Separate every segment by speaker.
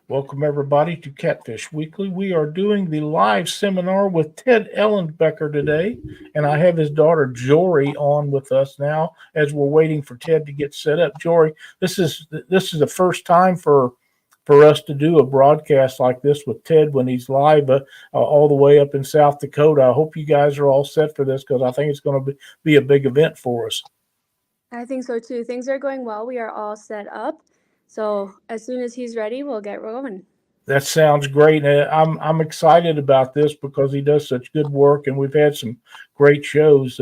Speaker 1: Welcome, everybody, to Catfish Weekly. We are doing the live seminar with Ted Ellenbecker today, and I have his daughter Jory on with us now as we're waiting for Ted to get set up. Jory, this is the first time for us to do a broadcast like this with Ted when he's live all the way up in South Dakota. I hope you guys are all set for this because I think it's going to be a big event for us.
Speaker 2: I think so too. Things are going well. We are all set up. So as soon as he's ready, we'll get rolling.
Speaker 1: That sounds great. And I'm excited about this because he does such good work, and we've had some great shows.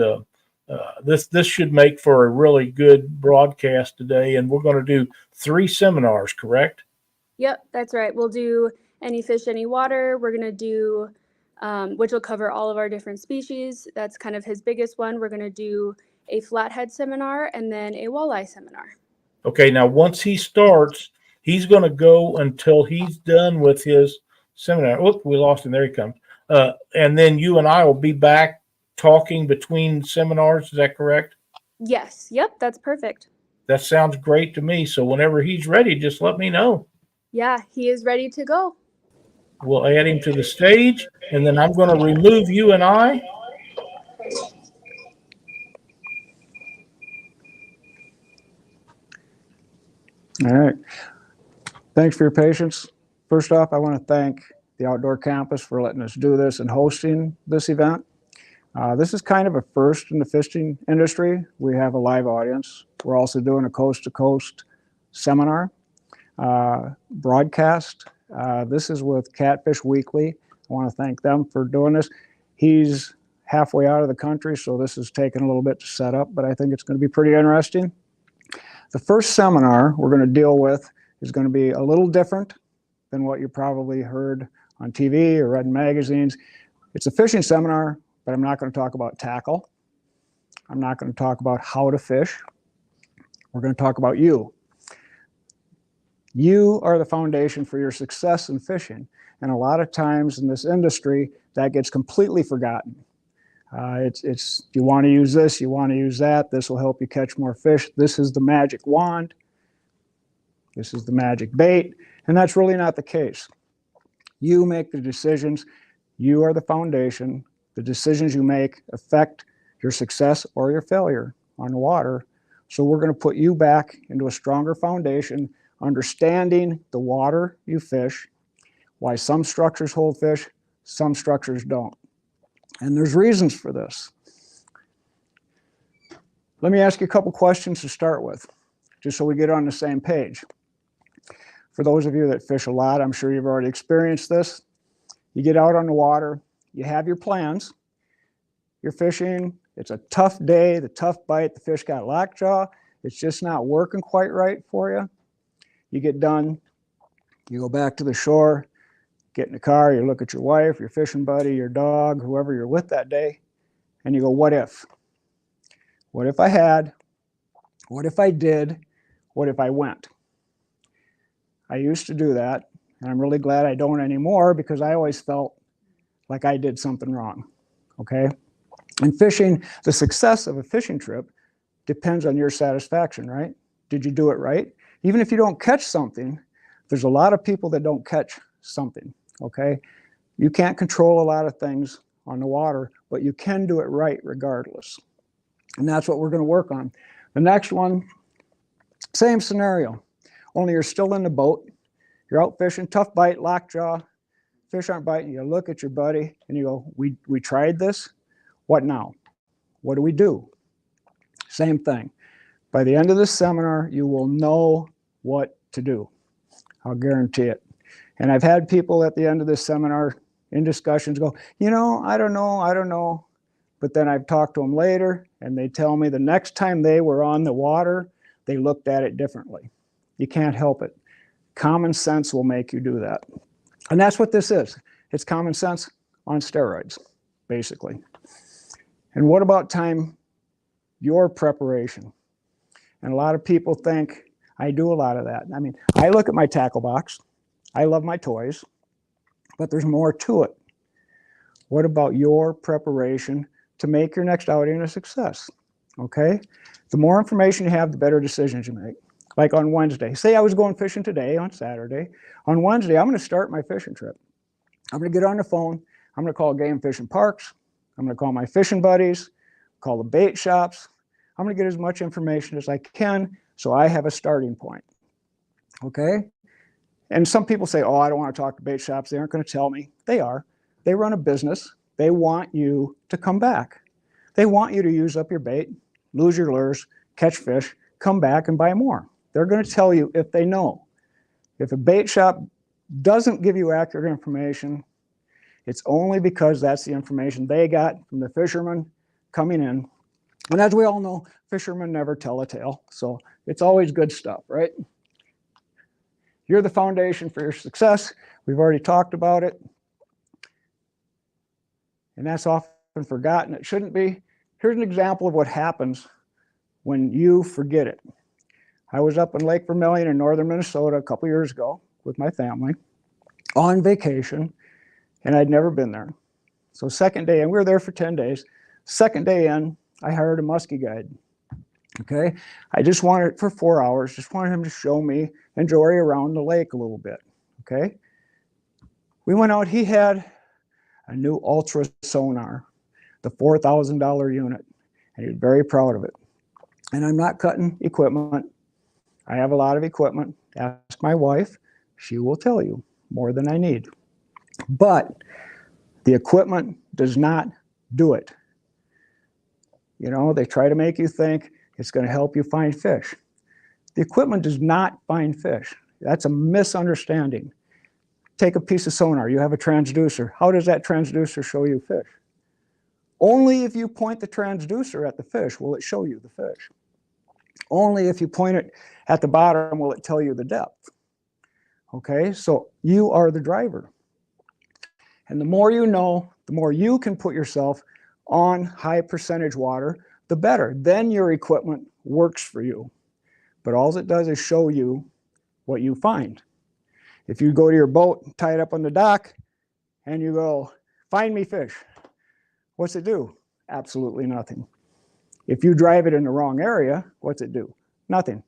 Speaker 1: This should make for a really good broadcast today, and we're going to do 3 seminars, correct?
Speaker 2: Yep, that's right. We'll do any fish, any water. We're going to do, which will cover all of our different species. That's kind of his biggest one. We're going to do a flathead seminar and then a walleye seminar.
Speaker 1: Okay, now once he starts, he's going to go until he's done with his seminar. Oop, we lost him. There he comes. And then you and I will be back talking between seminars. Is that correct?
Speaker 2: Yes. Yep, that's perfect.
Speaker 1: That sounds great to me. So whenever he's ready, just let me know.
Speaker 2: Yeah, he is ready to go.
Speaker 1: We'll add him to the stage, and then I'm going to remove you and I.
Speaker 3: All right. Thanks for your patience. First off, I want to thank the Outdoor Campus for letting us do this and hosting this event. This is kind of a first in the fishing industry. We have a live audience. We're also doing a coast-to-coast seminar broadcast. This is with Catfish Weekly. I want to thank them for doing this. He's halfway out of the country, so this is taking a little bit to set up, but I think it's going to be pretty interesting. The first seminar we're going to deal with is going to be a little different than what you probably heard on TV or read in magazines. It's a fishing seminar, but I'm not going to talk about tackle. I'm not going to talk about how to fish. We're going to talk about you. You are the foundation for your success in fishing. And a lot of times in this industry, that gets completely forgotten. It's you want to use this, you want to use that. This will help you catch more fish. This is the magic wand. This is the magic bait. And that's really not the case. You make the decisions. You are the foundation. The decisions you make affect your success or your failure on the water. So we're going to put you back into a stronger foundation, understanding the water you fish, why some structures hold fish, some structures don't. And there's reasons for this. Let me ask you a couple questions to start with, just so we get on the same page. For those of you that fish a lot, I'm sure you've already experienced this. You get out on the water, you have your plans, you're fishing, it's a tough day, the tough bite, the fish got lockjaw, it's just not working quite right for you. You get done, you go back to the shore, get in the car, you look at your wife, your fishing buddy, your dog, whoever you're with that day, and you go, what if? What if I had? What if I did? What if I went? I used to do that, and I'm really glad I don't anymore because I always felt like I did something wrong, okay? In fishing, the success of a fishing trip depends on your satisfaction, right? Did you do it right? Even if you don't catch something, there's a lot of people that don't catch something, okay? You can't control a lot of things on the water, but you can do it right regardless. And that's what we're going to work on. The next one, same scenario, only you're still in the boat. You're out fishing, tough bite, lockjaw, fish aren't biting. You look at your buddy and you go, we tried this. What now? What do we do? Same thing. By the end of this seminar, you will know what to do. I'll guarantee it. And I've had people at the end of this seminar in discussions go, I don't know. But then I've talked to them later and they tell me the next time they were on the water, they looked at it differently. You can't help it. Common sense will make you do that. And that's what this is. It's common sense on steroids, basically. And what about your preparation? And a lot of people think I do a lot of that. I mean, I look at my tackle box. I love my toys, but there's more to it. What about your preparation to make your next outing a success? Okay? The more information you have, the better decisions you make. Like on Wednesday, say I was going fishing today on Saturday. On Wednesday, I'm going to start my fishing trip. I'm going to get on the phone. I'm going to call game fishing parks. I'm going to call my fishing buddies, call the bait shops. I'm going to get as much information as I can so I have a starting point. Okay? And some people say, oh, I don't want to talk to bait shops. They aren't going to tell me. They are. They run a business. They want you to come back. They want you to use up your bait, lose your lures, catch fish, come back and buy more. They're going to tell you if they know. If a bait shop doesn't give you accurate information, it's only because that's the information they got from the fishermen coming in. And as we all know, fishermen never tell a tale. So it's always good stuff, right? You're the foundation for your success. We've already talked about it. And that's often forgotten. It shouldn't be. Here's an example of what happens when you forget it. I was up in Lake Vermilion in northern Minnesota a couple years ago with my family on vacation, and I'd never been there. So second day, and we were there for 10 days. Second day in, I hired a musky guide. Okay, I just wanted, for 4 hours, just wanted him to show me and Jory around the lake a little bit. Okay, we went out. He had a new ultra sonar, the $4,000 unit, and he was very proud of it. And I'm not cutting equipment. I have a lot of equipment. Ask my wife. She will tell you more than I need. But the equipment does not do it. You know, they try to make you think it's going to help you find fish. The equipment does not find fish. That's a misunderstanding. Take a piece of sonar. You have a transducer. How does that transducer show you fish? Only if you point the transducer at the fish will it show you the fish. Only if you point it at the bottom will it tell you the depth. Okay, so you are the driver. And the more you know, the more you can put yourself on high percentage water, the better. Then your equipment works for you. But all it does is show you what you find. If you go to your boat, tie it up on the dock, and you go, find me fish, what's it do? Absolutely nothing. If you drive it in the wrong area, what's it do? Nothing.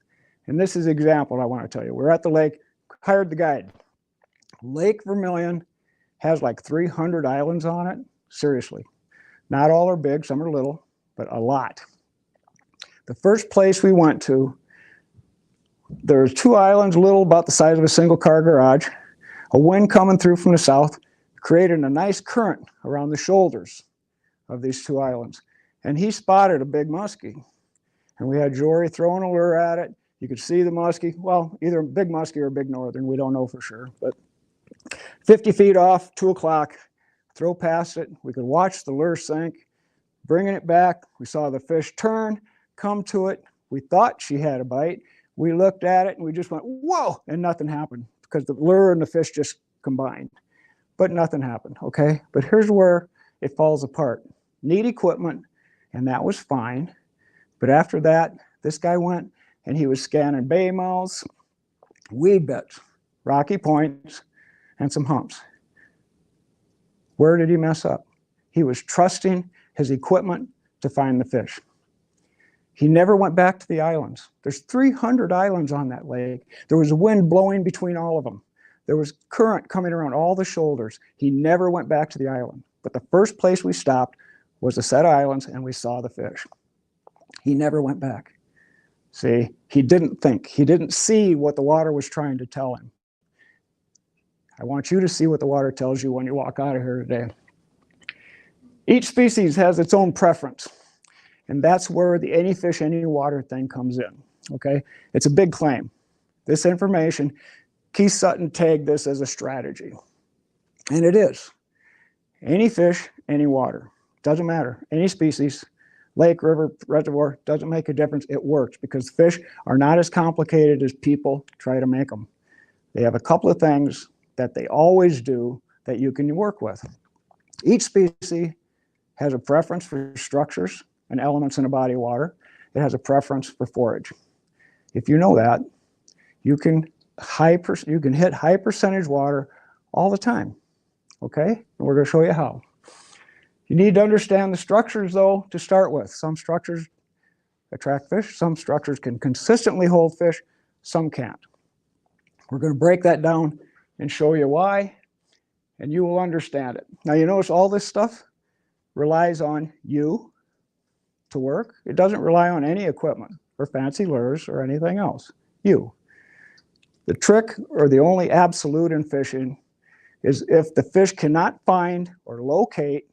Speaker 3: And this is an example I want to tell you. We're at the lake, hired the guide. Lake Vermilion has like 300 islands on it. Seriously. Not all are big, some are little, but a lot. The first place we went to, there's 2 islands, little, about the size of a single car garage. A wind coming through from the south, created a nice current around the shoulders of these 2 islands. And he spotted a big muskie. And we had Jory throwing a lure at it. You could see the muskie, well, either a big muskie or a big northern, we don't know for sure. But 50 feet off, 2 o'clock, throw past it. We could watch the lure sink, bringing it back. We saw the fish turn, come to it. We thought she had a bite. We looked at it and we just went, whoa, and nothing happened because the lure and the fish just combined. But nothing happened, okay? But here's where it falls apart. Need equipment, and that was fine. But after that, this guy went and he was scanning bay mouths, weed beds, rocky points, and some humps. Where did he mess up? He was trusting his equipment to find the fish. He never went back to the islands. There's 300 islands on that lake. There was wind blowing between all of them. There was current coming around all the shoulders. He never went back to the island. But the first place we stopped was a set of islands and we saw the fish. He never went back. See, he didn't think. He didn't see what the water was trying to tell him. I want you to see what the water tells you when you walk out of here today. Each species has its own preference. And that's where the any fish, any water thing comes in, okay? It's a big claim. This information, Keith Sutton tagged this as a strategy. And it is. Any fish, any water. Doesn't matter. Any species, lake, river, reservoir, doesn't make a difference. It works because fish are not as complicated as people try to make them. They have a couple of things that they always do that you can work with. Each species has a preference for structures and elements in a body of water. It has a preference for forage. If you know that, you can hit high percentage water all the time, okay? And we're going to show you how. You need to understand the structures, though, to start with. Some structures attract fish. Some structures can consistently hold fish. some can't. We're going to break that down and show you why, and you will understand it. Now, you notice all this stuff relies on you to work. It doesn't rely on any equipment or fancy lures or anything else. You. The trick, or the only absolute in fishing, is if the fish cannot find or locate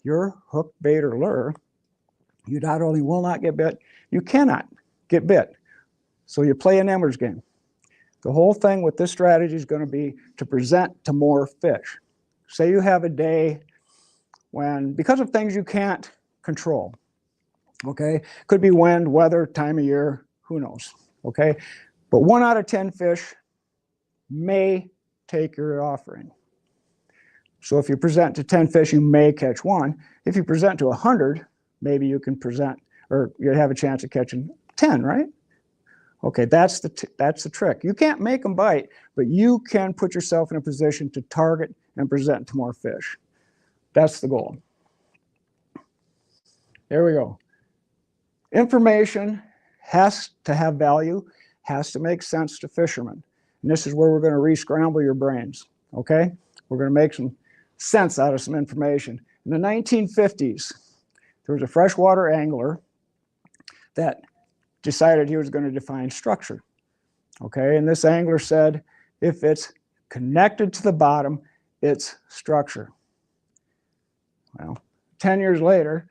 Speaker 3: your hook, bait, or lure, you not only will not get bit, you cannot get bit. So you play a numbers game. The whole thing with this strategy is going to be to present to more fish. Say you have a day when, because of things you can't control, okay? Could be wind, weather, time of year, who knows, okay? But 1 out of 10 fish may take your offering. So if you present to 10 fish, you may catch 1. If you present to 100, maybe you can present, or you have a chance of catching 10, right? Okay, that's the trick. You can't make them bite, but you can put yourself in a position to target and present to more fish. That's the goal. There we go. Information has to have value, has to make sense to fishermen. And this is where we're going to re-scramble your brains, okay? We're going to make some sense out of some information. In the 1950s, there was a freshwater angler that decided he was going to define structure, okay? And this angler said, if it's connected to the bottom, it's structure. Well, 10 years later,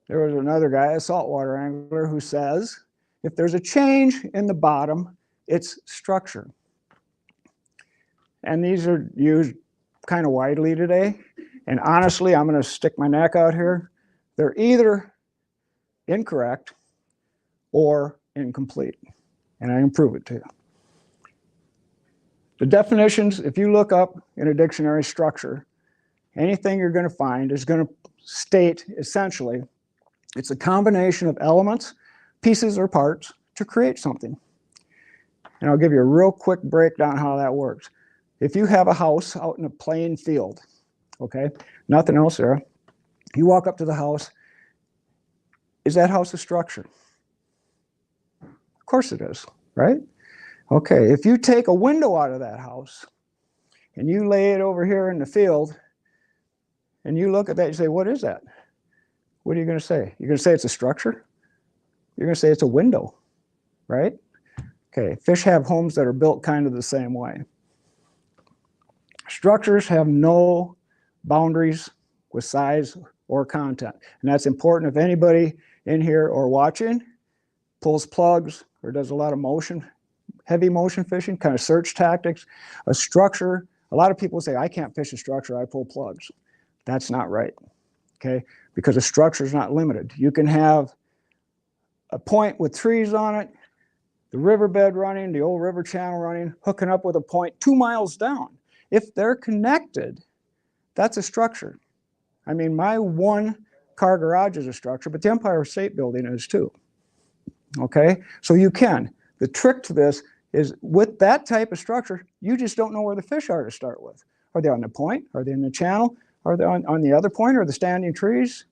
Speaker 3: there was another guy, a saltwater angler, who says, if there's a change in the bottom, it's structure. And these are used kind of widely today. And honestly, I'm going to stick my neck out here. They're either incorrect or incomplete. And I can prove it to you. The definitions, if you look up in a dictionary structure, anything you're going to find is going to state essentially it's a combination of elements, pieces, or parts to create something. And I'll give you a real quick breakdown how that works. If you have a house out in a plain field, okay, nothing else there, you walk up to the house, is that house a structure? Of course it is, right? Okay, if you take a window out of that house and you lay it over here in the field and you look at that and say, what is that? What are you going to say? You're going to say it's a structure? You're going to say it's a window, right? Okay, fish have homes that are built kind of the same way. Structures have no boundaries with size or content. And that's important. If anybody in here or watching pulls plugs or does a lot of motion, heavy motion fishing, kind of search tactics, a structure, a lot of people say, I can't fish a structure, I pull plugs. That's not right, okay? Because a structure is not limited. You can have a point with trees on it, the riverbed running, the old river channel running, hooking up with a point 2 miles down. If they're connected, that's a structure. I mean, my 1-car garage is a structure, but the Empire State Building is too. Okay, so you can. The trick to this is with that type of structure, you just don't know where the fish are to start with. Are they on the point? Are they in the channel? Are they on the other point or the standing trees?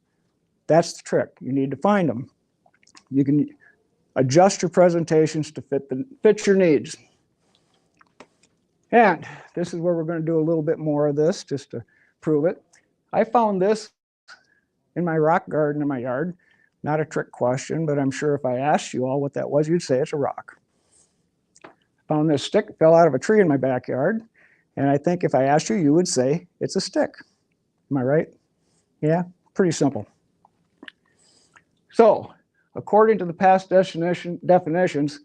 Speaker 3: That's the trick. You need to find them. You can adjust your presentations to fit your needs. And this is where we're going to do a little bit more of this just to prove it. I found this in my rock garden in my yard. Not a trick question, but I'm sure if I asked you all what that was, you'd say it's a rock. Found this stick, fell out of a tree in my backyard. And I think if I asked you, you would say it's a stick. Am I right? Yeah, pretty simple. So, according to the past definitions,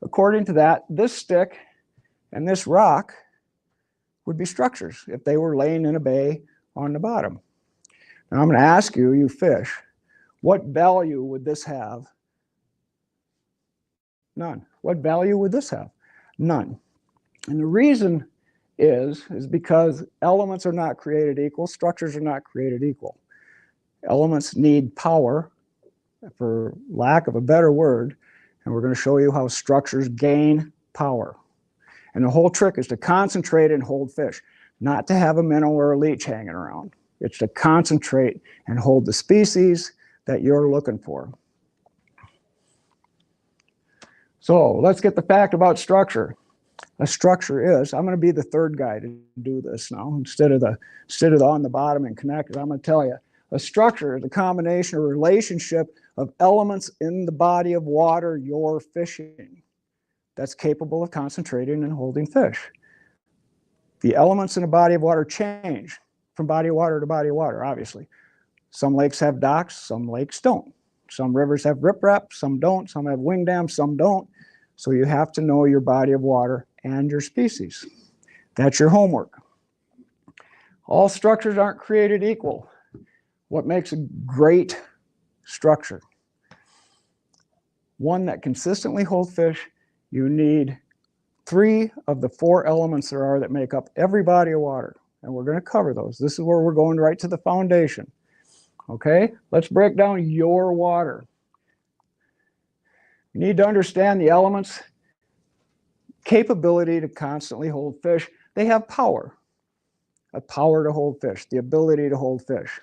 Speaker 3: according to that, this stick and this rock would be structures if they were laying in a bay on the bottom. Now I'm going to ask you, you fish, what value would this have? None. What value would this have? None. And the reason is because elements are not created equal, structures are not created equal. Elements need power, for lack of a better word, and we're going to show you how structures gain power. And the whole trick is to concentrate and hold fish, not to have a minnow or a leech hanging around. It's to concentrate and hold the species that you're looking for. So let's get the fact about structure. A structure is, I'm going to be the third guy to do this now, instead of the on the bottom and connected. I'm going to tell you, a structure is a combination or relationship of elements in the body of water you're fishing that's capable of concentrating and holding fish. The elements in a body of water change from body of water to body of water, obviously. Some lakes have docks, some lakes don't. Some rivers have riprap, some don't. Some have wing dams, some don't. So you have to know your body of water and your species. That's your homework. All structures aren't created equal. What makes a great structure? One that consistently holds fish. You need 3 of the 4 elements there are that make up every body of water. And we're going to cover those. This is where we're going right to the foundation. Okay, let's break down your water. You need to understand the elements' capability to constantly hold fish. They have power, a power to hold fish, the ability to hold fish.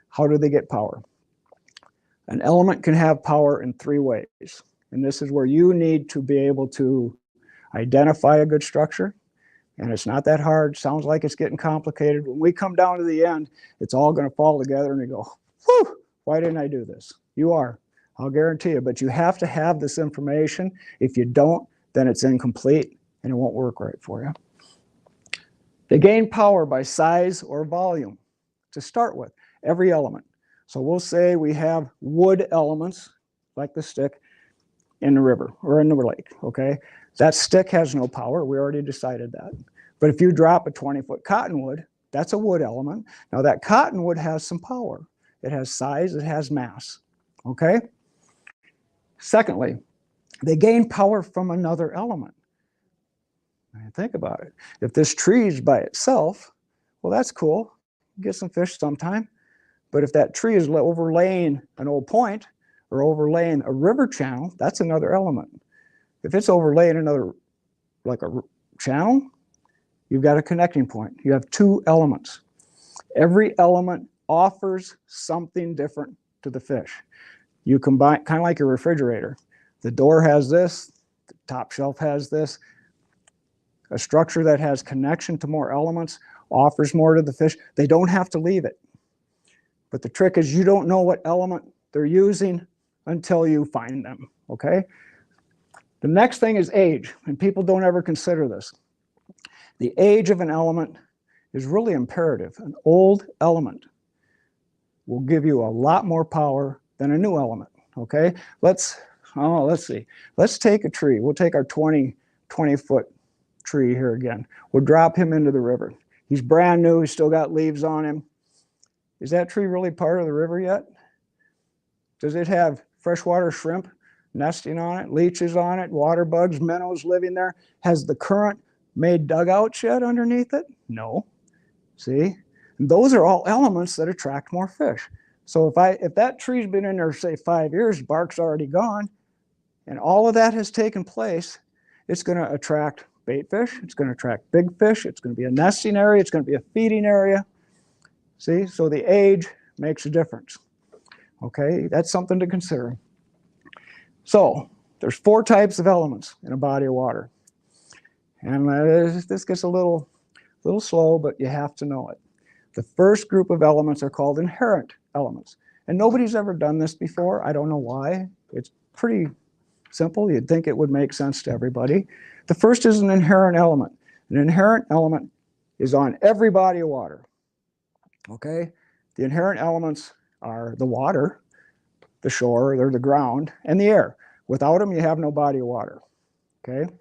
Speaker 3: How do they get power? An element can have power in 3 ways. And this is where you need to be able to identify a good structure. And it's not that hard. Sounds like it's getting complicated. When we come down to the end, it's all going to fall together and you go, whew, why didn't I do this? You are, I'll guarantee you. But you have to have this information. If you don't, then it's incomplete and it won't work right for you. They gain power by size or volume to start with, every element. So we'll say we have wood elements, like the stick, in the river or in the lake, okay? That stick has no power. We already decided that. But if you drop a 20-foot cottonwood, that's a wood element. Now that cottonwood has some power. It has size, it has mass, okay? Secondly, they gain power from another element. Think about it. If this tree is by itself, well, that's cool. Get some fish sometime. But if that tree is overlaying an old point or overlaying a river channel, that's another element. If it's overlaying another, like a channel, you've got a connecting point. You have 2 elements. Every element offers something different to the fish. You combine, kind of like a refrigerator. The door has this, the top shelf has this. A structure that has connection to more elements offers more to the fish. They don't have to leave it. But the trick is you don't know what element they're using until you find them, okay? The next thing is age, and people don't ever consider this. The age of an element is really imperative. An old element will give you a lot more power than a new element, okay? Let's see. Let's take a tree. We'll take our 20-foot tree here again. We'll drop him into the river. He's brand new. He's still got leaves on him. Is that tree really part of the river yet? Does it have freshwater shrimp nesting on it, leeches on it, water bugs, minnows living there? Has the current made dugouts yet underneath it? No. See? And those are all elements that attract more fish. So if that tree's been in there, say 5 years, bark's already gone, and all of that has taken place, it's going to attract bait fish, it's going to attract big fish, it's going to be a nesting area, it's going to be a feeding area. See, so the age makes a difference. Okay, that's something to consider. So there's 4 types of elements in a body of water. And this gets a little slow, but you have to know it. The first group of elements are called inherent elements. And nobody's ever done this before. I don't know why. It's pretty simple. You'd think it would make sense to everybody. The first is an inherent element. An inherent element is on every body of water. Okay? The inherent elements are the water, the shore, or the ground, and the air. Without them, you have no body of water. Okay?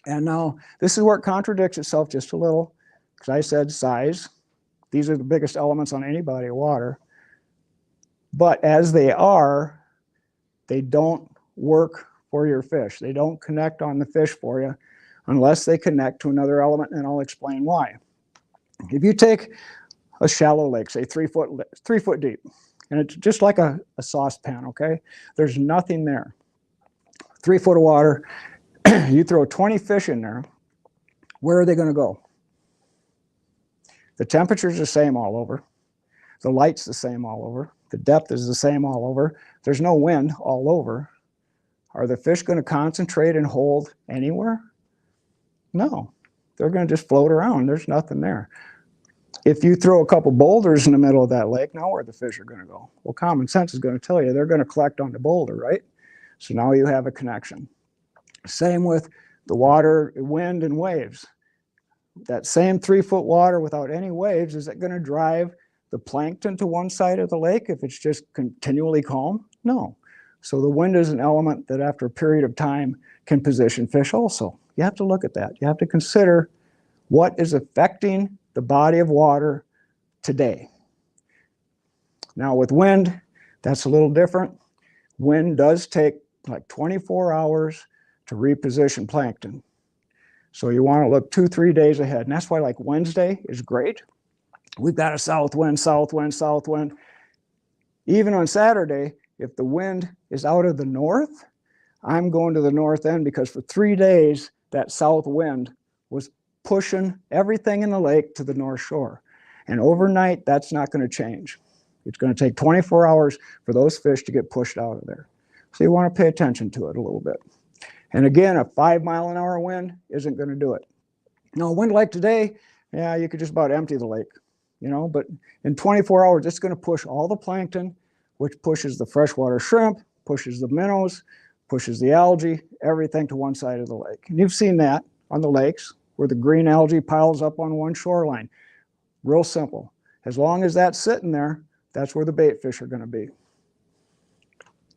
Speaker 3: And now, this is where it contradicts itself just a little, because I said size. These are the biggest elements on any body of water. But as they are, they don't work for your fish. They don't connect on the fish for you unless they connect to another element, and I'll explain why. If you take a shallow lake, say 3 foot deep, and it's just like a saucepan, okay? There's nothing there. 3 foot of water, you throw 20 fish in there, where are they going to go? The temperature's the same all over. The light's the same all over. The depth is the same all over. There's no wind all over. Are the fish going to concentrate and hold anywhere? No, they're going to just float around. There's nothing there. If you throw a couple boulders in the middle of that lake, now where are the fish are going to go? Well, common sense is going to tell you they're going to collect on the boulder, right? So now you have a connection. Same with the water, wind, and waves. That same 3-foot water without any waves, is it going to drive the plankton to one side of the lake if it's just continually calm? No. So the wind is an element that after a period of time can position fish also. You have to look at that. You have to consider what is affecting the body of water today. Now with wind, that's a little different. Wind does take like 24 hours to reposition plankton. So you want to look 2-3 days ahead. And that's why like Wednesday is great. We've got a south wind, south wind, south wind. Even on Saturday, if the wind is out of the north, I'm going to the north end because for 3 days, that south wind was pushing everything in the lake to the north shore. And overnight, that's not going to change. It's going to take 24 hours for those fish to get pushed out of there. So you want to pay attention to it a little bit. And again, a 5-mile-an-hour wind isn't going to do it. Now, a wind like today, yeah, you could just about empty the lake, you know, but in 24 hours, it's going to push all the plankton, which pushes the freshwater shrimp, pushes the minnows, pushes the algae, everything to one side of the lake. And you've seen that on the lakes where the green algae piles up on one shoreline. Real simple. As long as that's sitting there, that's where the bait fish are going to be.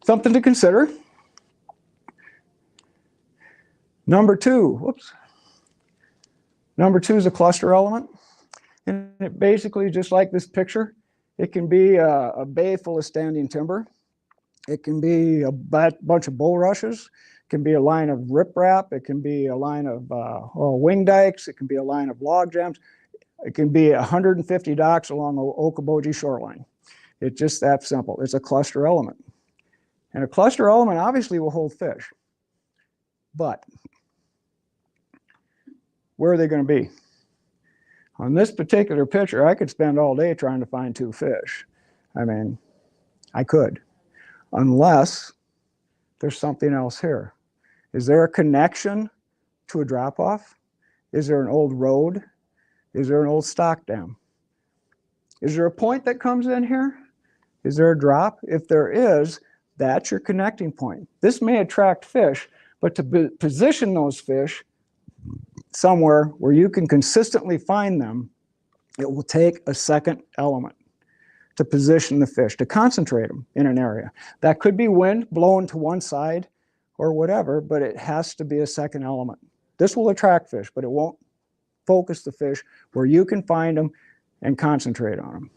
Speaker 3: Something to consider. Number two is a cluster element. And it basically, just like this picture, it can be a bay full of standing timber. It can be a bunch of bulrushes. It can be a line of riprap. It can be a line of wing dikes. It can be a line of log jams. It can be 150 docks along the Okoboji shoreline. It's just that simple. It's a cluster element. And a cluster element obviously will hold fish. But where are they going to be? On this particular picture, I could spend all day trying to find 2 fish. I mean, I could. Unless there's something else here. Is there a connection to a drop-off? Is there an old road? Is there an old stock dam? Is there a point that comes in here? Is there a drop? If there is, that's your connecting point. This may attract fish, but to position those fish somewhere where you can consistently find them, it will take a second element to position the fish, to concentrate them in an area. That could be wind blowing to one side or whatever, but it has to be a second element. This will attract fish, but it won't focus the fish where you can find them and concentrate on them.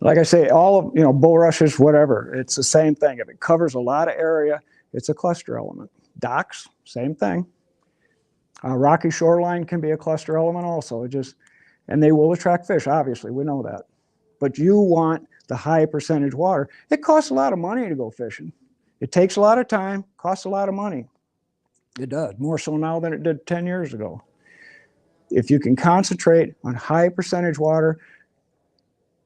Speaker 3: Like I say, all of, bulrushes, whatever, it's the same thing. If it covers a lot of area, it's a cluster element. Docks, same thing. Rocky shoreline can be a cluster element also. And they will attract fish, obviously, we know that. But you want the high percentage water. It costs a lot of money to go fishing. It takes a lot of time, costs a lot of money. It does, more so now than it did 10 years ago. If you can concentrate on high percentage water,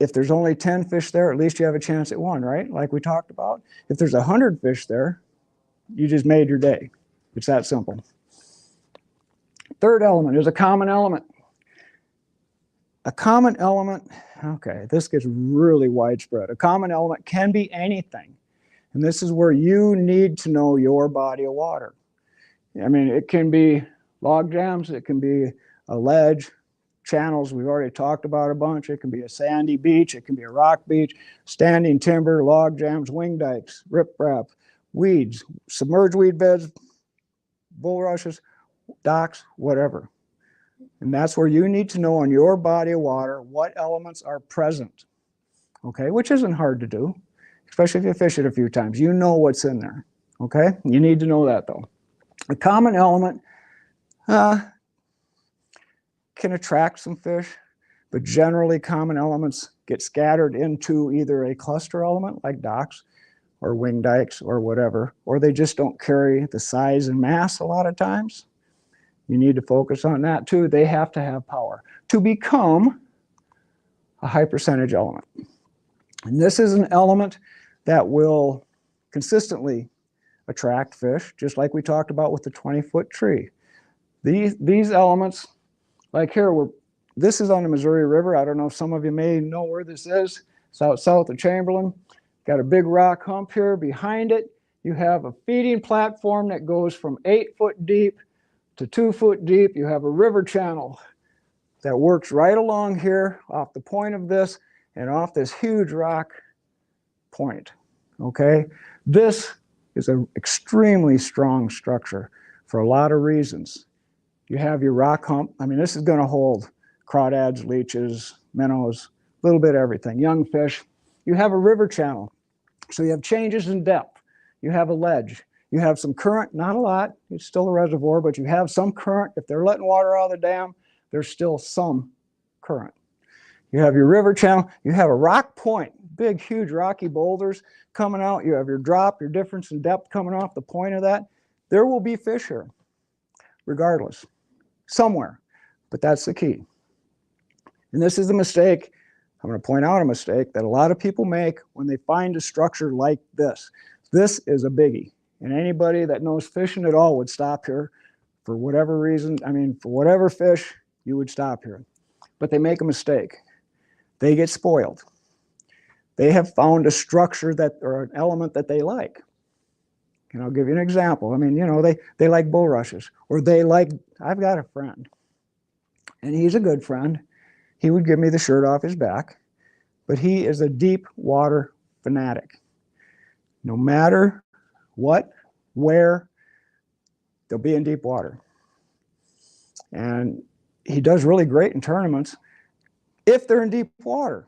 Speaker 3: if there's only 10 fish there, at least you have a chance at one, right? Like we talked about. If there's 100 fish there, you just made your day. It's that simple. Third element is a common element. A common element, okay, this gets really widespread. A common element can be anything. And this is where you need to know your body of water. I mean, it can be log jams, it can be a ledge, channels, we've already talked about a bunch. It can be a sandy beach, it can be a rock beach, standing timber, log jams, wing dikes, riprap, weeds, submerged weed beds, bulrushes, docks, whatever. And that's where you need to know on your body of water what elements are present, okay? Which isn't hard to do, especially if you fish it a few times. You know what's in there, okay? You need to know that though. A common element can attract some fish, but generally common elements get scattered into either a cluster element like docks or wing dikes or whatever, or they just don't carry the size and mass a lot of times. You need to focus on that too. They have to have power to become a high percentage element. And this is an element that will consistently attract fish, just like we talked about with the 20-foot tree. These elements, like here, this is on the Missouri River. I don't know if some of you may know where this is. It's out south of Chamberlain. Got a big rock hump here. Behind it, you have a feeding platform that goes from 8 foot deep to 2 foot deep. You have a river channel that works right along here off the point of this and off this huge rock point, okay? This is an extremely strong structure for a lot of reasons. You have your rock hump. I mean, this is going to hold crawdads, leeches, minnows, a little bit of everything, young fish. You have a river channel, so you have changes in depth. You have a ledge. You have some current, not a lot. It's still a reservoir, but you have some current. If they're letting water out of the dam, there's still some current. You have your river channel. You have a rock point, big, huge rocky boulders coming out. You have your drop, your difference in depth coming off the point of that. There will be fish here, regardless, somewhere. But that's the key. And this is a mistake. I'm going to point out a mistake that a lot of people make when they find a structure like this. This is a biggie. And anybody that knows fishing at all would stop here for whatever reason. I mean, for whatever fish, you would stop here. But they make a mistake. They get spoiled. They have found a structure that, or an element that they like. And I'll give you an example. I mean, you know, they like bulrushes, or I've got a friend, and he's a good friend. He would give me the shirt off his back, but he is a deep water fanatic. No matter what, where, they'll be in deep water. And he does really great in tournaments if they're in deep water,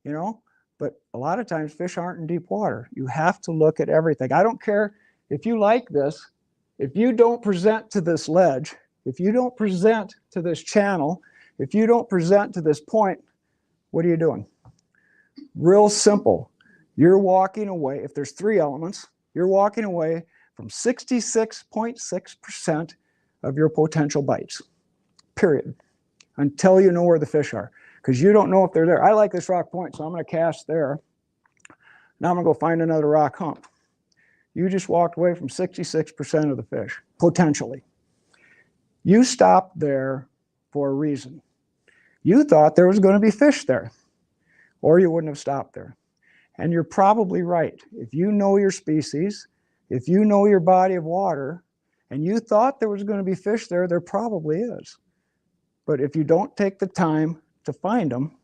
Speaker 3: you know, but a lot of times fish aren't in deep water. You have to look at everything. I don't care if you like this, if you don't present to this ledge, if you don't present to this channel, if you don't present to this point, what are you doing? Real simple. You're walking away, if there's 3 elements, you're walking away from 66.6% of your potential bites, period, until you know where the fish are, because you don't know if they're there. I like this rock point, so I'm going to cast there. Now I'm going to go find another rock hump. You just walked away from 66% of the fish, potentially. You stopped there for a reason. You thought there was going to be fish there, or you wouldn't have stopped there. And you're probably right. If you know your species, if you know your body of water, and you thought there was going to be fish there, there probably is. But if you don't take the time to find them,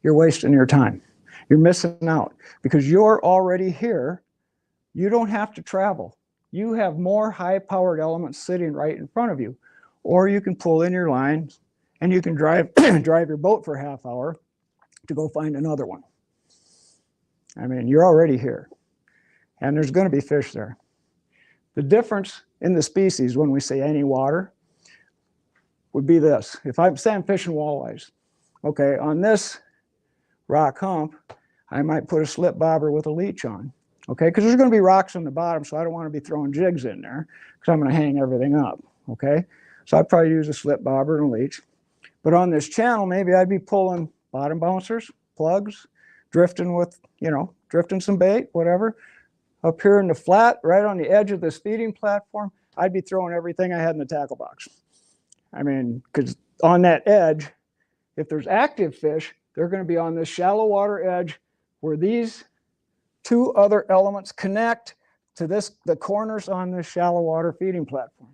Speaker 3: you're wasting your time. You're missing out because you're already here. You don't have to travel. You have more high-powered elements sitting right in front of you. Or you can pull in your line and you can drive your boat for a half hour to go find another one. I mean, you're already here, and there's going to be fish there. The difference in the species when we say any water would be this. If I'm saying fishing walleyes, okay, on this rock hump, I might put a slip bobber with a leech on, okay, because there's going to be rocks on the bottom, so I don't want to be throwing jigs in there because I'm going to hang everything up, okay? So I'd probably use a slip bobber and a leech. But on this channel, maybe I'd be pulling bottom bouncers, plugs, drifting with, you know, drifting some bait, whatever. Up here in the flat, right on the edge of this feeding platform, I'd be throwing everything I had in the tackle box. I mean, because on that edge, if there's active fish, they're going to be on this shallow water edge where these 2 other elements connect to the corners on this shallow water feeding platform.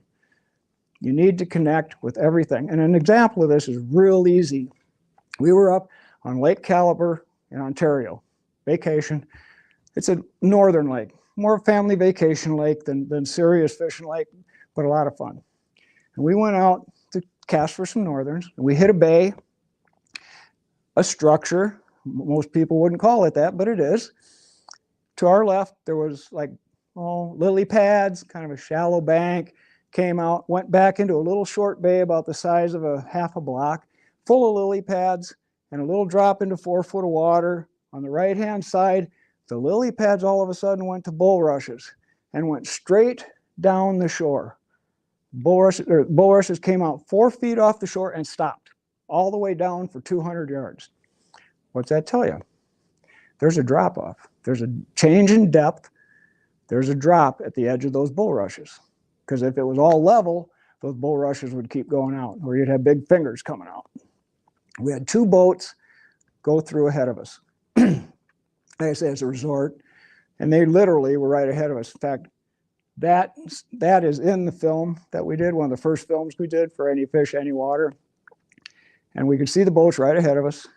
Speaker 3: You need to connect with everything. And an example of this is real easy. We were up on Lake Caliber in Ontario, vacation. It's a northern lake, more family vacation lake than serious fishing lake, but a lot of fun. And we went out to cast for some northerns, and we hit a bay, a structure. Most people wouldn't call it that, but it is. To our left, there was like lily pads, kind of a shallow bank, came out, went back into a little short bay about the size of a half a block, full of lily pads, and a little drop into 4 foot of water. On the right-hand side, the lily pads all of a sudden went to bulrushes and went straight down the shore. Bulrushes came out 4 feet off the shore and stopped all the way down for 200 yards. What's that tell you? There's a drop-off. There's a change in depth there's a drop at the edge of those bulrushes. Because if it was all level, those bulrushes would keep going out, or you'd have big fingers coming out. We had 2 boats go through ahead of us. Like I say, it's a resort, and they literally were right ahead of us. In fact, that is in the film that we did, one of the first films we did for Any Fish, Any Water. And we could see the boats right ahead of us.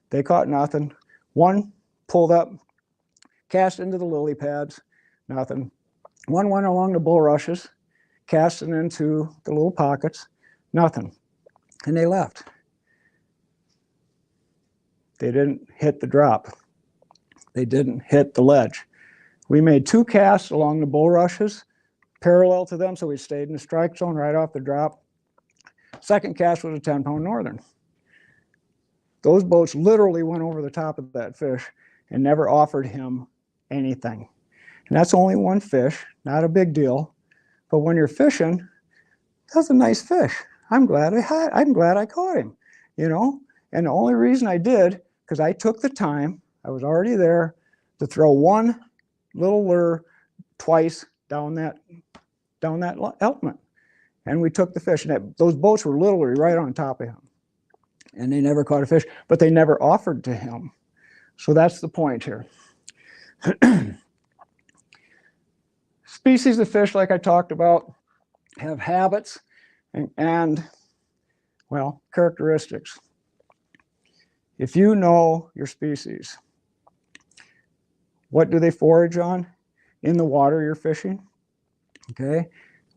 Speaker 3: They caught nothing. One pulled up, cast into the lily pads, nothing. One went along the bulrushes, casting into the little pockets, nothing. And they left. They didn't hit the drop. They didn't hit the ledge. We made 2 casts along the bulrushes, parallel to them, so we stayed in the strike zone right off the drop. Second cast was a 10-pound northern. Those boats literally went over the top of that fish and never offered him anything. And that's only 1 fish, not a big deal. But when you're fishing, that's a nice fish. I'm glad I caught him, you know? And the only reason I did, because I took the time, I was already there, to throw 1 little lure twice down that element. And we took the fish. And those boats were literally right on top of him. And they never caught a fish, but they never offered to him. So that's the point here. Species of fish, like I talked about, have habits and well, characteristics. If you know your species, what do they forage on in the water you're fishing? Okay,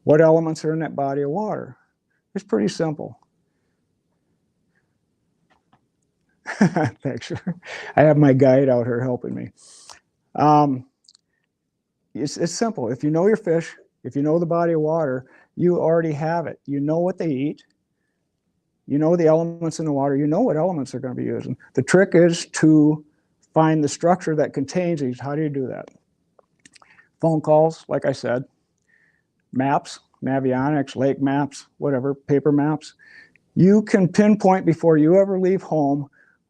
Speaker 3: what elements are in that body of water? It's pretty simple. Thanks. I have my guide out here helping me. It's simple. If you know your fish, if you know the body of water, you already have it. You know what they eat. You know the elements in the water. You know what elements they're going to be using. The trick is to find the structure that contains these. How do you do that? Phone calls, like I said, maps, navionics, lake maps, whatever, paper maps. You can pinpoint before you ever leave home,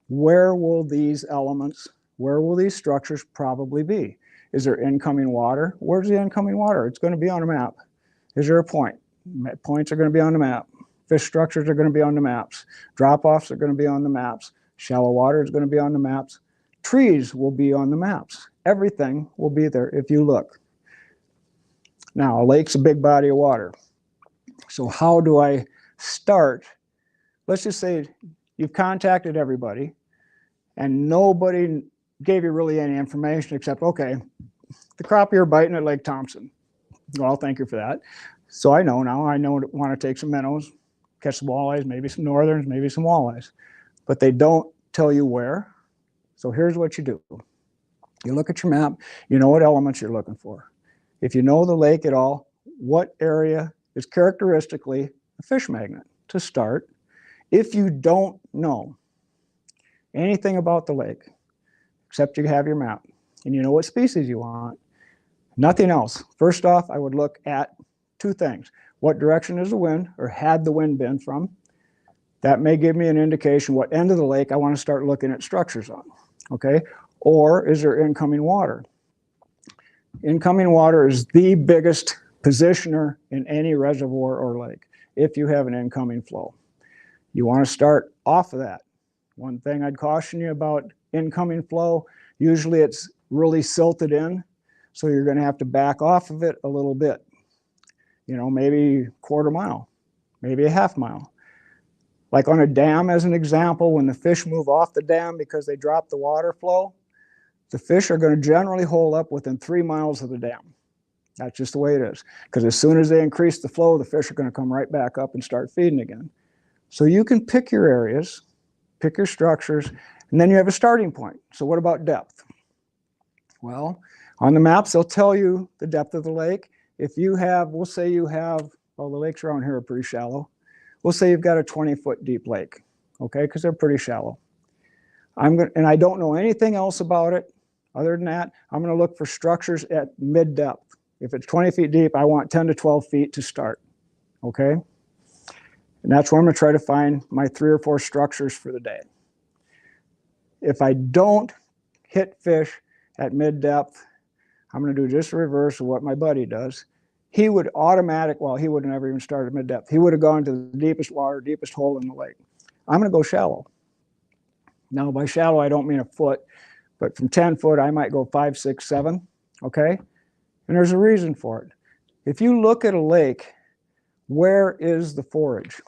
Speaker 3: where will these elements, where will these structures probably be? Is there incoming water? Where's the incoming water? It's going to be on a map. Is there a point? Points are going to be on the map. Fish structures are going to be on the maps. Drop-offs are going to be on the maps. Shallow water is going to be on the maps. Trees will be on the maps. Everything will be there if you look. Now, a lake's a big body of water. So how do I start? Let's just say you've contacted everybody and nobody gave you really any information except, okay, the crappie are biting at Lake Thompson. Well, thank you for that. So I know now, I want to take some minnows, catch some walleyes, maybe some northerns, maybe some walleyes. But they don't tell you where. So here's what you do. You look at your map, you know what elements you're looking for. If you know the lake at all, what area is characteristically a fish magnet to start. If you don't know anything about the lake, except you have your map, and you know what species you want, nothing else. First off, I would look at 2 things. What direction is the wind, or had the wind been from? That may give me an indication what end of the lake I want to start looking at structures on, okay? Or is there incoming water? Incoming water is the biggest positioner in any reservoir or lake if you have an incoming flow. You want to start off of that. One thing I'd caution you about incoming flow, usually it's really silted in, so you're going to have to back off of it a little bit. You know, maybe a quarter mile, maybe a half mile. Like on a dam, as an example, when the fish move off the dam because they drop the water flow, the fish are going to generally hold up within 3 miles of the dam. That's just the way it is. Because as soon as they increase the flow, the fish are going to come right back up and start feeding again. So you can pick your areas, pick your structures, and then you have a starting point. So what about depth? Well, on the maps, they'll tell you the depth of the lake. If you have, we'll say you have, well, the lakes around here are pretty shallow. We'll say you've got a 20-foot deep lake, okay, because they're pretty shallow. And I don't know anything else about it. Other than that, I'm going to look for structures at mid-depth. If it's 20 feet deep, I want 10 to 12 feet to start, okay? And that's where I'm going to try to find my 3 or 4 structures for the day. If I don't hit fish at mid-depth, I'm going to do just the reverse of what my buddy does. He would well, he would have never even started mid-depth. He would have gone to the deepest water, deepest hole in the lake. I'm going to go shallow. Now, by shallow, I don't mean a foot, but from 10 foot, I might go 5, 6, 7, okay? And there's a reason for it. If you look at a lake, where is the forage?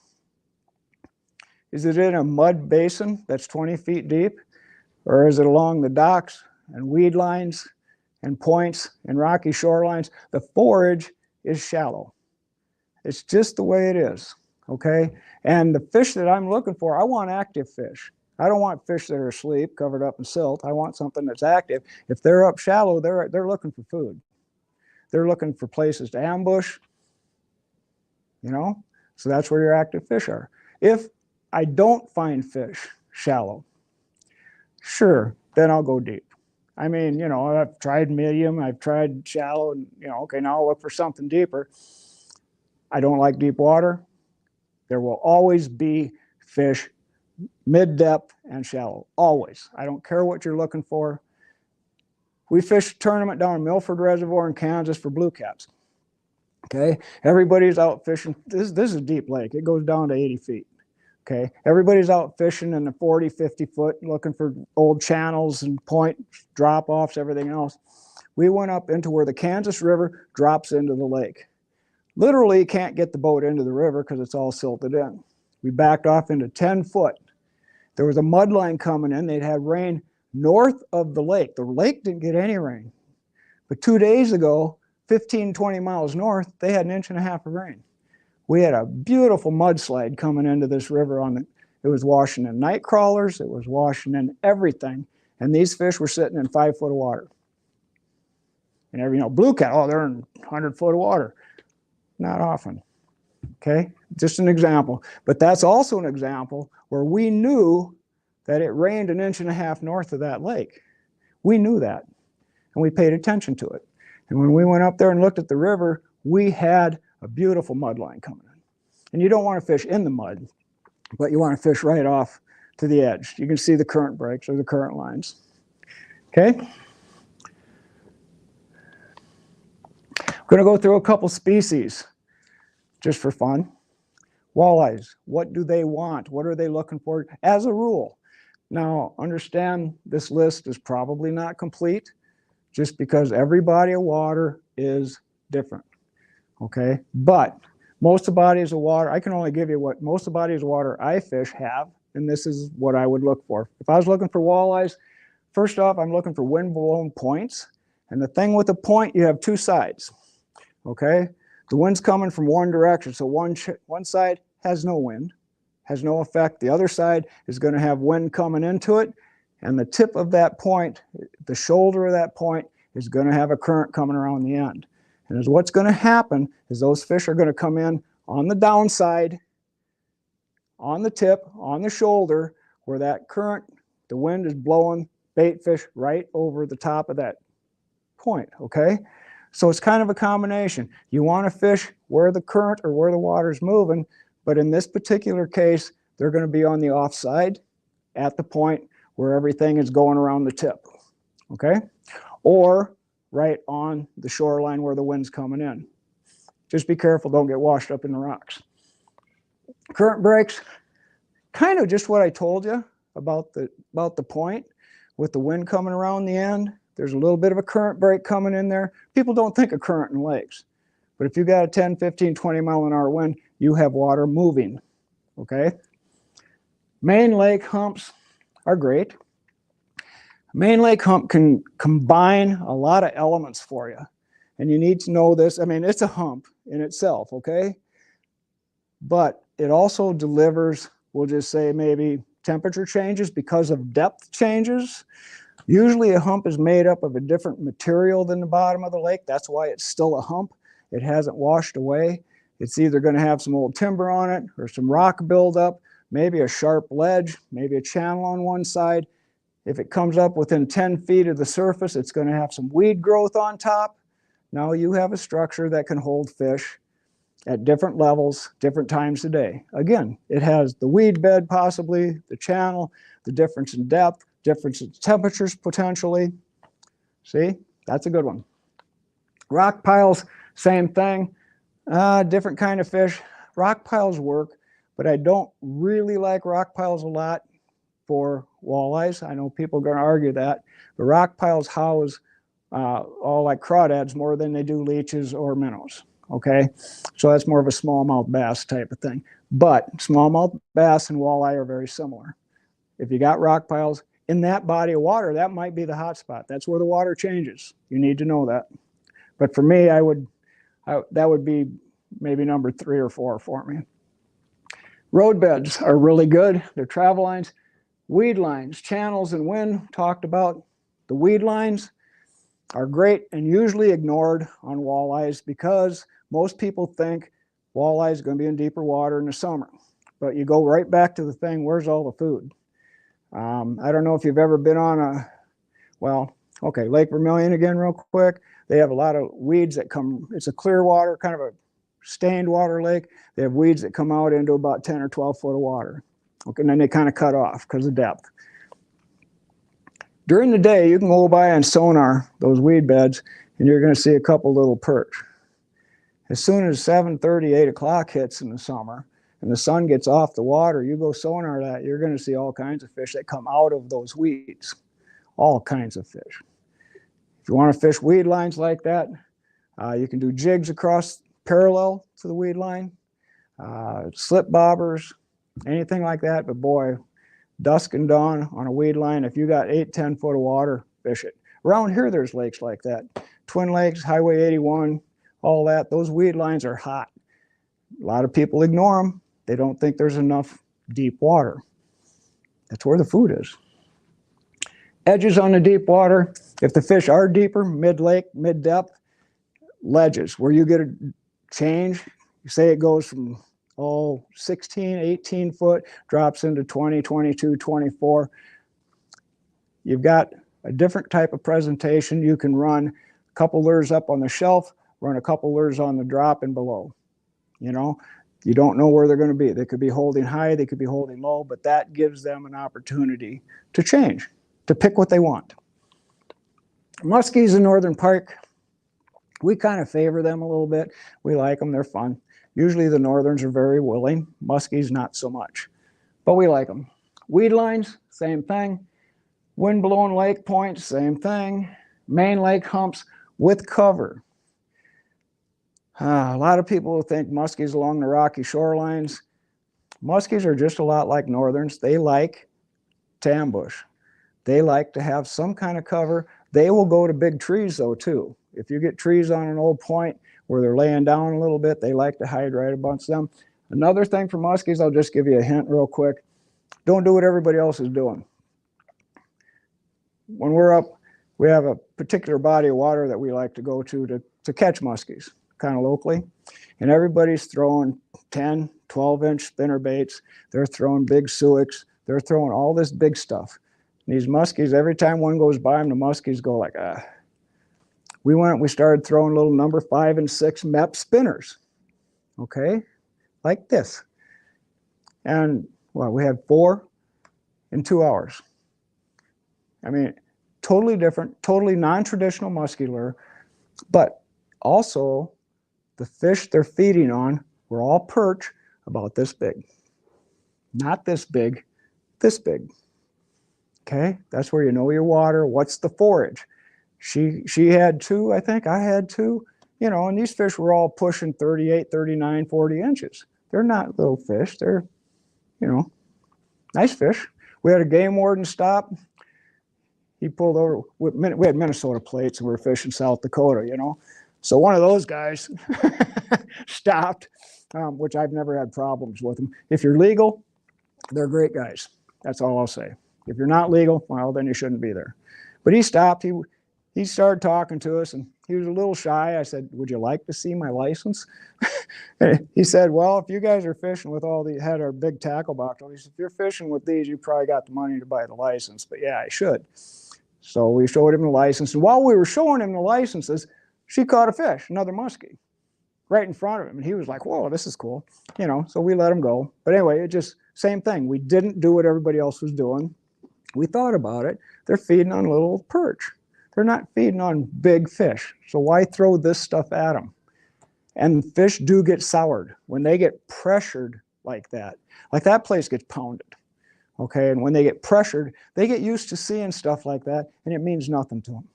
Speaker 3: Is it in a mud basin that's 20 feet deep? Or is it along the docks and weed lines and points and rocky shorelines? The forage is shallow. It's just the way it is, okay? And the fish that I'm looking for, I want active fish. I don't want fish that are asleep, covered up in silt. I want something that's active. If they're up shallow, they're looking for food. They're looking for places to ambush, you know? So that's where your active fish are. If I don't find fish shallow, sure, then I'll go deep. I mean, you know, I've tried medium, I've tried shallow, and, you know, okay, now I'll look for something deeper. I don't like deep water. There will always be fish mid-depth and shallow, always. I don't care what you're looking for. We fished a tournament down in Milford Reservoir in Kansas for blue caps. Okay, everybody's out fishing. This is a deep lake. It goes down to 80 feet. Okay, everybody's out fishing in the 40, 50 foot, looking for old channels and point drop-offs, everything else. We went up into where the Kansas River drops into the lake. Literally can't get the boat into the river because it's all silted in. We backed off into 10 foot. There was a mud line coming in. They'd had rain north of the lake. The lake didn't get any rain. But 2 days ago, 15, 20 miles north, they had 1.5 inches of rain. We had a beautiful mudslide coming into this river. It was washing in night crawlers. It was washing in everything. And these fish were sitting in 5 foot of water. And blue cat, they're in 100 foot of water. Not often. Okay, just an example. But that's also an example where we knew that it rained 1.5 inches north of that lake. We knew that, and we paid attention to it. And when we went up there and looked at the river, we had a beautiful mud line coming in. And you don't want to fish in the mud, but you want to fish right off to the edge. You can see the current breaks or the current lines. Okay? I'm going to go through a couple species just for fun. Walleyes, what do they want? What are they looking for as a rule? Now, understand this list is probably not complete just because every body of water is different, okay? But most of the bodies of water, I can only give you what most of the bodies of water I fish have, and this is what I would look for. If I was looking for walleyes, first off, I'm looking for wind-blown points. And the thing with a point, you have two sides, okay? The wind's coming from one direction, so one side has no wind, has no effect. The other side is going to have wind coming into it, and the tip of that point, the shoulder of that point, is going to have a current coming around the end. And what's going to happen is those fish are going to come in on the downside, on the tip, on the shoulder, where that current, the wind is blowing bait fish right over the top of that point, okay? So it's kind of a combination. You want to fish where the current or where the water is moving, but in this particular case, they're going to be on the offside at the point where everything is going around the tip, okay? Or right on the shoreline where the wind's coming in. Just be careful, don't get washed up in the rocks. Current breaks, kind of just what I told you about the point with the wind coming around the end. There's a little bit of a current break coming in there. People don't think of current in lakes. But if you got a 10, 15, 20 mile an hour wind, you have water moving, okay? Main lake humps are great. Main lake hump can combine a lot of elements for you. And you need to know this. I mean, it's a hump in itself, okay? But it also delivers, we'll just say maybe temperature changes because of depth changes. Usually a hump is made up of a different material than the bottom of the lake. That's why it's still a hump. It hasn't washed away. It's either going to have some old timber on it or some rock buildup, maybe a sharp ledge, maybe a channel on one side. If it comes up within 10 feet of the surface, it's going to have some weed growth on top. Now you have a structure that can hold fish at different levels, different times of day. Again, it has the weed bed possibly, the channel, the difference in depth, difference in temperatures potentially. See, that's a good one. Rock piles, same thing. Different kind of fish. Rock piles work, but I don't really like rock piles a lot for walleyes. I know people are going to argue that. The rock piles house all like crawdads more than they do leeches or minnows. Okay, so that's more of a smallmouth bass type of thing. But smallmouth bass and walleye are very similar. If you got rock piles in that body of water, that might be the hot spot. That's where the water changes. You need to know that. But for me, that would be maybe number 3 or 4 for me. Road beds are really good. They're travel lines. Weed lines, channels, and wind talked about. The weed lines are great and usually ignored on walleyes because most people think walleye is going to be in deeper water in the summer. But you go right back to the thing, where's all the food? I don't know if you've ever been on Lake Vermilion again real quick. They have a lot of weeds that come, it's a clear water, kind of a stained water lake. They have weeds that come out into about 10 or 12 foot of water. Okay, and then they kind of cut off because of depth. During the day, you can go by on sonar those weed beds, and you're going to see a couple little perch. As soon as 7:30, 8 o'clock hits in the summer, and the sun gets off the water, you go sonar that, you're going to see all kinds of fish that come out of those weeds. All kinds of fish. If you want to fish weed lines like that, you can do jigs across parallel to the weed line, slip bobbers, anything like that. But boy, dusk and dawn on a weed line, if you got 8-10 foot of water, fish it. Around here, there's lakes like that. Twin Lakes, Highway 81, all that. Those weed lines are hot. A lot of people ignore them. They don't think there's enough deep water. That's where the food is. Edges on the deep water, if the fish are deeper, mid-lake, mid-depth, ledges, where you get a change. You say it goes from 16, 18 foot, drops into 20, 22, 24. You've got a different type of presentation. You can run a couple lures up on the shelf, run a couple lures on the drop and below. You know, you don't know where they're going to be. They could be holding high, they could be holding low, but that gives them an opportunity to change, to pick what they want. Muskies in Northern Pike, we kind of favor them a little bit. We like them, they're fun. Usually the Northerns are very willing, Muskies not so much, but we like them. Weed lines, same thing. Wind-blown lake points, same thing. Main lake humps with cover. A lot of people think muskies along the rocky shorelines. Muskies are just a lot like Northerns. They like to ambush. They like to have some kind of cover. They will go to big trees though too. If you get trees on an old point where they're laying down a little bit, they like to hide right amongst them. Another thing for muskies, I'll just give you a hint real quick. Don't do what everybody else is doing. When we're up, we have a particular body of water that we like to go to catch muskies, kind of locally. And everybody's throwing 10, 12-inch spinner baits. They're throwing big suics. They're throwing all this big stuff. And these muskies, every time one goes by them, the muskies go like, ah. We started throwing little number 5 and 6 MEP spinners, okay, like this. And well, we had 4 in 2 hours. I mean, totally different, totally non-traditional musky lure, but also the fish they're feeding on were all perch about this big. Not this big, this big. Okay, that's where you know your water. What's the forage? She had 2, I think, I had 2, you know, and these fish were all pushing 38, 39, 40 inches. They're not little fish. They're, you know, nice fish. We had a game warden stop. He pulled over. We had Minnesota plates and we were fishing South Dakota, you know. So one of those guys stopped, which I've never had problems with them. If you're legal, they're great guys. That's all I'll say. If you're not legal, well, then you shouldn't be there. But he stopped. He started talking to us, and he was a little shy. I said, would you like to see my license? He said, well, if you guys are fishing with had our big tackle box, he said, if you're fishing with these, you probably got the money to buy the license. But yeah, I should. So we showed him the license. And while we were showing him the licenses, she caught a fish, another muskie, right in front of him. And he was like, whoa, this is cool. You know, so we let him go. But anyway, it just, same thing. We didn't do what everybody else was doing. We thought about it. They're feeding on a little perch. They're not feeding on big fish. So why throw this stuff at them? And fish do get soured when they get pressured like that. Like that place gets pounded. Okay, and when they get pressured, they get used to seeing stuff like that, and it means nothing to them.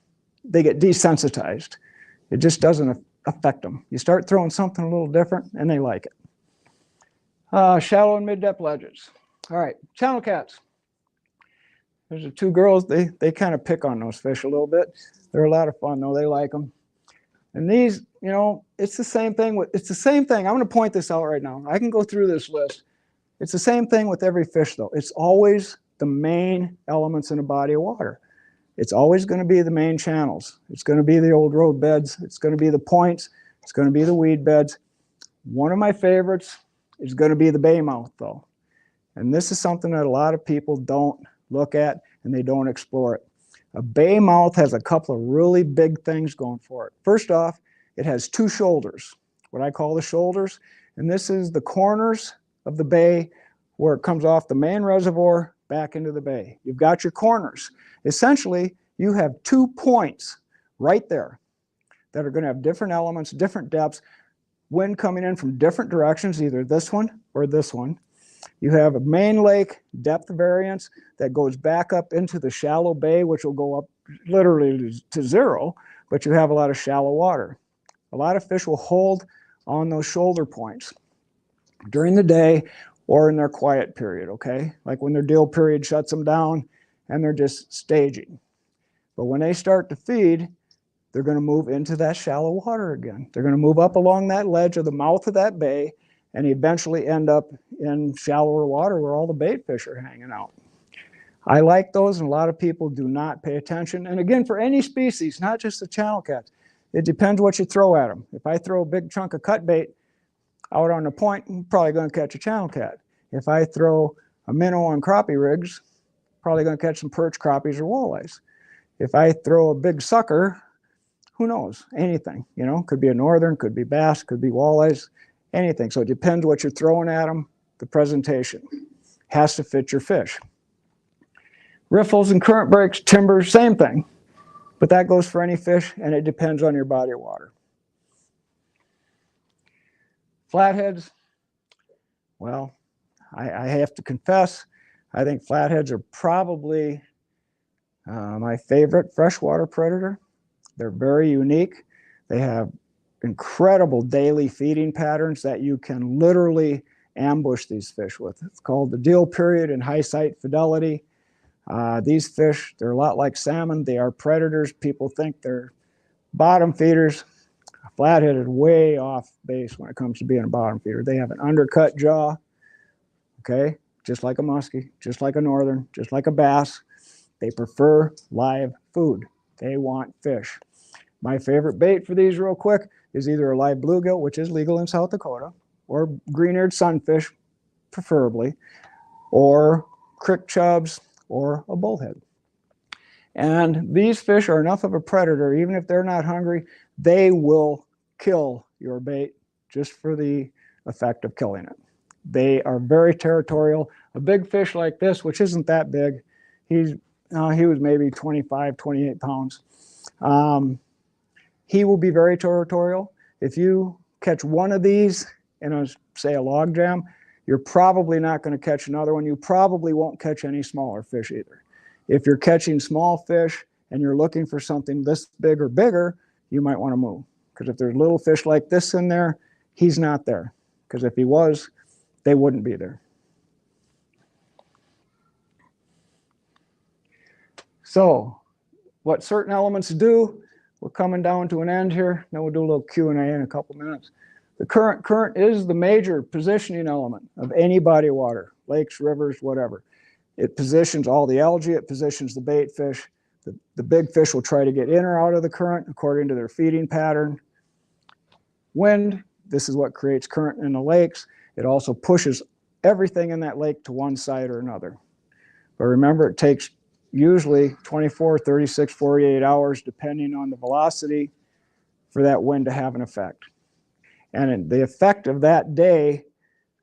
Speaker 3: They get desensitized. It just doesn't affect them. You start throwing something a little different, and they like it. Shallow and mid-depth ledges. All right, channel cats. There's the two girls. They kind of pick on those fish a little bit. They're a lot of fun, though. They like them. And these, you know, it's the same thing. It's the same thing. I'm going to point this out right now. I can go through this list. It's the same thing with every fish, though. It's always the main elements in a body of water. It's always going to be the main channels. It's going to be the old road beds. It's going to be the points. It's going to be the weed beds. One of my favorites is going to be the bay mouth, though. And this is something that a lot of people don't look at and they don't explore it. A bay mouth has a couple of really big things going for it. First off, it has two shoulders, what I call the shoulders. And this is the corners of the bay where it comes off the main reservoir back into the bay. You've got your corners. Essentially, you have 2 points right there that are going to have different elements, different depths, wind coming in from different directions, either this one or this one. You have a main lake depth variance that goes back up into the shallow bay, which will go up literally to zero, but you have a lot of shallow water. A lot of fish will hold on those shoulder points during the day or in their quiet period, okay? Like when their deal period shuts them down and they're just staging. But when they start to feed, they're going to move into that shallow water again. They're going to move up along that ledge of the mouth of that bay and eventually end up in shallower water where all the bait fish are hanging out. I like those, and a lot of people do not pay attention. And again, for any species, not just the channel cats, it depends what you throw at them. If I throw a big chunk of cut bait out on the point, I'm probably going to catch a channel cat. If I throw a minnow on crappie rigs, probably going to catch some perch crappies or walleyes. If I throw a big sucker, who knows? Anything, you know, could be a northern, could be bass, could be walleyes, anything. So it depends what you're throwing at them. The presentation has to fit your fish. Riffles and current breaks, timbers, same thing. But that goes for any fish, and it depends on your body of water. Flatheads, well, I have to confess, I think flatheads are probably my favorite freshwater predator. They're very unique. They have incredible daily feeding patterns that you can literally ambush these fish with. It's called the deal period and high sight fidelity. These fish, they're a lot like salmon. They are predators. People think they're bottom feeders. A flathead is way off base when it comes to being a bottom feeder. They have an undercut jaw, okay, just like a musky, just like a northern, just like a bass. They prefer live food. They want fish. My favorite bait for these real quick is either a live bluegill, which is legal in South Dakota, or green-eared sunfish, preferably, or crick chubs, or a bullhead. And these fish are enough of a predator, even if they're not hungry, they will kill your bait just for the effect of killing it. They are very territorial. A big fish like this, which isn't that big, he was maybe 25, 28 pounds. He will be very territorial. If you catch one of these in say a log jam, you're probably not going to catch another one. You probably won't catch any smaller fish either. If you're catching small fish and you're looking for something this big or bigger, you might want to move. Because if there's little fish like this in there, he's not there. Because if he was, they wouldn't be there. So what certain elements do, we're coming down to an end here. Then we'll do a little Q&A in a couple minutes. The current is the major positioning element of any body of water, lakes, rivers, whatever. It positions all the algae, it positions the bait fish. The big fish will try to get in or out of the current according to their feeding pattern. Wind, this is what creates current in the lakes. It also pushes everything in that lake to one side or another. But remember, it takes usually 24, 36, 48 hours, depending on the velocity, for that wind to have an effect. And the effect of that day,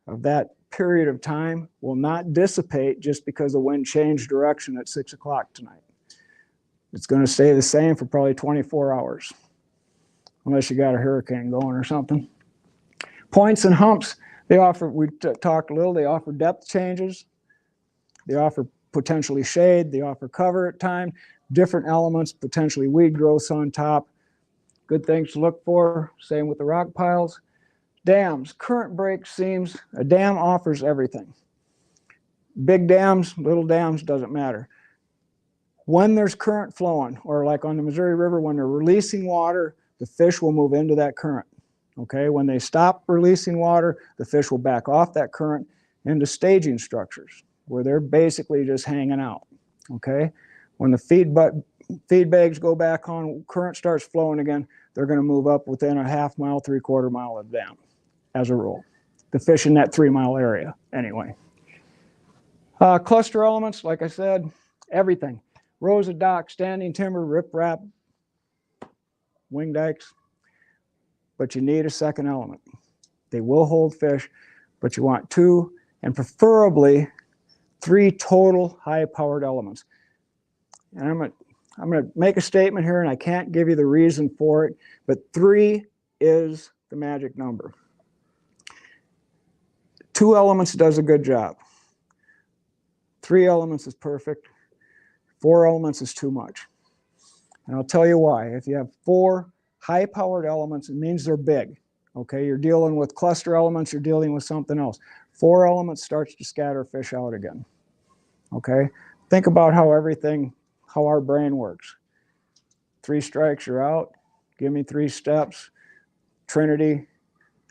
Speaker 3: of that period of time, will not dissipate just because the wind changed direction at 6 o'clock tonight. It's going to stay the same for probably 24 hours, unless you got a hurricane going or something. Points and humps, they offer, we talked a little, they offer depth changes. They offer potentially shade. They offer cover at times, different elements, potentially weed growths on top. Good things to look for. Same with the rock piles. Dams, current break seams. A dam offers everything. Big dams, little dams, doesn't matter. When there's current flowing, or like on the Missouri River, when they're releasing water, the fish will move into that current. Okay, when they stop releasing water, the fish will back off that current into staging structures, where they're basically just hanging out. Okay, when the feed bags go back on, current starts flowing again, they're going to move up within a half mile, 3/4 mile of the dam, as a rule. The fish in that 3-mile area, anyway. Cluster elements, like I said, everything. Rows of dock, standing timber, riprap, wing dikes. But you need a second element. They will hold fish, but you want 2 and preferably 3 total high-powered elements. And I'm going to make a statement here, and I can't give you the reason for it, but 3 is the magic number. 2 elements does a good job. 3 elements is perfect. 4 elements is too much. And I'll tell you why. If you have 4 high-powered elements, it means they're big. Okay, you're dealing with cluster elements, you're dealing with something else. 4 elements starts to scatter fish out again. Okay, think about how our brain works. 3 strikes, you're out. Give me 3 steps. Trinity.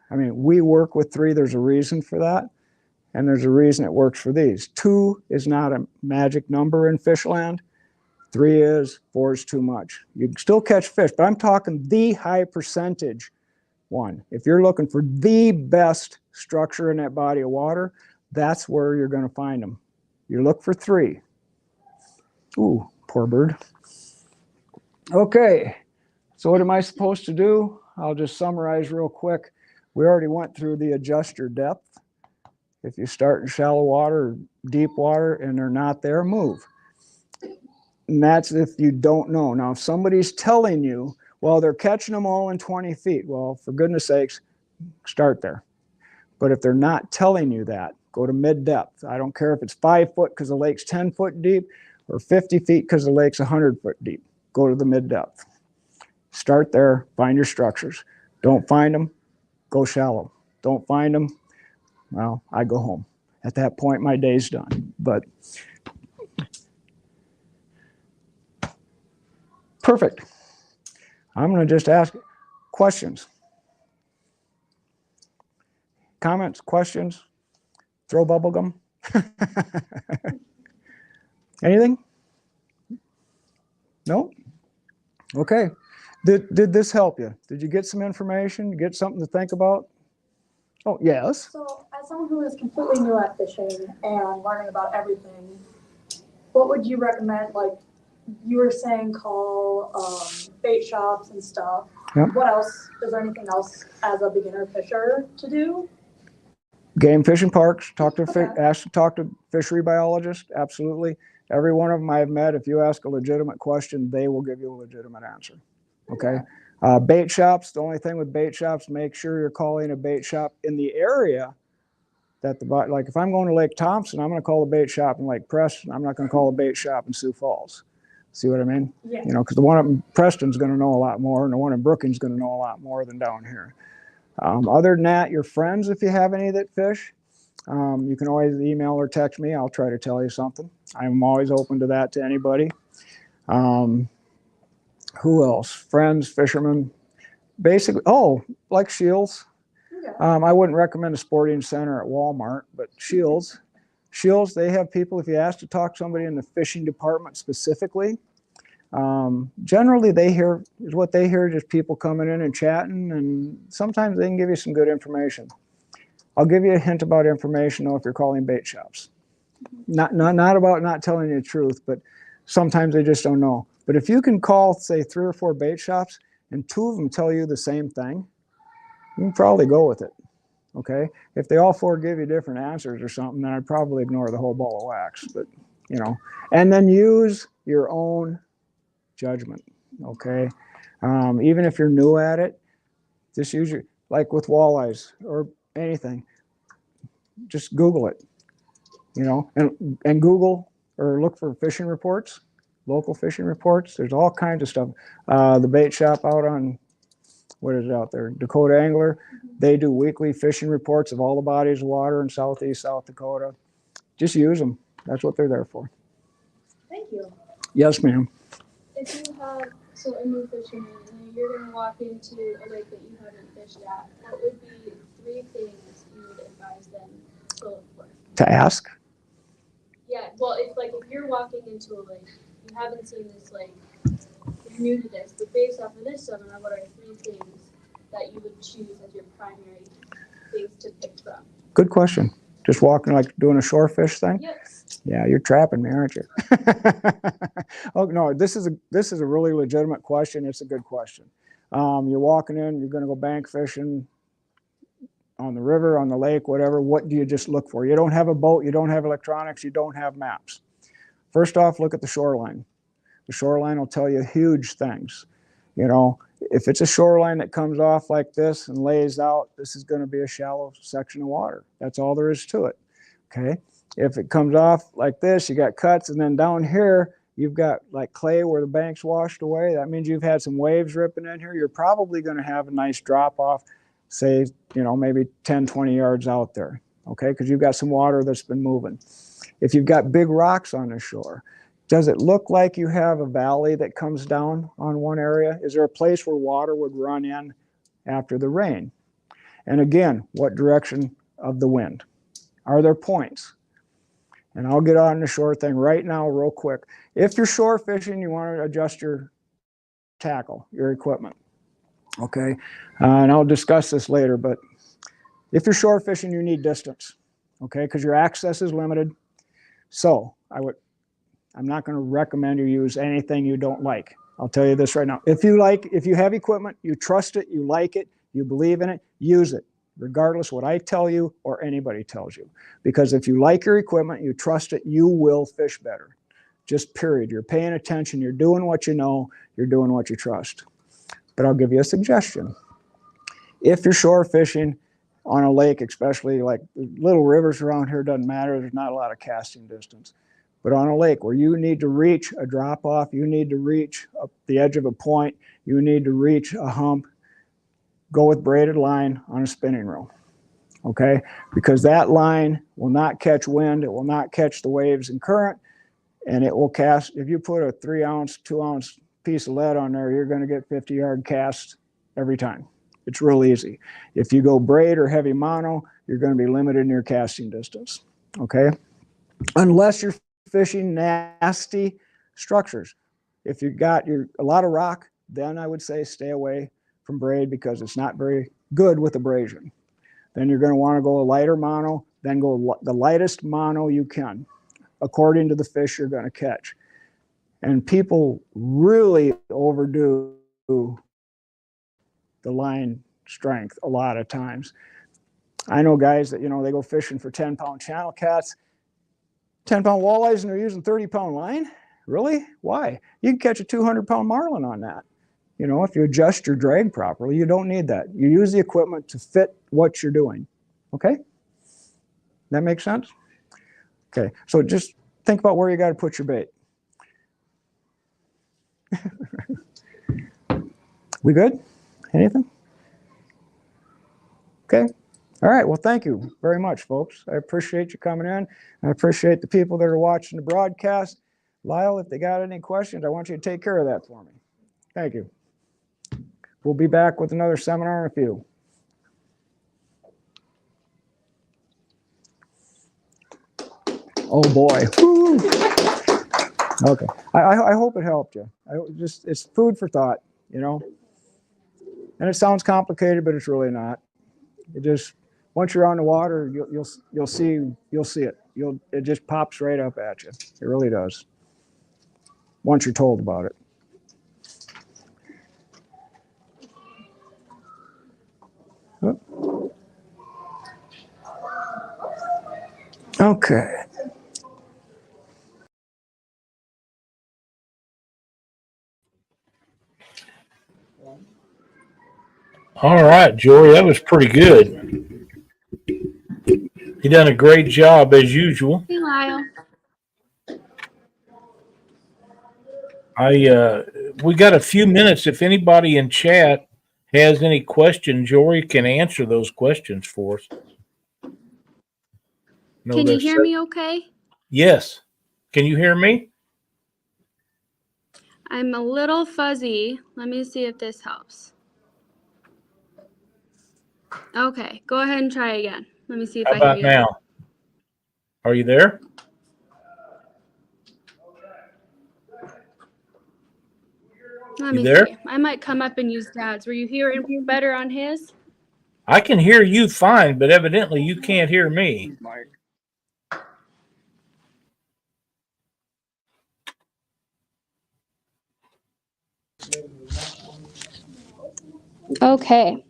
Speaker 3: I mean, we work with 3. There's a reason for that. And there's a reason it works for these. 2 is not a magic number in fish land. 3 is, 4 is too much. You can still catch fish, but I'm talking the high percentage one. If you're looking for the best structure in that body of water, that's where you're going to find them. You look for 3. Ooh, poor bird. Okay, so what am I supposed to do? I'll just summarize real quick. We already went through the adjust your depth. If you start in shallow water or deep water and they're not there, move. And that's if you don't know. Now, if somebody's telling you, well, they're catching them all in 20 feet. Well, for goodness sakes, start there. But if they're not telling you that, go to mid-depth. I don't care if it's 5 foot because the lake's 10 foot deep or 50 feet because the lake's 100 foot deep. Go to the mid-depth. Start there, find your structures. Don't find them, go shallow. Don't find them, well, I go home. At that point, my day's done. But perfect. I'm going to just ask questions. Comments, questions? Throw bubble gum? Anything? No? Okay. Did this help you? Did you get some information? Get something to think about? Oh, yes.
Speaker 4: So, as someone who is completely new at fishing and learning about everything, what would you recommend? Like you were saying, call bait shops and stuff.
Speaker 3: Yep.
Speaker 4: What else? Is there anything else as a beginner fisher to do?
Speaker 3: Game fishing parks. Talk to
Speaker 4: Okay.
Speaker 3: talk to fishery biologists. Absolutely. Every one of them I've met, if you ask a legitimate question, they will give you a legitimate answer. Okay. Bait shops. The only thing with bait shops, make sure you're calling a bait shop in the area that like if I'm going to Lake Thompson, I'm going to call a bait shop in Lake Preston. I'm not going to call a bait shop in Sioux Falls. See what I mean?
Speaker 4: Yeah.
Speaker 3: You know, because the one up in Preston's going to know a lot more, and the one in Brookings going to know a lot more than down here. Other than that, your friends, if you have any that fish, you can always email or text me. I'll try to tell you something. I'm always open to that to anybody. Who else? Friends, fishermen. Basically, like Shields.
Speaker 4: Okay.
Speaker 3: I wouldn't recommend a sporting center at Walmart, but Shields, they have people, if you ask to talk to somebody in the fishing department specifically, generally what they hear just people coming in and chatting, and sometimes they can give you some good information. I'll give you a hint about information though if you're calling bait shops. Not about not telling you the truth, but sometimes they just don't know. But if you can call, say, 3 or 4 bait shops and 2 of them tell you the same thing, you can probably go with it. Okay. If they all 4 give you different answers or something, then I'd probably ignore the whole ball of wax. But, you know, and then use your own judgment, okay? Even if you're new at it, just use your, like with walleyes or anything, just Google it, you know, and Google or look for fishing reports, local fishing reports. There's all kinds of stuff. The bait shop out on, what is it out there, Dakota Angler, they do weekly fishing reports of all the bodies of water in southeast South Dakota. Just use them. That's what they're there for.
Speaker 2: Thank you.
Speaker 3: Yes, ma'am.
Speaker 2: If you have, so a new fisherman, and you're going to walk into a lake that you haven't fished at, what would be 3 things you would advise them to look for?
Speaker 3: To ask?
Speaker 2: Yeah, well, it's like if you're walking into a lake, you haven't seen this lake, you're new to this, but based off of this seminar, what are 3 things that you would choose as your primary things to pick from?
Speaker 3: Good question. Just walking, like doing a shore fish thing?
Speaker 2: Yep.
Speaker 3: Yeah, you're trapping me, aren't you? Oh no, this is a really legitimate question. It's a good question. You're walking in, you're going to go bank fishing on the river, on the lake, whatever. What do you just look for? You don't have a boat, you don't have electronics, you don't have maps. First off, look at the shoreline. The shoreline will tell you huge things. You know, if it's a shoreline that comes off like this and lays out, this is going to be a shallow section of water. That's all there is to it. Okay. If it comes off like this, you got cuts, and then down here, you've got like clay where the bank's washed away. That means you've had some waves ripping in here. You're probably going to have a nice drop off, say, you know, maybe 10, 20 yards out there. Okay. Because you've got some water that's been moving. If you've got big rocks on the shore, does it look like you have a valley that comes down on one area? Is there a place where water would run in after the rain? And again, what direction of the wind? Are there points? And I'll get on the shore thing right now real quick. If you're shore fishing, you want to adjust your tackle, your equipment. Okay, and I'll discuss this later, but if you're shore fishing, you need distance, okay, because your access is limited. So I'm not going to recommend you use anything you don't like. I'll tell you this right now. If you have equipment, you trust it, you like it, you believe in it, use it, regardless what I tell you or anybody tells you. Because if you like your equipment, you trust it, you will fish better. Just period. You're paying attention, you're doing what you know, you're doing what you trust. But I'll give you a suggestion. If you're shore fishing on a lake, especially like little rivers around here, doesn't matter, there's not a lot of casting distance. But on a lake where you need to reach a drop off, you need to reach up the edge of a point, you need to reach a hump, go with braided line on a spinning reel, okay? Because that line will not catch wind, it will not catch the waves and current, and it will cast. If you put a 3 ounce, 2 ounce piece of lead on there, you're gonna get 50-yard casts every time. It's real easy. If you go braid or heavy mono, you're gonna be limited in your casting distance, okay? Unless you're fishing nasty structures. If you've got a lot of rock, then I would say stay away from braid because it's not very good with abrasion. Then you're going to want to go a lighter mono, then go the lightest mono you can, according to the fish you're going to catch. And people really overdo the line strength a lot of times. I know guys that, you know, they go fishing for 10-pound channel cats, 10-pound walleyes, and they're using 30-pound line? Really? Why? You can catch a 200-pound marlin on that. You know, if you adjust your drag properly, you don't need that. You use the equipment to fit what you're doing. Okay? That makes sense? Okay, so just think about where you got to put your bait. We good? Anything? Okay. All right, well, thank you very much, folks. I appreciate you coming in. I appreciate the people that are watching the broadcast. Lyle, if they got any questions, I want you to take care of that for me. Thank you. We'll be back with another seminar in a few. Oh, boy. Woo. Okay. I hope it helped you. It's food for thought, you know. And it sounds complicated, but it's really not. It just, once you're on the water, you'll see it. It just pops right up at you. It really does. Once you're told about it. Okay.
Speaker 1: All right, Jory, that was pretty good. You done a great job as usual.
Speaker 2: Hey, Lyle.
Speaker 1: We got a few minutes. If anybody in chat has any questions, Jory can answer those questions for us. No,
Speaker 2: Can you
Speaker 1: there's
Speaker 2: hear me okay?
Speaker 1: yes. Can you hear me?
Speaker 2: I'm a little fuzzy. Let me see if this helps. Okay, go ahead and try again. Let me see if
Speaker 1: How
Speaker 2: I hear
Speaker 1: about
Speaker 2: you.
Speaker 1: now? Are you there?
Speaker 2: Let
Speaker 1: You
Speaker 2: me
Speaker 1: there?
Speaker 2: see. I might come up and use Dad's. Were you hearing better on his?
Speaker 1: I can hear you fine, but evidently you can't hear me.
Speaker 2: Okay.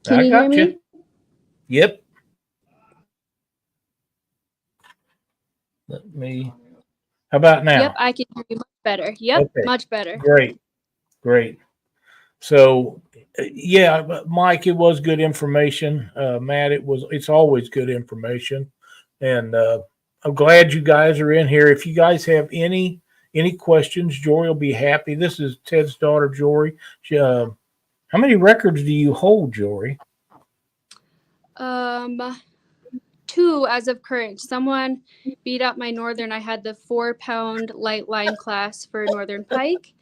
Speaker 2: Can
Speaker 1: I
Speaker 2: you hear
Speaker 1: got
Speaker 2: me?
Speaker 1: you. Yep. Let me. How about now?
Speaker 2: Yep, I can hear you much better. Yep,
Speaker 1: Okay.
Speaker 2: much better.
Speaker 1: Great. Great. So, yeah, but Mike, it was good information. Matt, it's always good information. And I'm glad you guys are in here. If you guys have any questions, Jory will be happy. This is Ted's daughter, Jory. How many records do you hold, Jory?
Speaker 2: 2 as of current. Someone beat up my northern. I had the 4-pound light line class for northern pike,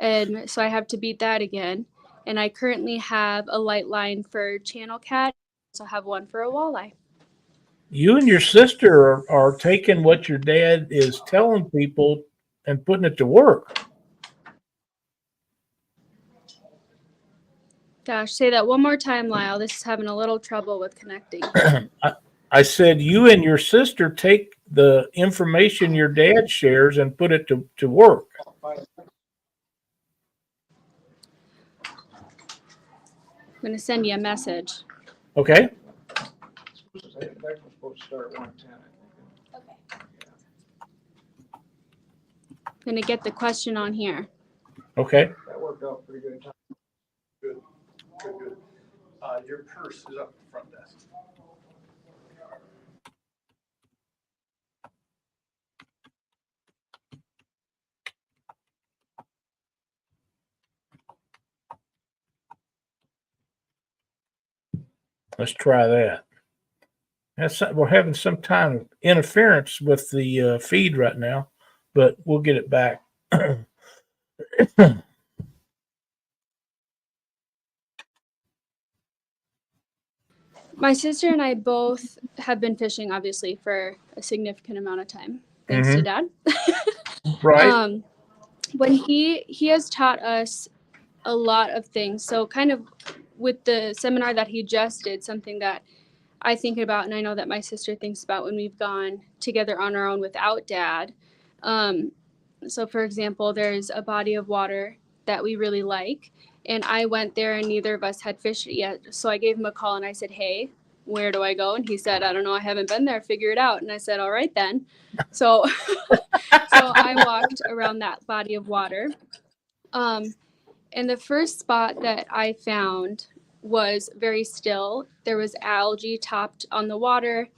Speaker 2: and so I have to beat that again. And I currently have a light line for channel cat. I also have one for a walleye.
Speaker 1: You and your sister are taking what your dad is telling people and putting it to work.
Speaker 2: Gosh, say that one more time, Lyle. This is having a little trouble with connecting.
Speaker 1: I said, you and your sister take the information your dad shares and put it to work.
Speaker 2: I'm going to send you a message.
Speaker 1: Okay.
Speaker 2: I'm going to get the question on here.
Speaker 1: Okay.
Speaker 5: That worked out pretty good. Good, good, good. Your purse is up at the front desk.
Speaker 1: Let's try that. We're having some kind of interference with the feed right now, but we'll get it back.
Speaker 2: My sister and I both have been fishing, obviously, for a significant amount of time, thanks to Dad.
Speaker 1: Right.
Speaker 2: When he has taught us a lot of things. So kind of with the seminar that he just did, something that I think about, and I know that my sister thinks about when we've gone together on our own without Dad. So for example, there's a body of water that we really like, and I went there and neither of us had fished it yet. So I gave him a call and I said, hey, where do I go? And he said, I don't know, I haven't been there, figure it out. And I said, all right then. So I walked around that body of water. And the first spot that I found was very still. There was algae topped on the water.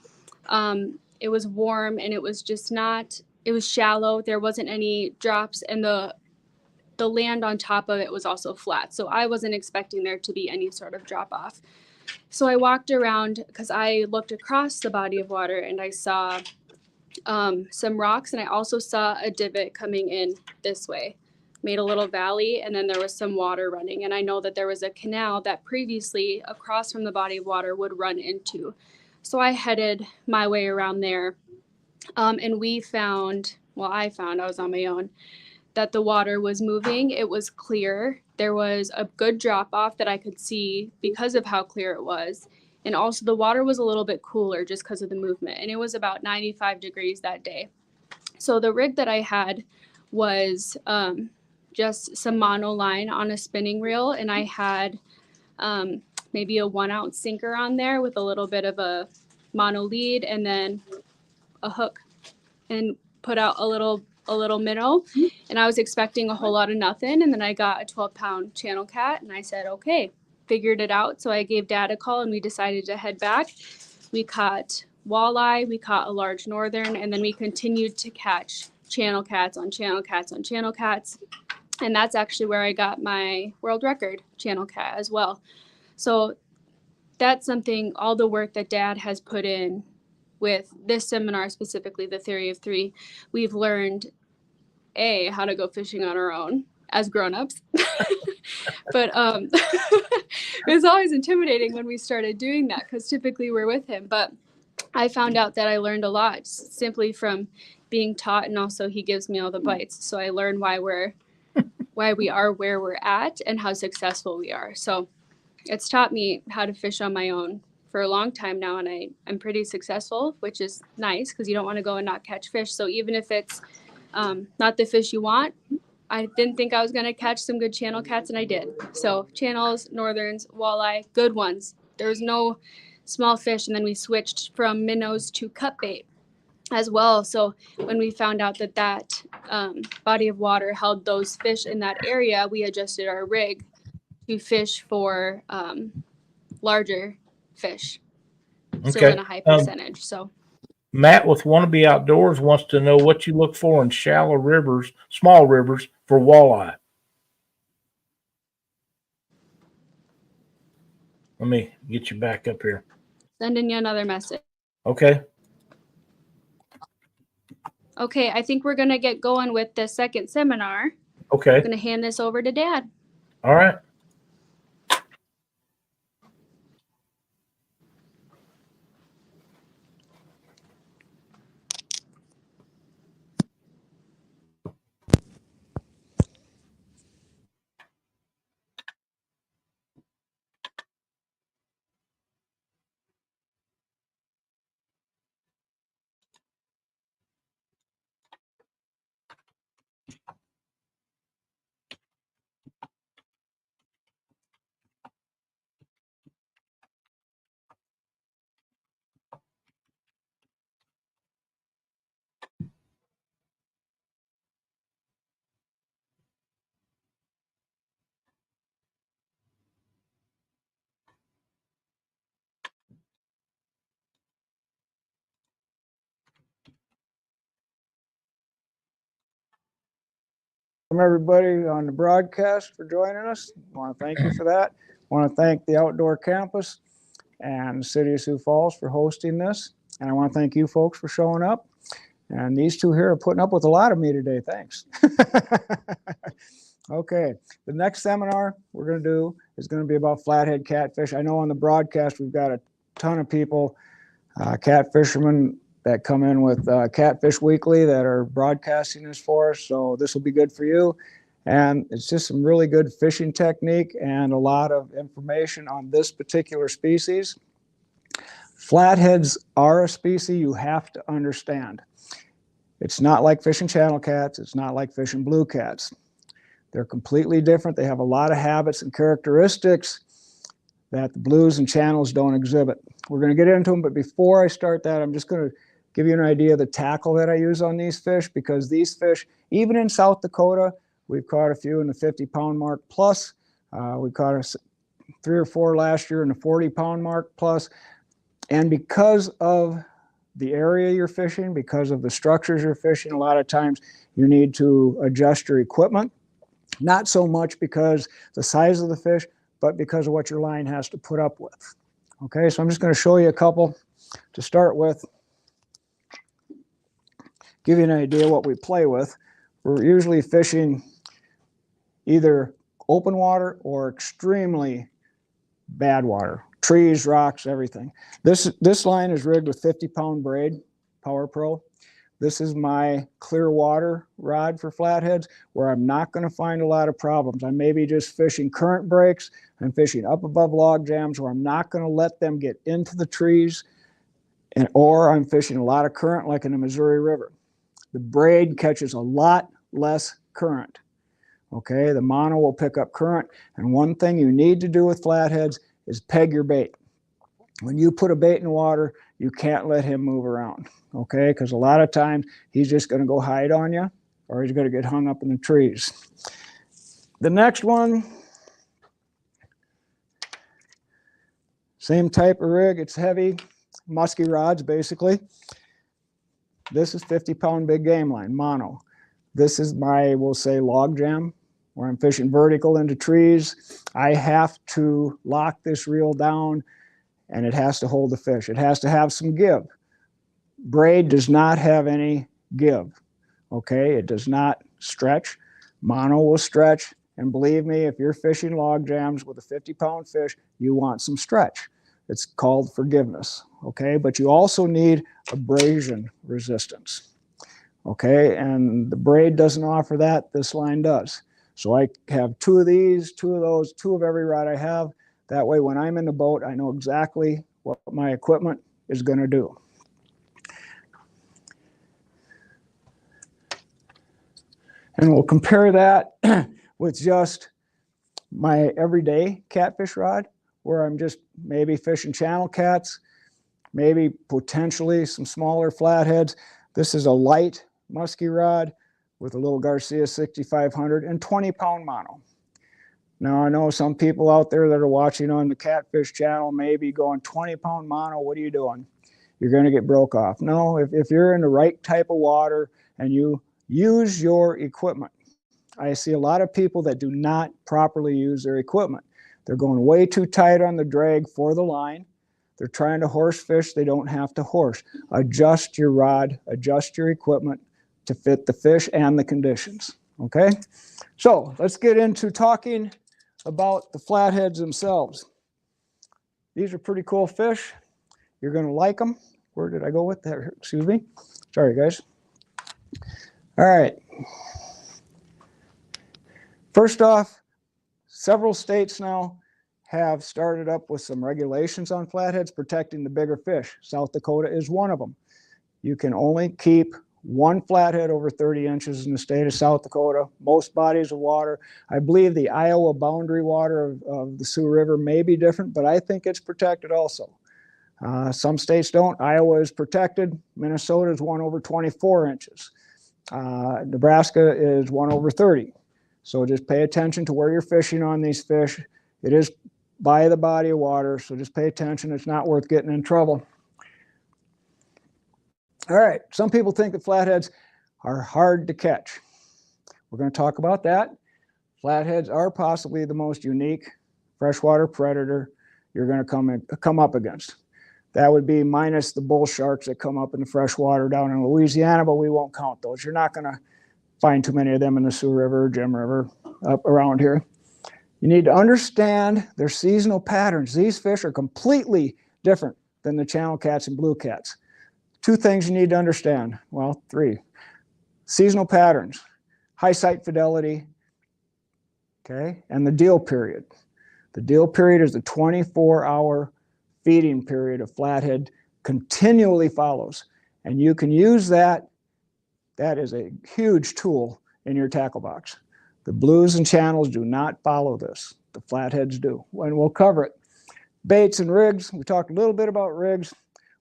Speaker 2: It was warm and it was just not, it was shallow. There wasn't any drops, and the land on top of it was also flat. So I wasn't expecting there to be any sort of drop off. So I walked around because I looked across the body of water and I saw some rocks, and I also saw a divot coming in this way, made a little valley, and then there was some water running. And I know that there was a canal that previously across from the body of water would run into. So I headed my way around there. And I was on my own, that the water was moving. It was clear. There was a good drop off that I could see because of how clear it was. And also the water was a little bit cooler just because of the movement. And it was about 95 degrees that day. So the rig that I had was just some mono line on a spinning reel. And I had maybe a 1-ounce sinker on there with a little bit of a mono lead and then a hook, and put out a little minnow. And I was expecting a whole lot of nothing. And then I got a 12-pound channel cat, and I said, okay, figured it out. So I gave Dad a call and we decided to head back. We caught walleye, we caught a large northern, and then we continued to catch channel cats on channel cats on channel cats. And that's actually where I got my world record channel cat as well. So that's something, all the work that Dad has put in with this seminar, specifically the Theory of Three, we've learned how to go fishing on our own as grown-ups. But it was always intimidating when we started doing that because typically we're with him. But I found out that I learned a lot simply from being taught, and also he gives me all the bites. So I learned why we are where we're at and how successful we are. So it's taught me how to fish on my own for a long time now, and I'm pretty successful, which is nice because you don't want to go and not catch fish. So even if it's not the fish you want, I didn't think I was going to catch some good channel cats, and I did. So channels, northerns, walleye, good ones. There was no small fish, and then we switched from minnows to cut bait as well. So when we found out that body of water held those fish in that area, we adjusted our rig to fish for larger fish, still in a high percentage. So
Speaker 1: Matt with Wannabe Outdoors wants to know what you look for in shallow rivers, small rivers, for walleye. Let me get you back up here.
Speaker 2: sending you another message.
Speaker 1: Okay.
Speaker 2: Okay, I think we're going to get going with the second seminar.
Speaker 1: Okay.
Speaker 2: I'm going to hand this over to Dad.
Speaker 1: All right.
Speaker 3: Everybody on the broadcast for joining us. I want to thank you for that. I want to thank the Outdoor Campus and the City of Sioux Falls for hosting this. And I want to thank you folks for showing up. And these two here are putting up with a lot of me today. Thanks. Okay, the next seminar we're going to do is going to be about flathead catfish. I know on the broadcast we've got a ton of people, cat fishermen, that come in with Catfish Weekly that are broadcasting this for us. So this will be good for you. And it's just some really good fishing technique and a lot of information on this particular species. Flatheads are a species you have to understand. It's not like fishing channel cats. It's not like fishing blue cats. They're completely different. They have a lot of habits and characteristics that the blues and channels don't exhibit. We're going to get into them, but before I start that, I'm just going to give you an idea of the tackle that I use on these fish, because these fish, even in South Dakota, we've caught a few in the 50-pound mark plus. We caught 3 or 4 last year in the 40-pound mark plus. And because of the area you're fishing, because of the structures you're fishing, a lot of times you need to adjust your equipment. Not so much because the size of the fish, but because of what your line has to put up with. Okay, so I'm just going to show you a couple to start with. Give you an idea what we play with. We're usually fishing either open water or extremely bad water. Trees, rocks, everything. This line is rigged with 50-pound braid, Power Pro. This is my clear water rod for flatheads, where I'm not going to find a lot of problems. I may be just fishing current breaks. I'm fishing up above log jams where I'm not going to let them get into the trees, or I'm fishing a lot of current like in the Missouri River. The braid catches a lot less current. Okay, the mono will pick up current, and one thing you need to do with flatheads is peg your bait. When you put a bait in the water, you can't let him move around, okay? Because a lot of times he's just going to go hide on you, or he's going to get hung up in the trees. The next one Same type of rig, it's heavy, musky rods basically. This is 50-pound big game line, mono. This is my, we'll say, log jam, where I'm fishing vertical into trees. I have to lock this reel down and it has to hold the fish. It has to have some give. Braid does not have any give, okay? It does not stretch. Mono will stretch, and believe me, if you're fishing log jams with a 50-pound fish, you want some stretch. It's called forgiveness, okay? But you also need abrasion resistance, okay? And the braid doesn't offer that, this line does. So I have 2 of these, 2 of those, 2 of every rod I have. That way, when I'm in the boat, I know exactly what my equipment is gonna do. And we'll compare that with just my everyday catfish rod, where I'm just maybe fishing channel cats, maybe potentially some smaller flatheads. This is a light musky rod with a little Garcia 6500 and 20-pound mono. Now, I know some people out there that are watching on the Catfish channel may be going, 20-pound mono, what are you doing? You're going to get broke off. No, if you're in the right type of water and you use your equipment. I see a lot of people that do not properly use their equipment. They're going way too tight on the drag for the line. They're trying to horse fish. They don't have to horse. Adjust your rod, adjust your equipment to fit the fish and the conditions, okay? So let's get into talking about the flatheads themselves. These are pretty cool fish. You're gonna like them. Where did I go with that? Excuse me. Sorry, guys. All right. First off, several states now have started up with some regulations on flatheads protecting the bigger fish. South Dakota is one of them. You can only keep 1 flathead over 30 inches in the state of South Dakota. Most bodies of water, I believe the Iowa boundary water of the Sioux River may be different, but I think it's protected also. Some states don't. Iowa is protected. Minnesota is 1 over 24 inches. Nebraska is 1 over 30. So just pay attention to where you're fishing on these fish. It is by the body of water, so just pay attention. It's not worth getting in trouble. All right, some people think that flatheads are hard to catch. We're going to talk about that. Flatheads are possibly the most unique freshwater predator you're going to come up against. That would be minus the bull sharks that come up in the freshwater down in Louisiana, but we won't count those. You're not going to find too many of them in the Sioux River, Jim River, up around here. You need to understand their seasonal patterns. These fish are completely different than the channel cats and blue cats. 2 things you need to understand. Well, 3. Seasonal patterns, high sight fidelity, okay, and the deal period. The deal period is the 24-hour feeding period of flathead continually follows. And you can use that. That is a huge tool in your tackle box. The blues and channels do not follow this. The flatheads do, and we'll cover it. Baits and rigs, we talked a little bit about rigs.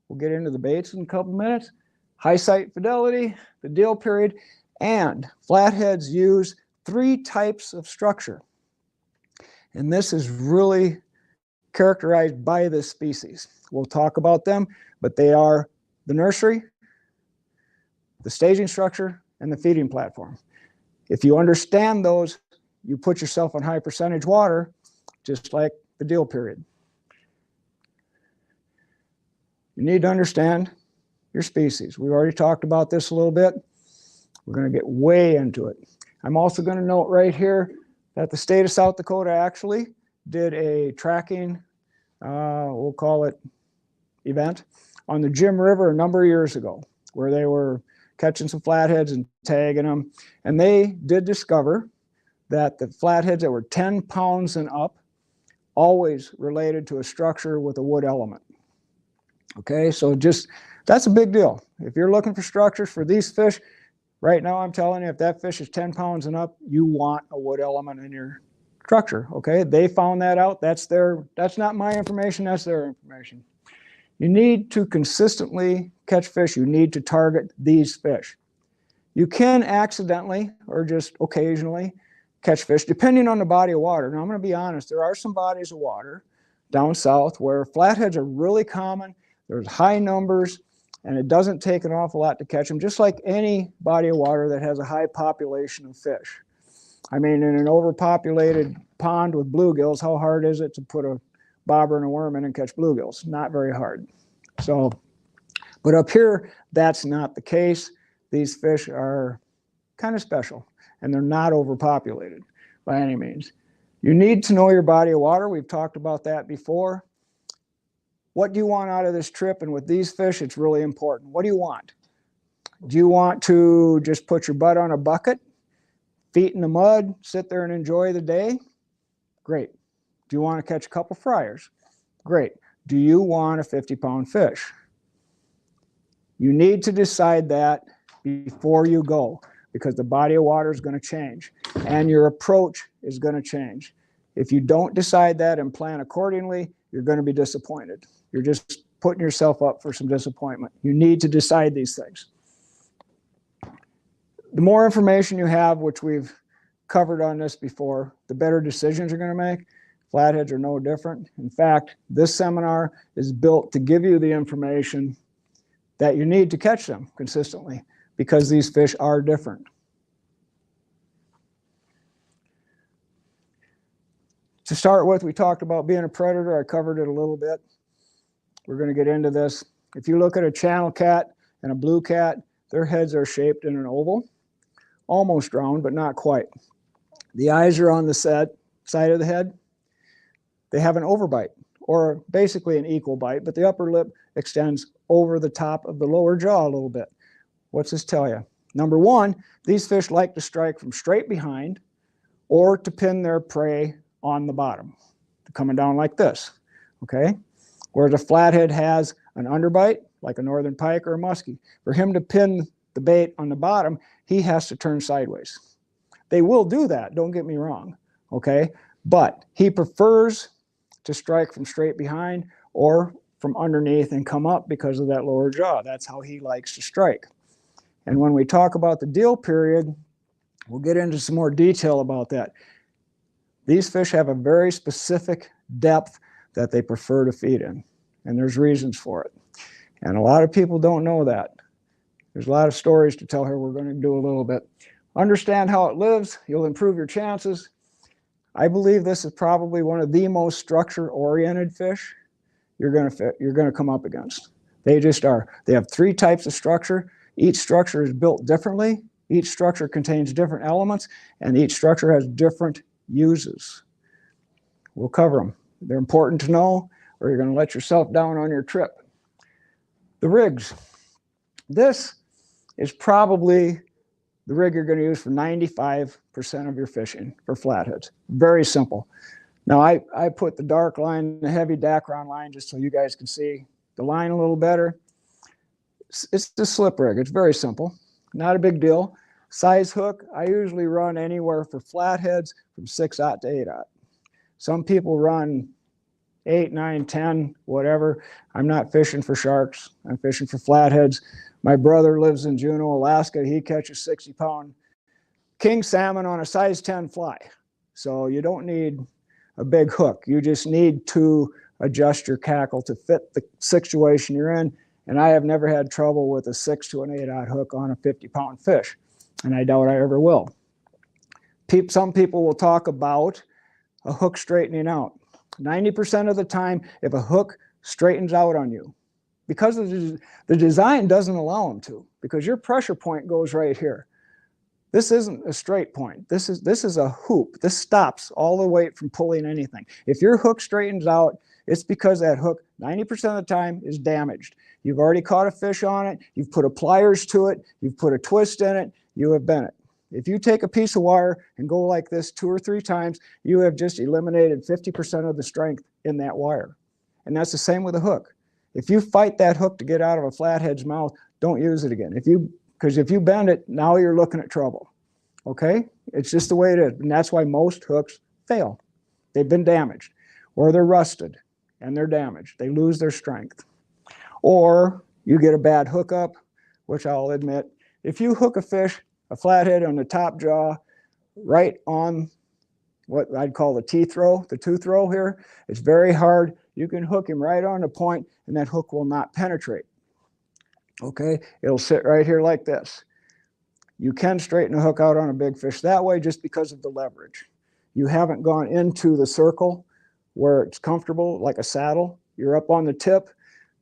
Speaker 3: We'll get into the baits in a couple minutes. High sight fidelity, the deal period, and flatheads use 3 types of structure. And this is really characterized by this species. We'll talk about them, but they are the nursery, the staging structure, and the feeding platform. If you understand those, you put yourself on high percentage water, just like the deal period. You need to understand your species. We've already talked about this a little bit. We're going to get way into it. I'm also going to note right here that the state of South Dakota actually did a tracking, we'll call it event, on the Jim River a number of years ago, where they were catching some flatheads and tagging them. And they did discover that the flatheads that were 10 pounds and up always related to a structure with a wood element. Okay, so just, that's a big deal. If you're looking for structures for these fish, right now I'm telling you, if that fish is 10 pounds and up, you want a wood element in your structure, okay? They found that out. That's not my information, that's their information. You need to consistently catch fish. You need to target these fish. You can accidentally or just occasionally catch fish, depending on the body of water. Now, I'm going to be honest, there are some bodies of water down south where flatheads are really common. There's high numbers, and it doesn't take an awful lot to catch them, just like any body of water that has a high population of fish. I mean, in an overpopulated pond with bluegills, how hard is it to put a bobber and a worm in and catch bluegills? Not very hard. So, but up here, that's not the case. These fish are kind of special, and they're not overpopulated by any means. You need to know your body of water. We've talked about that before. What do you want out of this trip? And with these fish, it's really important. What do you want? Do you want to just put your butt on a bucket, feet in the mud, sit there and enjoy the day? Great. Do you want to catch a couple fryers? Great. Do you want a 50-pound fish? You need to decide that before you go, because the body of water is going to change and your approach is going to change. If you don't decide that and plan accordingly, you're going to be disappointed. You're just putting yourself up for some disappointment. You need to decide these things. The more information you have, which we've covered on this before, the better decisions you're going to make. Flatheads are no different. In fact, this seminar is built to give you the information that you need to catch them consistently, because these fish are different. To start with, we talked about being a predator. I covered it a little bit. We're going to get into this. If you look at a channel cat and a blue cat, their heads are shaped in an oval, almost round, but not quite. The eyes are on the side of the head. They have an overbite, or basically an equal bite, but the upper lip extends over the top of the lower jaw a little bit. What's this tell you? Number one, these fish like to strike from straight behind or to pin their prey on the bottom, coming down like this, okay? Whereas a flathead has an underbite, like a northern pike or a musky. For him to pin the bait on the bottom, he has to turn sideways. They will do that, don't get me wrong, okay? But he prefers to strike from straight behind or from underneath and come up because of that lower jaw. That's how he likes to strike. And when we talk about the deal period, we'll get into some more detail about that. These fish have a very specific depth that they prefer to feed in, and there's reasons for it. And a lot of people don't know that. There's a lot of stories to tell here. We're going to do a little bit. Understand how it lives, you'll improve your chances. I believe this is probably one of the most structure-oriented fish you're going to come up against. They just are. They have three types of structure. Each structure is built differently. Each structure contains different elements, and each structure has different uses. We'll cover them. They're important to know, or you're going to let yourself down on your trip. The rigs. This is probably the rig you're going to use for 95% of your fishing for flatheads. Very simple. Now, I put the dark line, the heavy Dacron line, just so you guys can see the line a little better. It's the slip rig. It's very simple. Not a big deal. Size hook, I usually run anywhere for flatheads from 6/0 to 8/0. Some people run 8, 9, 10, whatever. I'm not fishing for sharks. I'm fishing for flatheads. My brother lives in Juneau, Alaska. He catches 60-pound king salmon on a size 10 fly. So you don't need a big hook. You just need to adjust your cackle to fit the situation you're in. And I have never had trouble with a 6 to an 8/0 hook on a 50-pound fish. And I doubt I ever will. Some people will talk about a hook straightening out. 90% of the time, if a hook straightens out on you, because the design doesn't allow them to, because your pressure point goes right here. This isn't a straight point. This is a hoop. This stops all the weight from pulling anything. If your hook straightens out, it's because that hook 90% of the time is damaged. You've already caught a fish on it. You've put a pliers to it. You've put a twist in it. You have bent it. If you take a piece of wire and go like this 2 or 3 times, you have just eliminated 50% of the strength in that wire. And that's the same with a hook. If you fight that hook to get out of a flathead's mouth, don't use it again. Because if you bend it, now you're looking at trouble. Okay? It's just the way it is. And that's why most hooks fail. They've been damaged, or they're rusted and they're damaged. They lose their strength. Or you get a bad hookup, which I'll admit. If you hook a fish, a flathead on the top jaw, right on what I'd call the T-throw, the tooth throw here. It's very hard. You can hook him right on the point and that hook will not penetrate. Okay, it'll sit right here like this. You can straighten a hook out on a big fish that way just because of the leverage. You haven't gone into the circle where it's comfortable like a saddle. You're up on the tip,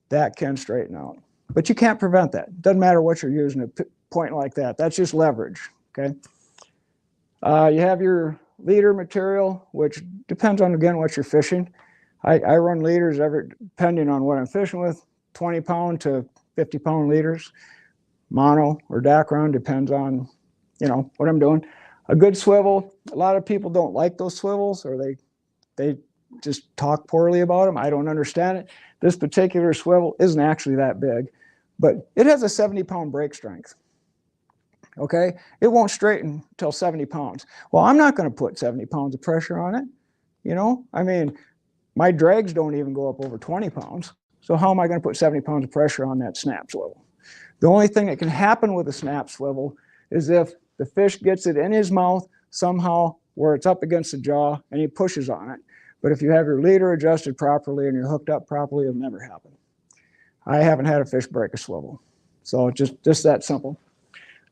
Speaker 3: that can straighten out. But you can't prevent that. Doesn't matter what you're using, a point like that. That's just leverage, okay? You have your leader material, which depends on, again, what you're fishing. I run leaders depending on what I'm fishing with, 20-pound to 50-pound leaders. Mono or Dacron, depends on, what I'm doing. A good swivel, a lot of people don't like those swivels, or they just talk poorly about them. I don't understand it. This particular swivel isn't actually that big, but it has a 70-pound break strength. Okay, it won't straighten till 70 pounds. Well, I'm not going to put 70 pounds of pressure on it. I mean, my drags don't even go up over 20 pounds. So how am I going to put 70 pounds of pressure on that snap swivel? The only thing that can happen with a snap swivel is if the fish gets it in his mouth somehow where it's up against the jaw and he pushes on it. But if you have your leader adjusted properly and you're hooked up properly, it'll never happen. I haven't had a fish break a swivel. So just that simple.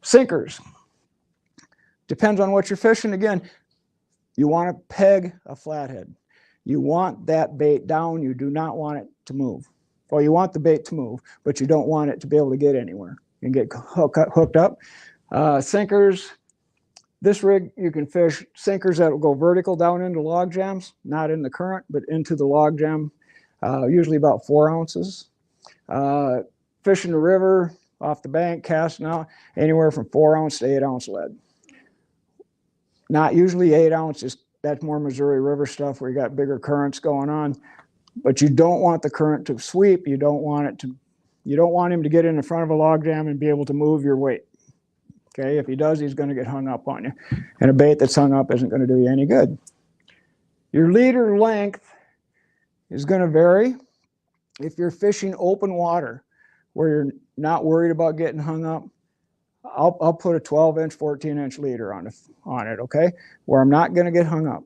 Speaker 3: Sinkers. Depends on what you're fishing. Again, you want to peg a flathead. You want that bait down. You do not want it to move. Well, you want the bait to move, but you don't want it to be able to get anywhere and get hooked up. Sinkers. This rig, you can fish sinkers that will go vertical down into log jams, not in the current, but into the log jam, usually about 4 ounces. Fishing the river, off the bank, casting out, anywhere from 4 ounce to 8 ounce lead. Not usually 8 ounces. That's more Missouri River stuff where you got bigger currents going on. But you don't want the current to sweep. You don't want him to get in the front of a log jam and be able to move your weight. Okay, if he does, he's going to get hung up on you. And a bait that's hung up isn't going to do you any good. Your leader length is going to vary. If you're fishing open water where you're not worried about getting hung up, I'll put a 12-inch, 14-inch leader on it, okay, where I'm not going to get hung up.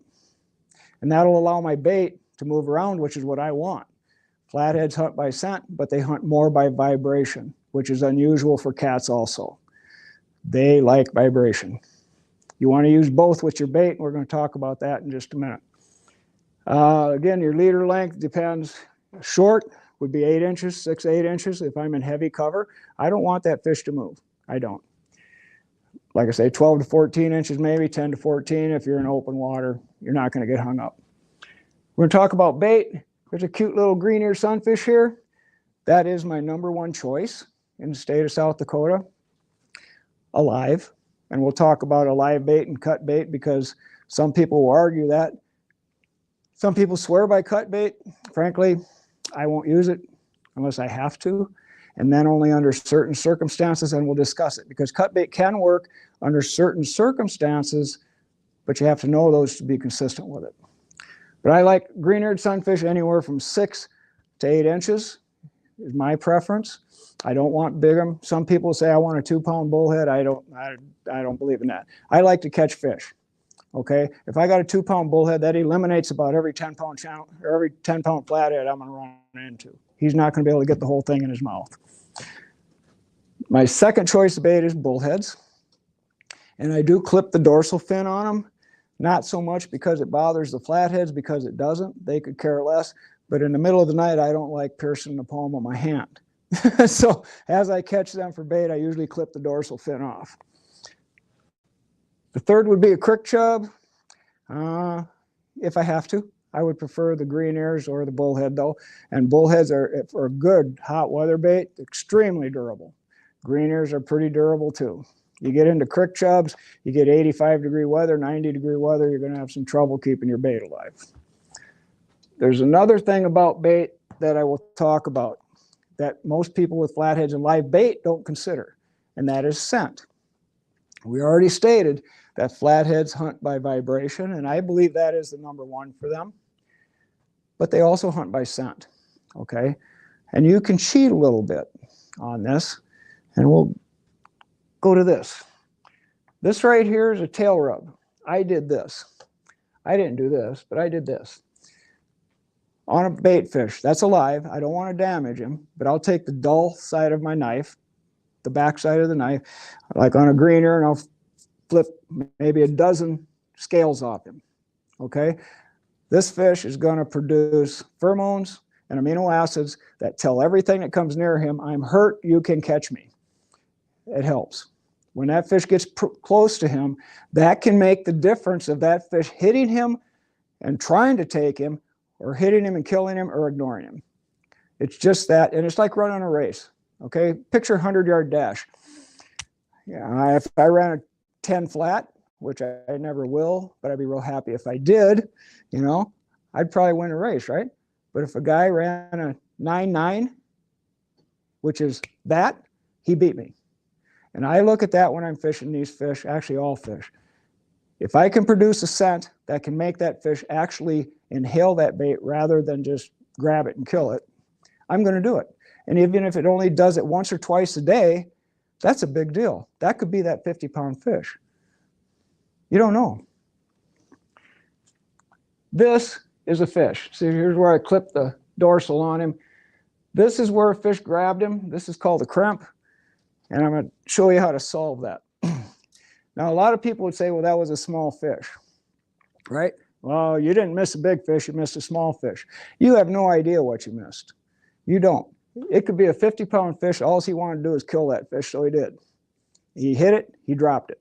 Speaker 3: And that'll allow my bait to move around, which is what I want. Flatheads hunt by scent, but they hunt more by vibration, which is unusual for cats also. They like vibration. You want to use both with your bait, and we're going to talk about that in just a minute. Again, your leader length depends. Short would be 8 inches, 6 to 8 inches. If I'm in heavy cover, I don't want that fish to move. I don't. Like I say, 12 to 14 inches, maybe 10 to 14. If you're in open water, you're not going to get hung up. We're going to talk about bait. There's a cute little green-eared sunfish here. That is my #1 choice in the state of South Dakota. Alive. And we'll talk about alive bait and cut bait because some people will argue that. Some people swear by cut bait. Frankly, I won't use it unless I have to, and then only under certain circumstances, and we'll discuss it because cut bait can work under certain circumstances, but you have to know those to be consistent with it. But I like green-eared sunfish anywhere from 6 to 8 inches is my preference. I don't want big them. Some people say I want a 2-pound bullhead. I don't believe in that. I like to catch fish. Okay, if I got a 2-pound bullhead, that eliminates about every 10-pound channel or every 10-pound flathead I'm going to run into. He's not going to be able to get the whole thing in his mouth. My second choice of bait is bullheads, and I do clip the dorsal fin on them. Not so much because it bothers the flatheads, because it doesn't. They could care less. But in the middle of the night, I don't like piercing the palm of my hand. So as I catch them for bait, I usually clip the dorsal fin off. The third would be a crick chub. If I have to, I would prefer the green ears or the bullhead though. And bullheads are, for a good hot weather bait, extremely durable. Green ears are pretty durable too. You get into crick chubs, you get 85-degree weather, 90-degree weather, you're going to have some trouble keeping your bait alive. There's another thing about bait that I will talk about that most people with flatheads and live bait don't consider, and that is scent. We already stated that flatheads hunt by vibration, and I believe that is the #1 for them. But they also hunt by scent, okay? And you can cheat a little bit on this, and we'll go to this. This right here is a tail rub. I did this. I didn't do this, but I did this. On a bait fish, that's alive. I don't want to damage him, but I'll take the dull side of my knife, the back side of the knife, like on a greener, and I'll flip maybe a dozen scales off him, okay? This fish is going to produce pheromones and amino acids that tell everything that comes near him, I'm hurt, you can catch me. It helps. When that fish gets close to him, that can make the difference of that fish hitting him and trying to take him, or hitting him and killing him, or ignoring him. It's just that, and it's like running a race, okay? Picture a 100-yard dash. Yeah, if I ran a 10 flat, which I never will, but I'd be real happy if I did, you know, I'd probably win a race, right? But if a guy ran a 9.9, which is that, he beat me. And I look at that when I'm fishing these fish, actually all fish. If I can produce a scent that can make that fish actually inhale that bait rather than just grab it and kill it, I'm going to do it. And even if it only does it once or twice a day, that's a big deal. That could be that 50-pound fish. You don't know. This is a fish. See, here's where I clipped the dorsal on him. This is where a fish grabbed him. This is called a crimp. And I'm going to show you how to solve that. Now, a lot of people would say, well, that was a small fish, right? Well, you didn't miss a big fish, you missed a small fish. You have no idea what you missed. You don't. It could be a 50-pound fish. All he wanted to do is kill that fish, so he did. He hit it, he dropped it.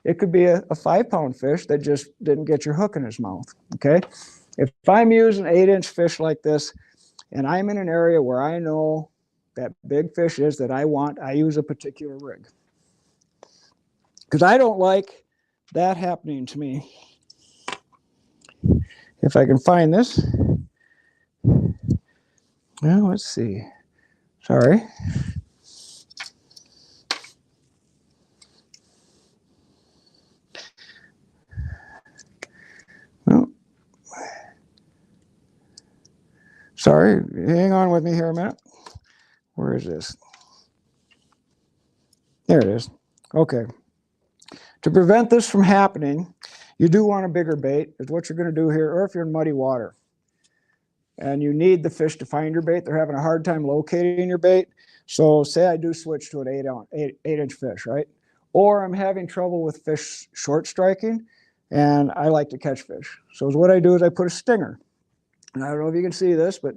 Speaker 3: It could be a 5-pound fish that just didn't get your hook in his mouth, okay? If I'm using an 8-inch fish like this, and I'm in an area where I know that big fish is that I want, I use a particular rig. Because I don't like that happening to me. If I can find this. Well, let's see. Sorry. Well, sorry, hang on with me here a minute. Where is this? There it is. Okay. To prevent this from happening, you do want a bigger bait, is what you're going to do here, or if you're in muddy water and you need the fish to find your bait, they're having a hard time locating your bait. So say I do switch to an 8-inch fish, right? Or I'm having trouble with fish short striking, and I like to catch fish. So what I do is I put a stinger. And I don't know if you can see this, but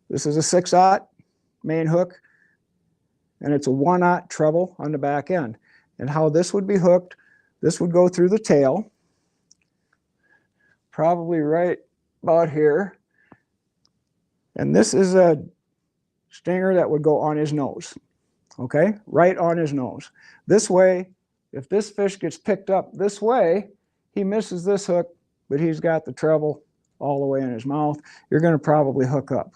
Speaker 3: this is a 6/0 main hook, and it's a 1/0 treble on the back end. And how this would be hooked, this would go through the tail, probably right about here. And this is a stinger that would go on his nose, okay? Right on his nose. This way, if this fish gets picked up this way, he misses this hook, but he's got the treble all the way in his mouth. You're going to probably hook up.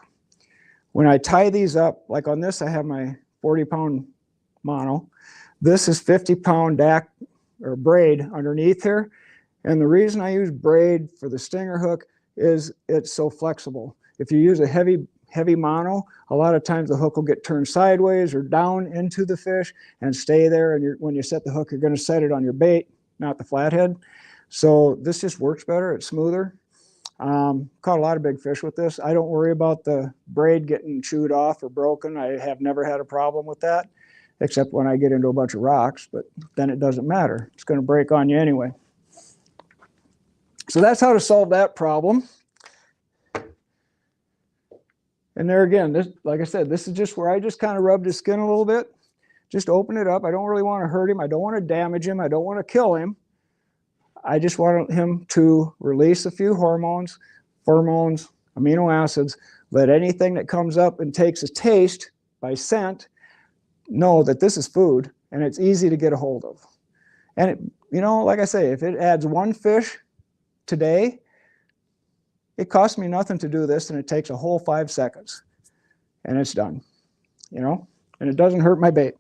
Speaker 3: When I tie these up, like on this, I have my 40-pound mono. This is 50-pound DAC or braid underneath here. And the reason I use braid for the stinger hook is it's so flexible. If you use a heavy mono, a lot of times the hook will get turned sideways or down into the fish and stay there. And when you set the hook, you're going to set it on your bait, not the flathead. So this just works better. It's smoother. Caught a lot of big fish with this. I don't worry about the braid getting chewed off or broken. I have never had a problem with that, except when I get into a bunch of rocks, but then it doesn't matter. It's going to break on you anyway. So that's how to solve that problem. And there again, this, like I said, this is just where I just kind of rubbed his skin a little bit. Just open it up. I don't really want to hurt him. I don't want to damage him. I don't want to kill him. I just want him to release a few hormones, pheromones, amino acids, let anything that comes up and takes a taste by scent know that this is food and it's easy to get a hold of. And it, you know, like I say, if it adds one fish today, it costs me nothing to do this, and it takes a whole 5 seconds and it's done, you know, and it doesn't hurt my bait.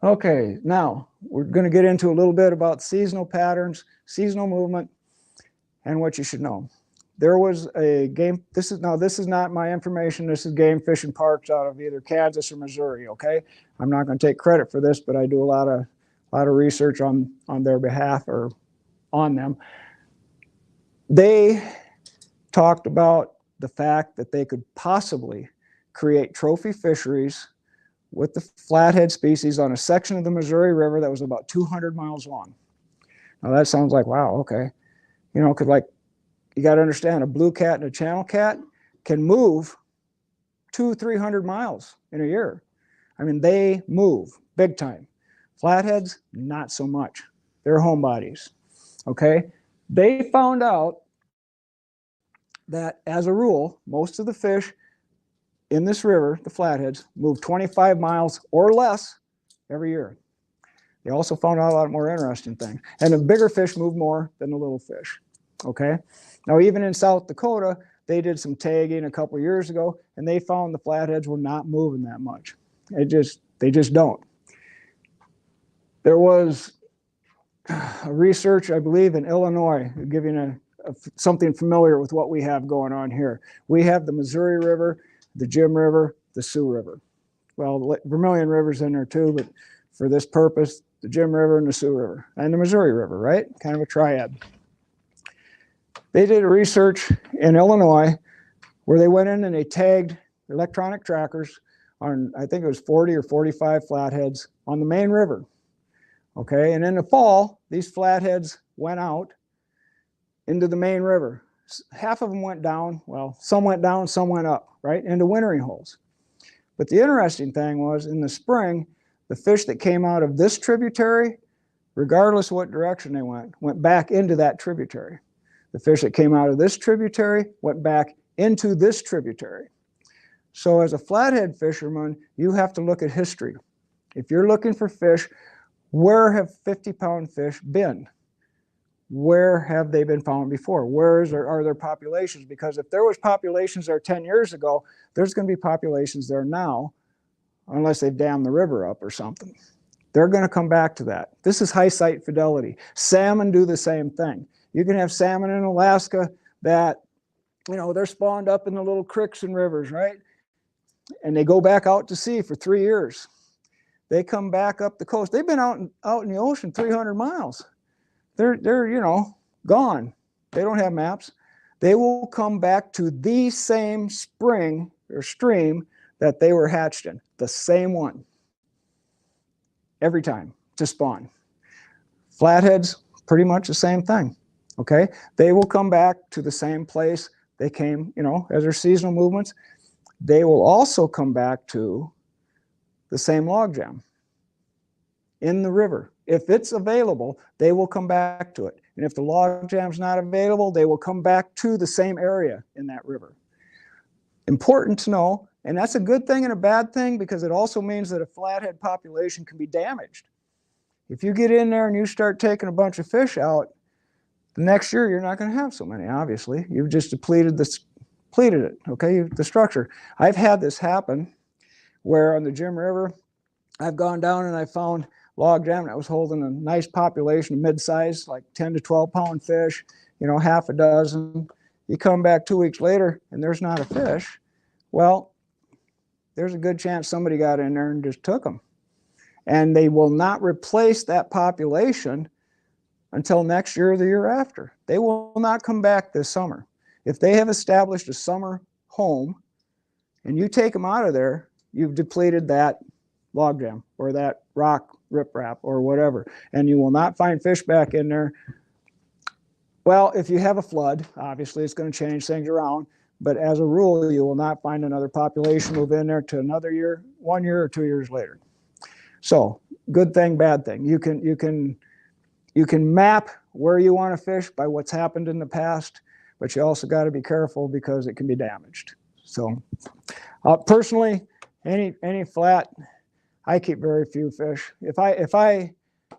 Speaker 3: Okay, now we're going to get into a little bit about seasonal patterns, seasonal movement, and what you should know. There was a game, this is not my information, this is Game Fish and Parks out of either Kansas or Missouri, okay? I'm not going to take credit for this, but I do a lot of a lot of research on their behalf or on them. They talked about the fact that they could possibly create trophy fisheries with the flathead species on a section of the Missouri River that was about 200 miles long. Now that sounds like, wow, okay. You know, 'cause like, you got to understand, a blue cat and a channel cat can move 200-300 miles in a year. I mean, they move big time. Flatheads, not so much. They're homebodies, okay? They found out that as a rule, most of the fish in this river, the flatheads, move 25 miles or less every year. They also found out a lot more interesting things. And the bigger fish move more than the little fish, okay? Now, even in South Dakota, they did some tagging a couple years ago, and they found the flatheads were not moving that much. They just don't. There was a research, I believe, in Illinois, giving something familiar with what we have going on here. We have the Missouri River, the Jim River, the Sioux River. Well, the Vermilion River's in there too, but for this purpose, the Jim River and the Sioux River and the Missouri River, right? Kind of a triad. They did a research in Illinois where they went in and they tagged electronic trackers on, I think it was 40 or 45 flatheads on the main river. Okay, and in the fall, these flatheads went out into the main river. Half of them went down, well, some went down, some went up, right, into wintering holes. But the interesting thing was, in the spring, the fish that came out of this tributary, regardless of what direction they went back into that tributary. The fish that came out of this tributary went back into this tributary. So as a flathead fisherman, you have to look at history. If you're looking for fish, where have 50-pound fish been? Where have they been found before? Where are there populations? Because if there was populations there 10 years ago, there's going to be populations there now, unless they've dammed the river up or something. They're going to come back to that. This is high site fidelity. Salmon do the same thing. You can have salmon in Alaska that, you know, they're spawned up in the little creeks and rivers, right? And they go back out to sea for 3 years. They come back up the coast. They've been out in the ocean 300 miles. They're you know, gone. They don't have maps. They will come back to the same spring or stream that they were hatched in, the same one, every time to spawn. Flatheads, pretty much the same thing, okay? They will come back to the same place they came, you know, as their seasonal movements. They will also come back to the same logjam in the river. If it's available, they will come back to it. And if the logjam's not available, they will come back to the same area in that river. Important to know, and that's a good thing and a bad thing, because it also means that a flathead population can be damaged. If you get in there and you start taking a bunch of fish out, the next year you're not going to have so many, obviously. You've just depleted it, okay, the structure. I've had this happen where on the Jim River, I've gone down and I found logjam that was holding a nice population of mid-size, like 10 to 12 pound fish, you know, half a dozen. You come back 2 weeks later and there's not a fish. Well, there's a good chance somebody got in there and just took them. And they will not replace that population until next year or the year after. They will not come back this summer. If they have established a summer home and you take them out of there, you've depleted that logjam or that rock riprap or whatever, and you will not find fish back in there. Well, if you have a flood, obviously it's going to change things around, but as a rule, you will not find another population move in there to another year, 1 year or 2 years later. So, good thing, bad thing. You can map where you want to fish by what's happened in the past, but you also got to be careful because it can be damaged. So, personally, any flat, I keep very few fish. If I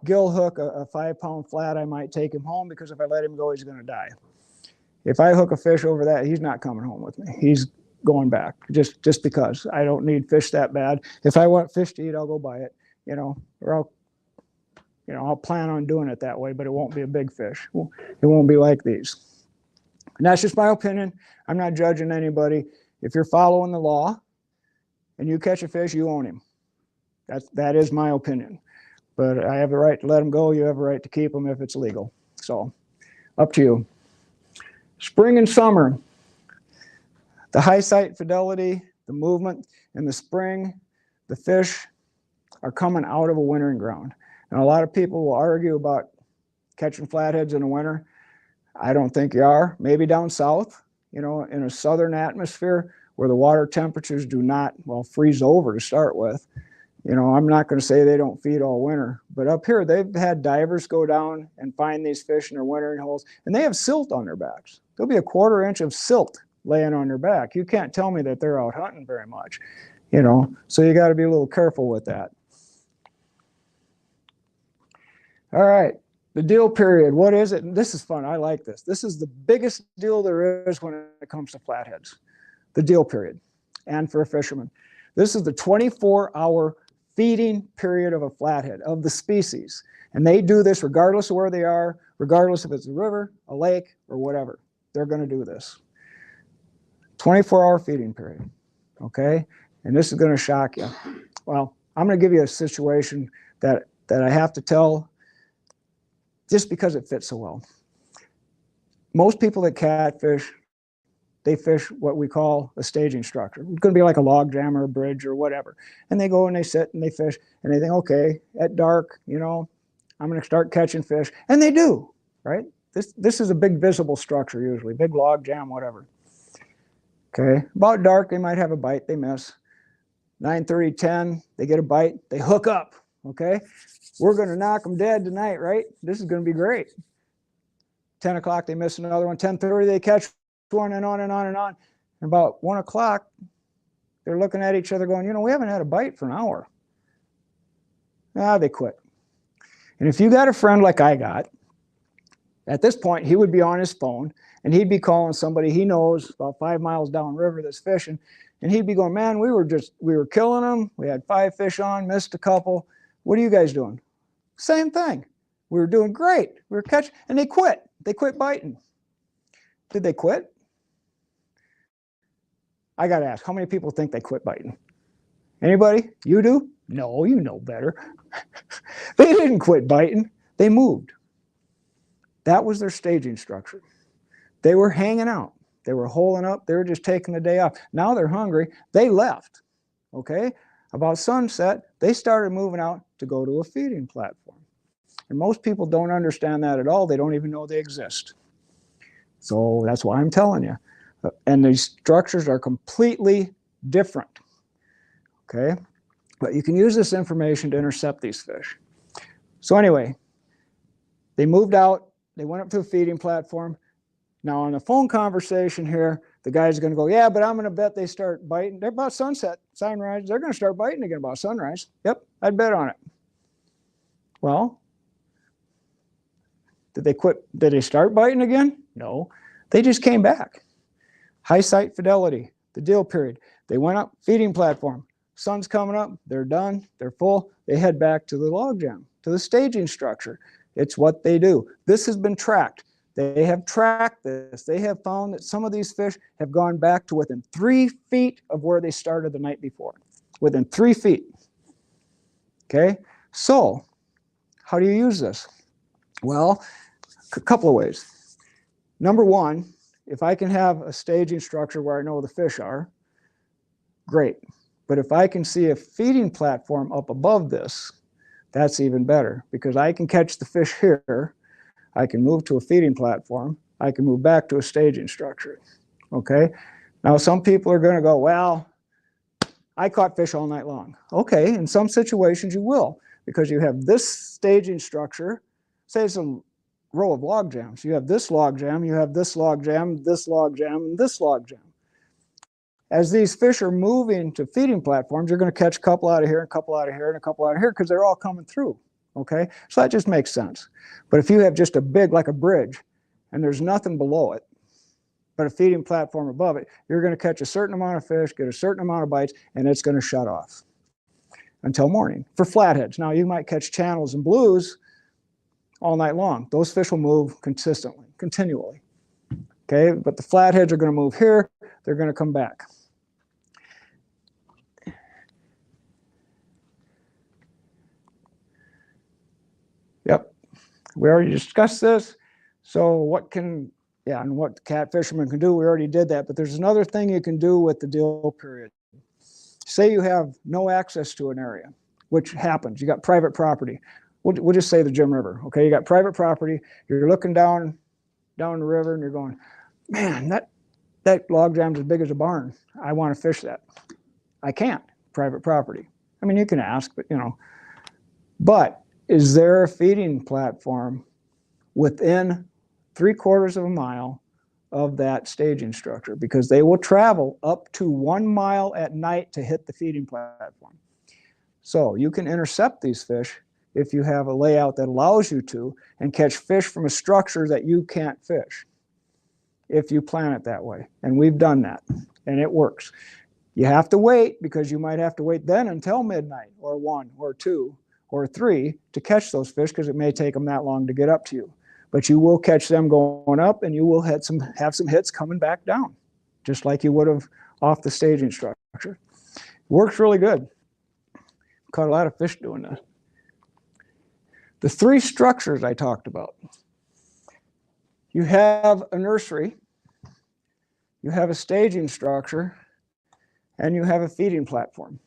Speaker 3: gill hook a 5-pound flat, I might take him home, because if I let him go, he's going to die. If I hook a fish over that, he's not coming home with me. He's going back just because I don't need fish that bad. If I want fish to eat, I'll go buy it, you know, or I'll plan on doing it that way, but it won't be a big fish. It won't be like these. And that's just my opinion. I'm not judging anybody. If you're following the law and you catch a fish, you own him. That is my opinion. but I have the right to let them go. You have a right to keep them if it's legal. So up to you. Spring and summer, the high sight fidelity, the movement in the spring, the fish are coming out of a wintering ground. And a lot of people will argue about catching flatheads in the winter. I don't think you are. Maybe down south, you know, in a southern atmosphere where the water temperatures do not, well, freeze over to start with. You know, I'm not going to say they don't feed all winter, but up here they've had divers go down and find these fish in their wintering holes, and they have silt on their backs. There'll be a 1/4 inch of silt laying on their back. You can't tell me that they're out hunting very much, you know, so you got to be a little careful with that. All right, the deal period, what is it? And this is fun, I like this. This is the biggest deal there is when it comes to flatheads, the deal period, and for a fisherman. This is the 24-hour feeding period of a flathead, of the species. And they do this regardless of where they are, regardless if it's a river, a lake, or whatever. They're going to do this. 24-hour feeding period, okay? And this is going to shock you. Well, I'm going to give you a situation that I have to tell just because it fits so well. Most people that catfish, they fish what we call a staging structure. It's going to be like a log jam or a bridge or whatever. And they go and they sit and they fish and they think, okay, at dark, you know, I'm going to start catching fish. And they do, right? This is a big visible structure usually, big log jam, whatever. Okay, about dark, they might have a bite, they miss. 9:30, 10, they get a bite, they hook up, okay? We're going to knock them dead tonight, right? This is going to be great. 10 o'clock, they miss another one. 10:30, they catch one, and on and on and on. And about 1 o'clock, they're looking at each other going, you know, we haven't had a bite for an hour. Ah, they quit. And if you got a friend like I got, at this point, he would be on his phone, and he'd be calling somebody he knows about 5 miles downriver that's fishing, and he'd be going, man, we were killing them. We had 5 fish on, missed a couple. What are you guys doing? Same thing. We were doing great. We were catching, and they quit. They quit biting. Did they quit? I got to ask, how many people think they quit biting? Anybody? You do? No, you know better. They didn't quit biting. They moved. That was their staging structure. They were hanging out. They were holing up. They were just taking the day off. Now they're hungry. They left. Okay? About sunset, they started moving out to go to a feeding platform. And most people don't understand that at all. They don't even know they exist. So that's why I'm telling you. And these structures are completely different. Okay? But you can use this information to intercept these fish. So anyway, they moved out. They went up to a feeding platform. Now on the phone conversation here, the guy's going to go, yeah, but I'm going to bet they start biting. They're about sunset, sunrise. They're going to start biting again about sunrise. Yep, I'd bet on it. Well, did they quit? Did they start biting again? No, they just came back. High sight fidelity, the deal period. They went up, feeding platform. Sun's coming up. They're done. They're full. They head back to the log jam, to the staging structure. It's what they do. This has been tracked. They have tracked this. They have found that some of these fish have gone back to within 3 feet of where they started the night before. Within 3 feet. Okay? So, how do you use this? Well, a couple of ways. Number one, if I can have a staging structure where I know the fish are, great. But if I can see a feeding platform up above this, that's even better, because I can catch the fish here, I can move to a feeding platform, I can move back to a staging structure, okay? Now, some people are gonna go, well, I caught fish all night long. Okay, in some situations you will, because you have this staging structure, say it's a row of log jams. You have this log jam, you have this log jam, this log jam, and this log jam. As these fish are moving to feeding platforms, you're going to catch a couple out of here, a couple out of here, and a couple out of here, because they're all coming through, okay? So that just makes sense. But if you have just a big, like a bridge, and there's nothing below it, but a feeding platform above it, you're going to catch a certain amount of fish, get a certain amount of bites, and it's going to shut off until morning. For flatheads, now you might catch channels and blues all night long. Those fish will move consistently, continually, okay? But the flatheads are going to move here, they're going to come back. We already discussed this. So what can, yeah, and what cat fishermen can do, we already did that. But there's another thing you can do with the deal period. Say you have no access to an area, which happens. You got private property. We'll just say the Jim River. Okay, you got private property. You're looking down the river, and you're going, man, that log jam's as big as a barn. I want to fish that. I can't. Private property. I mean, you can ask, but But is there a feeding platform within 3/4 of a mile of that staging structure? Because they will travel up to 1 mile at night to hit the feeding platform. So you can intercept these fish if you have a layout that allows you to, and catch fish from a structure that you can't fish if you plan it that way. And we've done that, and it works. You have to wait, because you might have to wait then until midnight or 1 or 2 or 3 to catch those fish, because it may take them that long to get up to you. But you will catch them going up, and you will have some hits coming back down, just like you would have off the staging structure. Works really good. Caught a lot of fish doing that. The 3 structures I talked about. You have a nursery, you have a staging structure, and you have a feeding platform.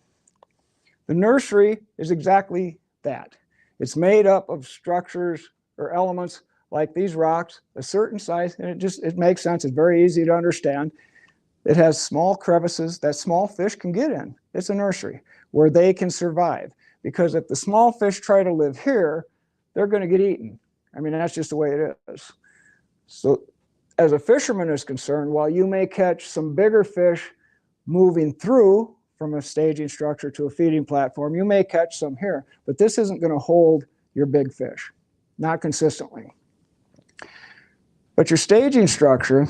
Speaker 3: The nursery is exactly that. It's made up of structures or elements like these rocks, a certain size, and it makes sense. It's very easy to understand. It has small crevices that small fish can get in. It's a nursery where they can survive, because if the small fish try to live here, they're going to get eaten. I mean, that's just the way it is. So as a fisherman is concerned, while you may catch some bigger fish moving through from a staging structure to a feeding platform, you may catch some here, but this isn't going to hold your big fish, not consistently. But your staging structure,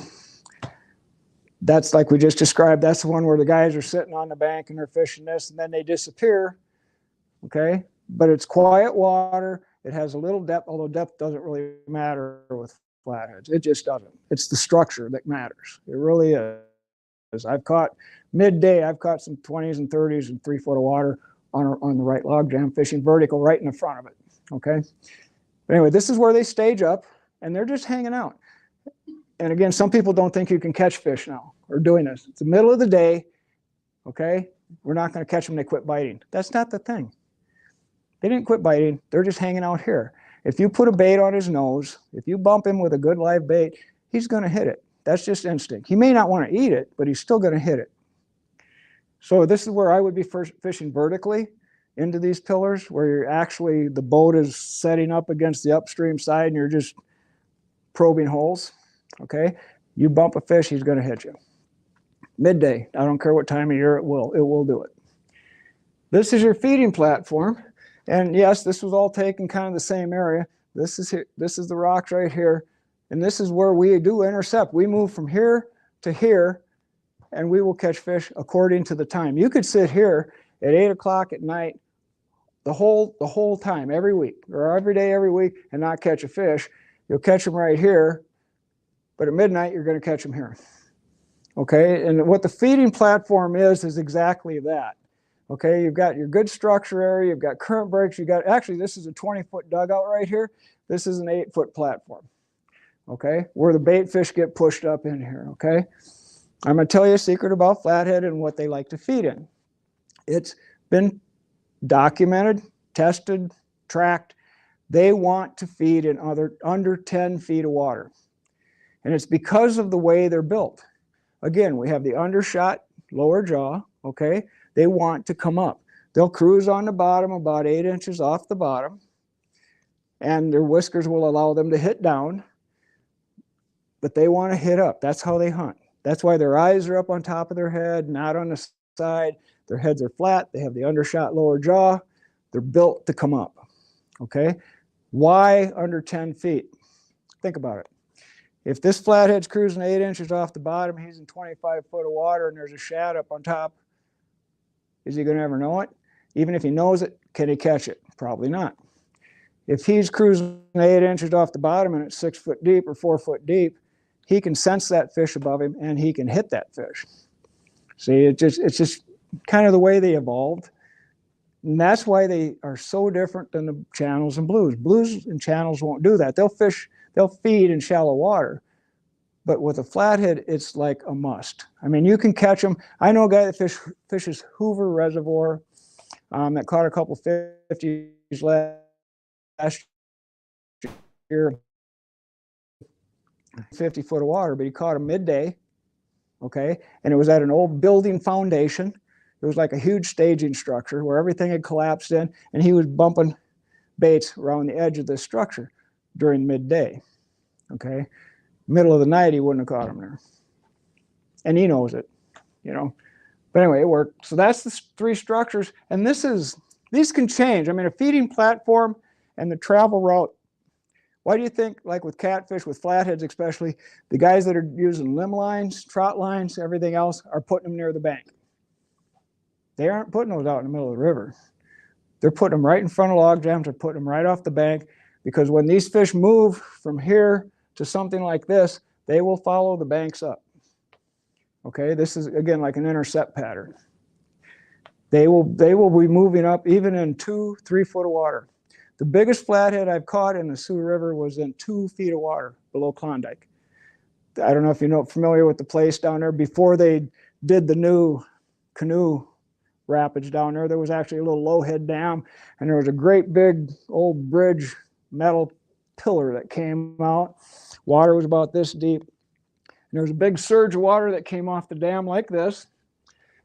Speaker 3: that's like we just described, that's the one where the guys are sitting on the bank and they're fishing this, and then they disappear, okay? But it's quiet water. It has a little depth, although depth doesn't really matter with flatheads. It just doesn't. It's the structure that matters. It really is. I've caught midday, I've caught some 20s and 30s and 3 foot of water on the right log jam, fishing vertical right in the front of it, okay? But anyway, this is where they stage up, and they're just hanging out. And again, some people don't think you can catch fish now or doing this. It's the middle of the day, okay? We're not going to catch them, they quit biting. That's not the thing. They didn't quit biting, they're just hanging out here. If you put a bait on his nose, if you bump him with a good live bait, he's going to hit it. That's just instinct. He may not want to eat it, but he's still going to hit it. So this is where I would be fishing vertically into these pillars, where you're actually, the boat is setting up against the upstream side and you're just probing holes, okay? You bump a fish, he's going to hit you. Midday, I don't care what time of year, it will do it. This is your feeding platform. And yes, this was all taken kind of the same area. This is the rocks right here. And this is where we do intercept. We move from here to here, and we will catch fish according to the time. You could sit here at 8 o'clock at night the whole time, every week, or every day, every week, and not catch a fish. You'll catch them right here, but at midnight, you're going to catch them here. Okay, and what the feeding platform is exactly that. Okay, you've got your good structure area, you've got current breaks, actually this is a 20-foot dugout right here. This is an 8-foot platform, okay, where the bait fish get pushed up in here, okay? I'm going to tell you a secret about flathead and what they like to feed in. It's been documented, tested, tracked. They want to feed in under 10 feet of water. And it's because of the way they're built. Again, we have the undershot lower jaw, okay? They want to come up. They'll cruise on the bottom about 8 inches off the bottom, and their whiskers will allow them to hit down, but they want to hit up. That's how they hunt. That's why their eyes are up on top of their head, not on the side. Their heads are flat. They have the undershot lower jaw. They're built to come up, okay? Why under 10 feet? Think about it. If this flathead's cruising 8 inches off the bottom, he's in 25 foot of water, and there's a shad up on top, is he going to ever know it? Even if he knows it, can he catch it? Probably not. If he's cruising 8 inches off the bottom and it's 6 foot deep or 4 foot deep, he can sense that fish above him and he can hit that fish. See, it's just kind of the way they evolved. And that's why they are so different than the channels and blues. Blues and channels won't do that. They'll feed in shallow water. But with a flathead, it's like a must. I mean, you can catch them. I know a guy that fishes Hoover Reservoir that caught a couple 50s last year, 50 foot of water, but he caught them midday, okay? And it was at an old building foundation. It was like a huge staging structure where everything had collapsed in, and he was bumping baits around the edge of this structure during midday, okay? Middle of the night, he wouldn't have caught him there. And he knows it, you know. But anyway, it worked. So that's the 3 structures. And these can change. I mean, a feeding platform and the travel route. Why do you think, like with catfish, with flatheads especially, the guys that are using limb lines, trot lines, everything else, are putting them near the bank? They aren't putting those out in the middle of the river. They're putting them right in front of log jams. They're putting them right off the bank, because when these fish move from here to something like this, they will follow the banks up. Okay, this is again like an intercept pattern. They will be moving up even in 2-3 foot of water. The biggest flathead I've caught in the Sioux River was in 2 feet of water below Klondike. I don't know if you're familiar with the place down there. Before they did the new canoe rapids down there, there was actually a little Lowhead Dam, and there was a great big old bridge metal pillar that came out. Water was about this deep. And there was a big surge of water that came off the dam like this.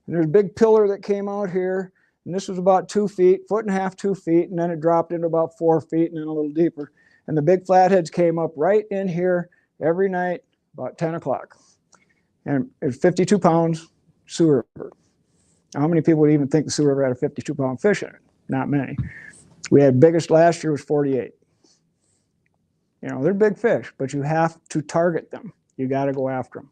Speaker 3: And there's a big pillar that came out here. And this was about 2 feet, 1.5 feet, 2 feet. And then it dropped into about 4 feet and then a little deeper. And the big flatheads came up right in here every night about 10 o'clock. And it was 52 pounds, Sioux River. Now, how many people would even think the Sioux River had a 52-pound fish in it? Not many. We had biggest last year was 48. You know, they're big fish, but you have to target them. You got to go after them.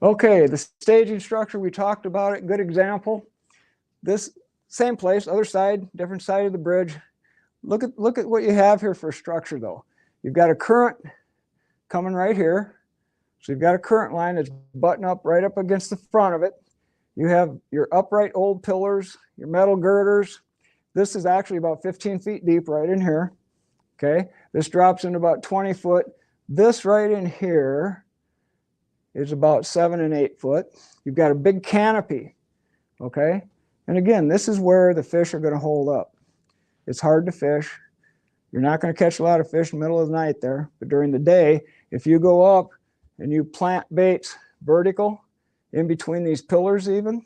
Speaker 3: Okay, the staging structure, we talked about it. Good example. This same place, other side, different side of the bridge. Look at what you have here for a structure, though. You've got a current coming right here. So you've got a current line that's buttoned up right up against the front of it. You have your upright old pillars, your metal girders. This is actually about 15 feet deep right in here. Okay, this drops into about 20 foot. This right in here is about 7 and 8 foot. You've got a big canopy. Okay, and again, this is where the fish are going to hold up. It's hard to fish. You're not going to catch a lot of fish in the middle of the night there, but during the day, if you go up and you plant baits vertical in between these pillars even,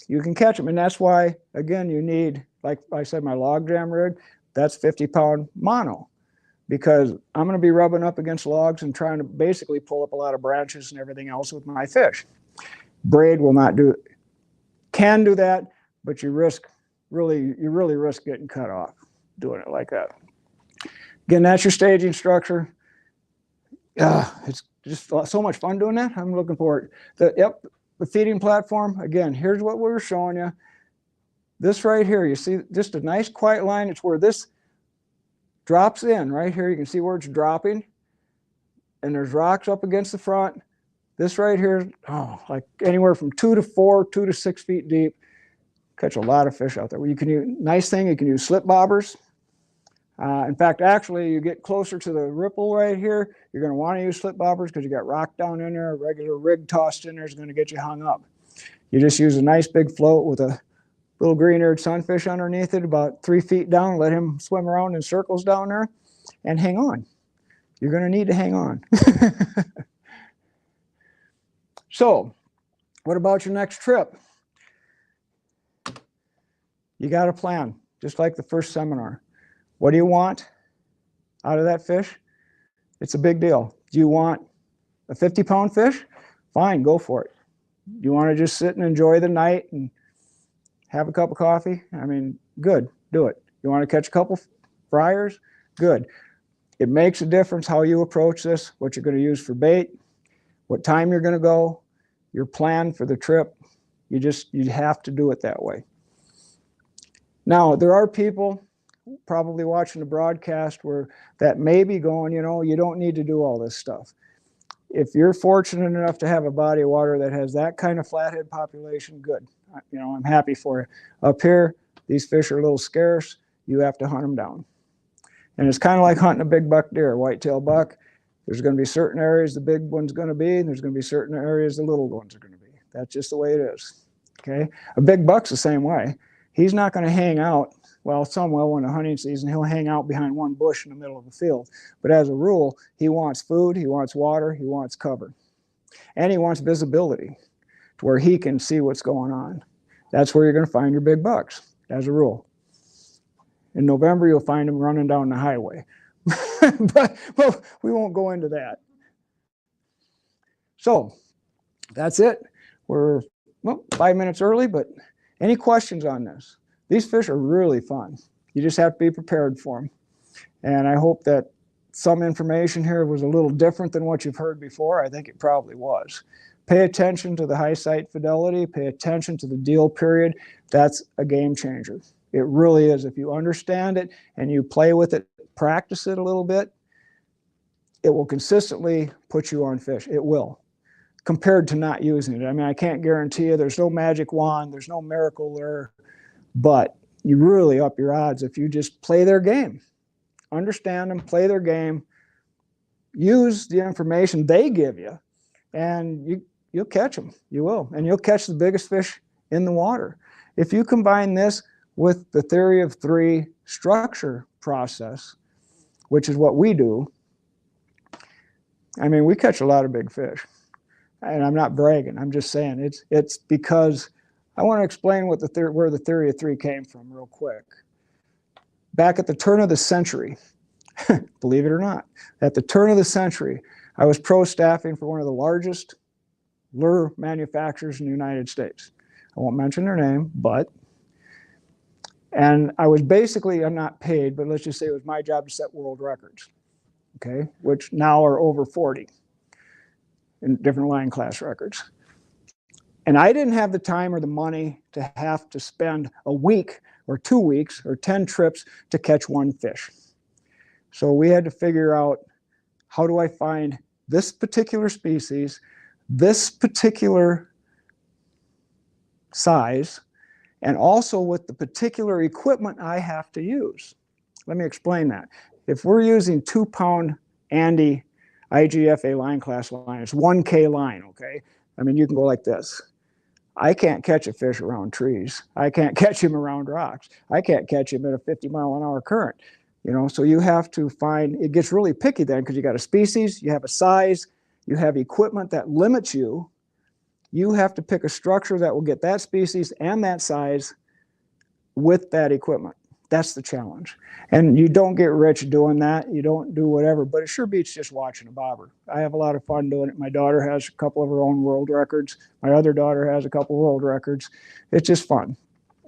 Speaker 3: you can catch them. And that's why, again, you need, like I said, my log jam rig, that's 50-pound mono, because I'm going to be rubbing up against logs and trying to basically pull up a lot of branches and everything else with my fish. Braid will not do it. Can do that, but you really risk getting cut off doing it like that. Again, that's your staging structure. It's just so much fun doing that. I'm looking forward. The feeding platform, again, here's what we were showing you. This right here, you see just a nice quiet line. It's where this drops in right here. You can see where it's dropping. And there's rocks up against the front. This right here, like anywhere from 2 to 4, 2 to 6 feet deep. Catch a lot of fish out there. You can use, nice thing, you can use slip bobbers. In fact, actually, you get closer to the ripple right here, you're going to want to use slip bobbers because you got rock down in there. A regular rig tossed in there is going to get you hung up. You just use a nice big float with a little green-eared sunfish underneath it, about 3 feet down. Let him swim around in circles down there and hang on. You're going to need to hang on. So, what about your next trip? You got a plan, just like the first seminar. What do you want out of that fish? It's a big deal. Do you want a 50-pound fish? Fine, go for it. Do you want to just sit and enjoy the night and have a cup of coffee? I mean, good, do it. You want to catch a couple fryers? Good. It makes a difference how you approach this, what you're going to use for bait, what time you're going to go, your plan for the trip. You have to do it that way. Now, there are people probably watching the broadcast where that may be going, you know, you don't need to do all this stuff. If you're fortunate enough to have a body of water that has that kind of flathead population, good. I'm happy for you. Up here, these fish are a little scarce. You have to hunt them down. And it's kind of like hunting a big buck deer, whitetail buck. There's going to be certain areas the big one's going to be, and there's going to be certain areas the little ones are going to be. That's just the way it is. Okay? A big buck's the same way. He's not going to hang out, well, some will in the hunting season, he'll hang out behind one bush in the middle of the field. But as a rule, he wants food, he wants water, he wants cover. And he wants visibility to where he can see what's going on. That's where you're going to find your big bucks, as a rule. In November, you'll find them running down the highway. but we won't go into that. So that's it. We're 5 minutes early, but any questions on this? These fish are really fun. You just have to be prepared for them. And I hope that some information here was a little different than what you've heard before. I think it probably was. Pay attention to the high sight fidelity. Pay attention to the deal period. That's a game changer. It really is. If you understand it and you play with it, practice it a little bit, it will consistently put you on fish. It will, compared to not using it. I mean, I can't guarantee you, there's no magic wand, there's no miracle lure, but you really up your odds if you just play their game. Understand them, play their game, use the information they give you, and you'll catch them. You will. And you'll catch the biggest fish in the water. If you combine this with the theory of three structure process, which is what we do, I mean, we catch a lot of big fish. And I'm not bragging. I'm just saying it's because I want to explain what where the theory of three came from real quick. Back at the turn of the century, believe it or not, at the turn of the century, I was pro staffing for one of the largest lure manufacturers in the United States. I won't mention their name, and I was basically, I'm not paid, but let's just say it was my job to set world records, okay, which now are over 40 in different line class records. And I didn't have the time or the money to have to spend a week or 2 weeks or 10 trips to catch one fish. So we had to figure out, how do I find this particular species, this particular size, and also with the particular equipment I have to use. Let me explain that. If we're using 2-pound Andy IGFA line class line, it's 1K line, okay? I mean, you can go like this. I can't catch a fish around trees. I can't catch him around rocks. I can't catch him at a 50-mile-an-hour current. So you have to find, it gets really picky then, because you got a species, you have a size, you have equipment that limits you. You have to pick a structure that will get that species and that size with that equipment. That's the challenge. And you don't get rich doing that. You don't do whatever, but it sure beats just watching a bobber. I have a lot of fun doing it. My daughter has a couple of her own world records. My other daughter has a couple of world records. It's just fun.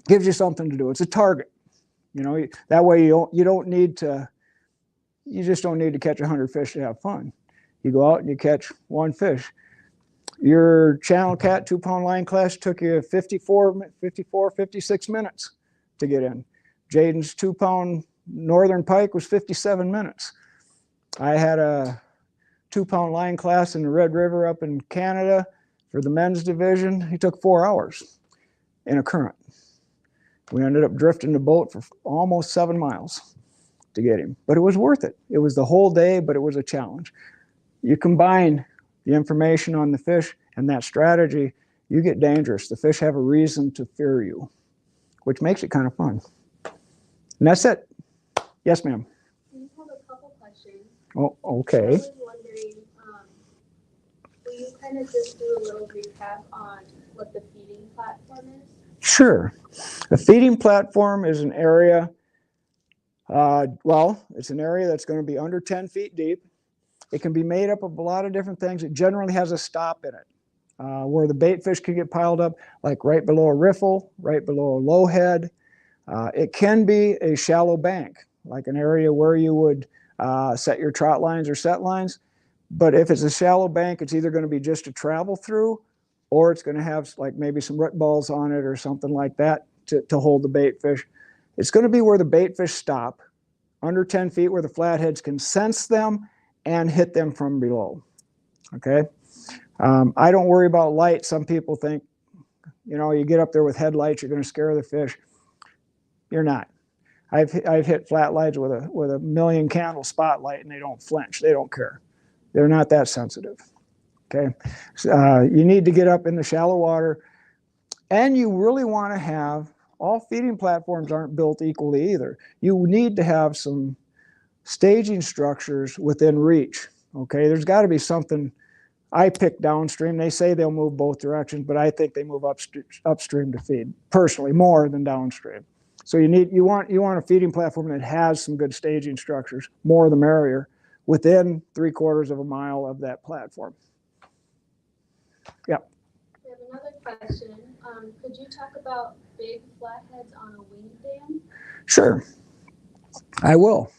Speaker 3: Gives you something to do. It's a target. That way you just don't need to catch 100 fish to have fun. You go out and you catch one fish. Your channel cat 2-pound line class took you 56 minutes to get in. Jaden's 2-pound northern pike was 57 minutes. I had a 2-pound line class in the Red River up in Canada for the men's division. He took 4 hours in a current. We ended up drifting the boat for almost 7 miles to get him, but it was worth it. It was the whole day, but it was a challenge. You combine the information on the fish and that strategy, you get dangerous. The fish have a reason to fear you, which makes it kind of fun. And that's it. Yes, ma'am.
Speaker 2: I have a couple questions.
Speaker 3: Oh, okay.
Speaker 2: I was wondering, will you kind of just do a little recap on what the feeding platform is?
Speaker 3: Sure. The feeding platform is an area, it's an area that's going to be under 10 feet deep. It can be made up of a lot of different things. It generally has a stop in it where the bait fish can get piled up, like right below a riffle, right below a low head. It can be a shallow bank, like an area where you would set your trot lines or set lines. But if it's a shallow bank, it's either going to be just to travel through, or it's going to have like maybe some root balls on it or something like that to hold the bait fish. It's going to be where the bait fish stop, under 10 feet, where the flatheads can sense them and hit them from below. Okay. I don't worry about light. Some people think, you know, you get up there with headlights, you're going to scare the fish. You're not. I've hit flatheads with a 1,000,000 candle spotlight and they don't flinch. They don't care. They're not that sensitive. Okay. You need to get up in the shallow water, and you really want to have, all feeding platforms aren't built equally either. You need to have some staging structures within reach. Okay. There's got to be something. I pick downstream. They say they'll move both directions, but I think they move upstream to feed, personally, more than downstream. So you want a feeding platform that has some good staging structures, more the merrier, within 3/4 of a mile of that platform. Yeah.
Speaker 2: We have another question. Could you talk about big flatheads on a wing dam?
Speaker 3: Sure, I will.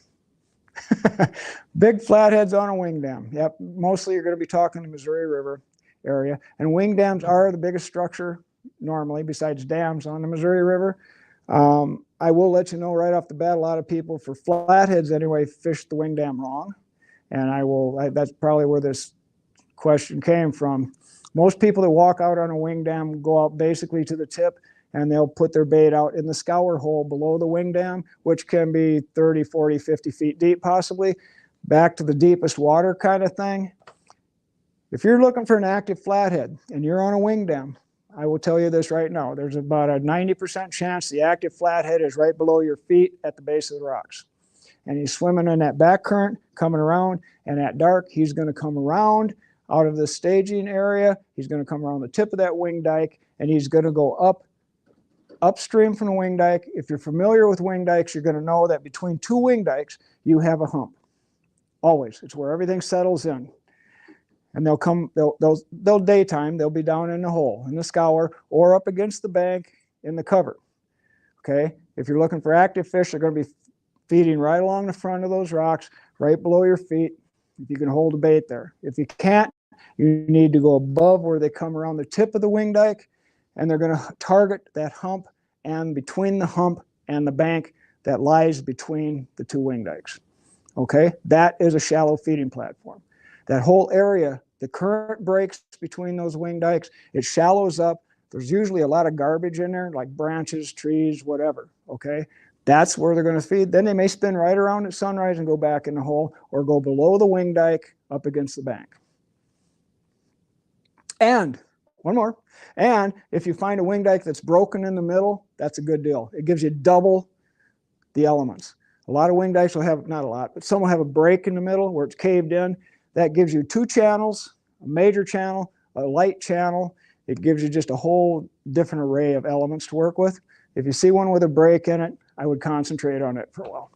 Speaker 3: Big flatheads on a wing dam. Yep. Mostly you're going to be talking the Missouri River area. And wing dams are the biggest structure normally, besides dams, on the Missouri River. I will let you know right off the bat, a lot of people, for flatheads anyway, fish the wing dam wrong. And that's probably where this question came from. Most people that walk out on a wing dam go out basically to the tip, and they'll put their bait out in the scour hole below the wing dam, which can be 30, 40, 50 feet deep possibly, back to the deepest water kind of thing. If you're looking for an active flathead and you're on a wing dam, I will tell you this right now, there's about a 90% chance the active flathead is right below your feet at the base of the rocks. And he's swimming in that back current, coming around, and at dark, he's going to come around out of the staging area. He's going to come around the tip of that wing dike, and he's going to go upstream from the wing dike. If you're familiar with wing dikes, you're going to know that between two wing dikes, you have a hump. Always. It's where everything settles in. And they'll daytime, they'll be down in the hole, in the scour, or up against the bank in the cover. Okay? If you're looking for active fish, they're going to be feeding right along the front of those rocks, right below your feet, if you can hold a bait there. If you can't, you need to go above where they come around the tip of the wing dike, and they're going to target that hump, and between the hump and the bank that lies between the two wing dikes. Okay? That is a shallow feeding platform. That whole area, the current breaks between those wing dikes, it shallows up. There's usually a lot of garbage in there, like branches, trees, whatever, okay? That's where they're going to feed. Then they may spin right around at sunrise and go back in the hole, or go below the wing dike up against the bank. And one more. And if you find a wing dike that's broken in the middle, that's a good deal. It gives you double the elements. A lot of wing dikes will have, not a lot, but some will have a break in the middle where it's caved in. That gives you two channels, a major channel, a light channel. It gives you just a whole different array of elements to work with. If you see one with a break in it, I would concentrate on it for a while.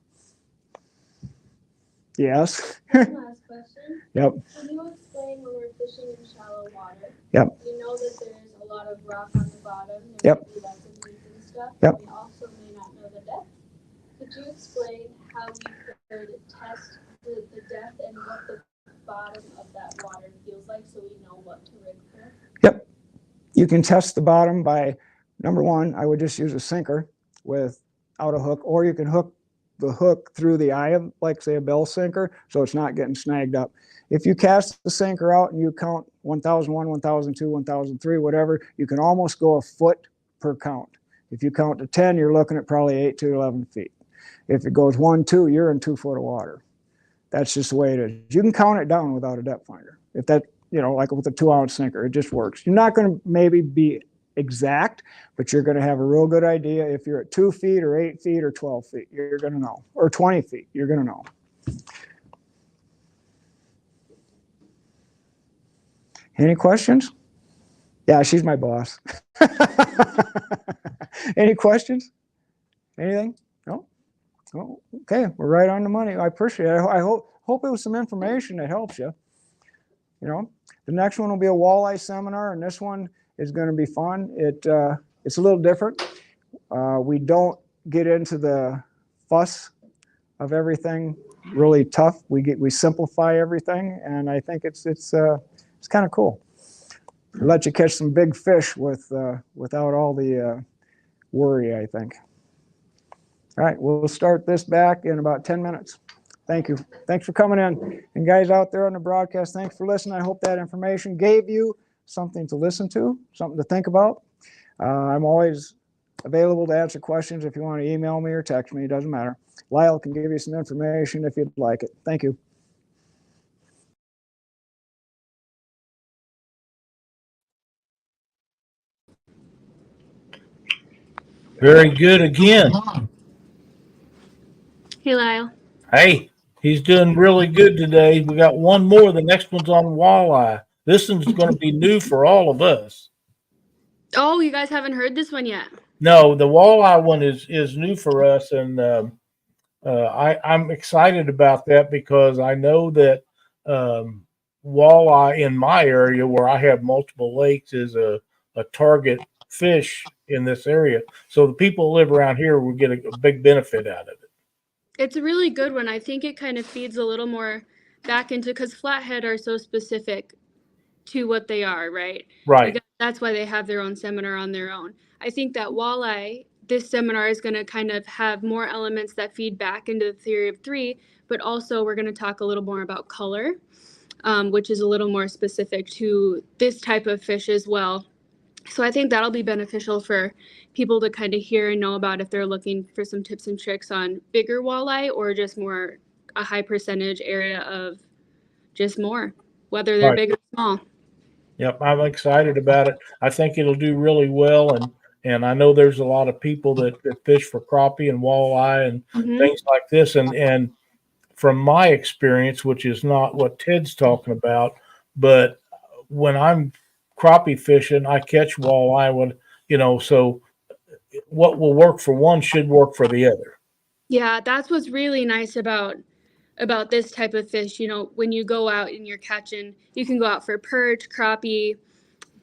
Speaker 3: Yes?
Speaker 2: One last question.
Speaker 3: Yep.
Speaker 2: Can you explain when we're fishing in shallow water?
Speaker 3: Yep.
Speaker 2: We know that there's a lot of rock on the bottom.
Speaker 3: Yep.
Speaker 2: There might be lots of weeds and stuff.
Speaker 3: Yep.
Speaker 2: We also may not know the depth. Could you explain how we could test the depth and what the bottom of that water feels like, so we know what to rig for?
Speaker 3: Yep. You can test the bottom by, number one, I would just use a sinker without a hook, or you can hook the hook through the eye of, like, say, a bell sinker, so it's not getting snagged up. If you cast the sinker out and you count 1,001, 1,002, 1,003, whatever, you can almost go a foot per count. If you count to 10, you're looking at probably 8 to 11 feet. If it goes 1, 2, you're in 2 foot of water. That's just the way it is. You can count it down without a depth finder. If that, you know, like with a 2-ounce sinker, it just works. You're not going to maybe be exact, but you're going to have a real good idea. If you're at 2 feet or 8 feet or 12 feet, you're going to know. Or 20 feet, you're going to know. Any questions? Yeah, she's my boss. Any questions? Anything? No? Oh, okay, we're right on the money. I appreciate it. I hope it was some information that helps you. You know, the next one will be a walleye seminar, and this one is going to be fun. It's a little different. We don't get into the fuss of everything really tough. We simplify everything, and I think it's kind of cool. Let you catch some big fish without all the worry, I think. All right, we'll start this back in about 10 minutes. Thank you. Thanks for coming in. And guys out there on the broadcast, thanks for listening. I hope that information gave you something to listen to, something to think about. I'm always available to answer questions if you want to email me or text me. It doesn't matter. Lyle can give you some information if you'd like it. Thank you.
Speaker 1: Very good again.
Speaker 2: Hey, Lyle.
Speaker 1: Hey, he's doing really good today. We got one more. The next one's on walleye. This one's going to be new for all of us.
Speaker 2: Oh, you guys haven't heard this one yet?
Speaker 1: No, the walleye one is new for us, and I'm excited about that because I know that walleye in my area, where I have multiple lakes, is a target fish in this area. So the people who live around here will get a big benefit out of it.
Speaker 2: It's a really good one. I think it kind of feeds a little more back into, because flathead are so specific to what they are, right?
Speaker 1: Right.
Speaker 2: Like, that's why they have their own seminar on their own. I think that walleye, this seminar is going to kind of have more elements that feed back into the theory of three, but also we're going to talk a little more about color, which is a little more specific to this type of fish as well. So I think that'll be beneficial for people to kind of hear and know about if they're looking for some tips and tricks on bigger walleye or just more a high percentage area of just more, whether they're
Speaker 1: Right.
Speaker 2: big or small.
Speaker 1: Yep, I'm excited about it. I think it'll do really well, and I know there's a lot of people that fish for crappie and walleye and things like this. And from my experience, which is not what Ted's talking about, but when I'm crappie fishing, I catch walleye when, so what will work for one should work for the other.
Speaker 2: Yeah, that's what's really nice about this type of fish. When you go out and you're catching, you can go out for perch, crappie,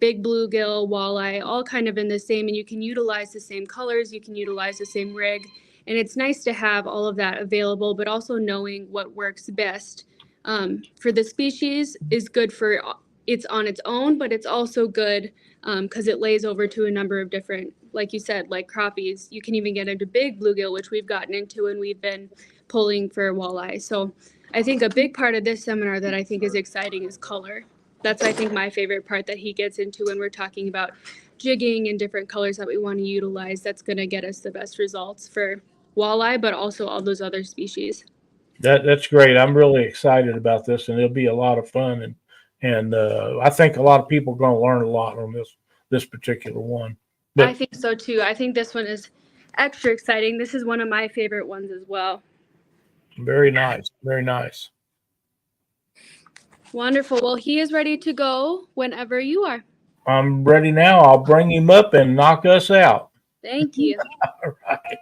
Speaker 2: big bluegill, walleye, all kind of in the same, and you can utilize the same colors, you can utilize the same rig, and it's nice to have all of that available, but also knowing what works best for the species is good for it's on its own, but it's also good because it lays over to a number of different, like you said, like crappies. You can even get into big bluegill, which we've gotten into and we've been pulling for walleye. So I think a big part of this seminar that I think is exciting is color. That's, I think, my favorite part that he gets into when we're talking about jigging and different colors that we want to utilize. That's going to get us the best results for walleye, but also all those other species.
Speaker 1: That's great. I'm really excited about this, and it'll be a lot of fun. And I think a lot of people are going to learn a lot on this particular one. But
Speaker 2: I think so too. I think this one is extra exciting. This is one of my favorite ones as well.
Speaker 1: Very nice. Very nice.
Speaker 2: Wonderful. Well, he is ready to go whenever you are.
Speaker 1: I'm ready now. I'll bring him up and knock us out.
Speaker 2: Thank you.
Speaker 1: All right.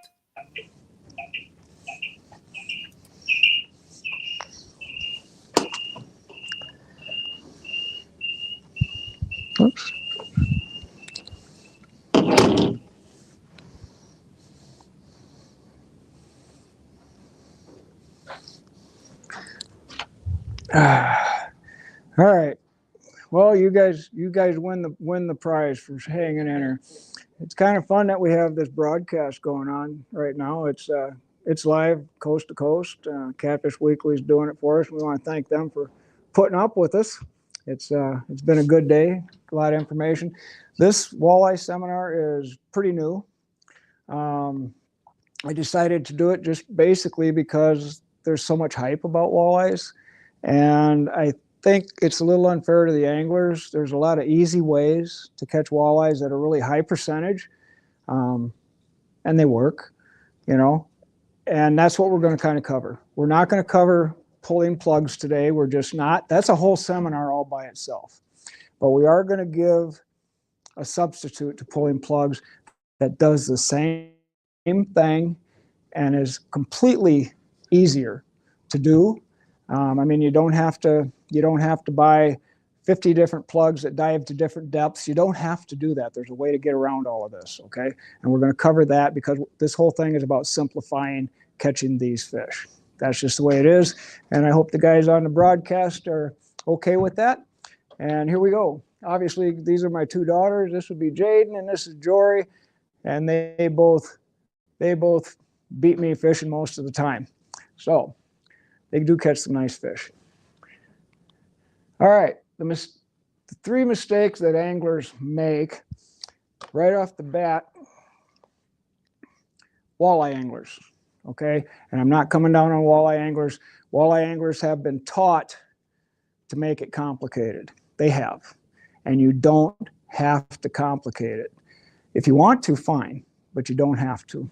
Speaker 3: Oops. All right. Well, you guys win the prize for hanging in there. It's kind of fun that we have this broadcast going on right now. It's live coast to coast. Catfish Weekly is doing it for us. We want to thank them for putting up with us. It's been a good day, a lot of information. This walleye seminar is pretty new. I decided to do it just basically because there's so much hype about walleyes, and I think it's a little unfair to the anglers. There's a lot of easy ways to catch walleyes that are really high percentage, and they work, and that's what we're going to kind of cover. We're not going to cover pulling plugs today. We're just not. That's a whole seminar all by itself. But we are going to give a substitute to pulling plugs that does the same thing and is completely easier to do. You don't have to buy 50 different plugs that dive to different depths. You don't have to do that. There's a way to get around all of this, okay? And we're going to cover that because this whole thing is about simplifying catching these fish. That's just the way it is. And I hope the guys on the broadcast are okay with that. And here we go. Obviously, these are my two daughters. This would be Jaden and this is Jory. And they both beat me fishing most of the time. So they do catch some nice fish. All right, the 3 mistakes that anglers make right off the bat. Walleye anglers, okay? And I'm not coming down on walleye anglers. Walleye anglers have been taught to make it complicated. They have. And you don't have to complicate it. If you want to, fine, but you don't have to.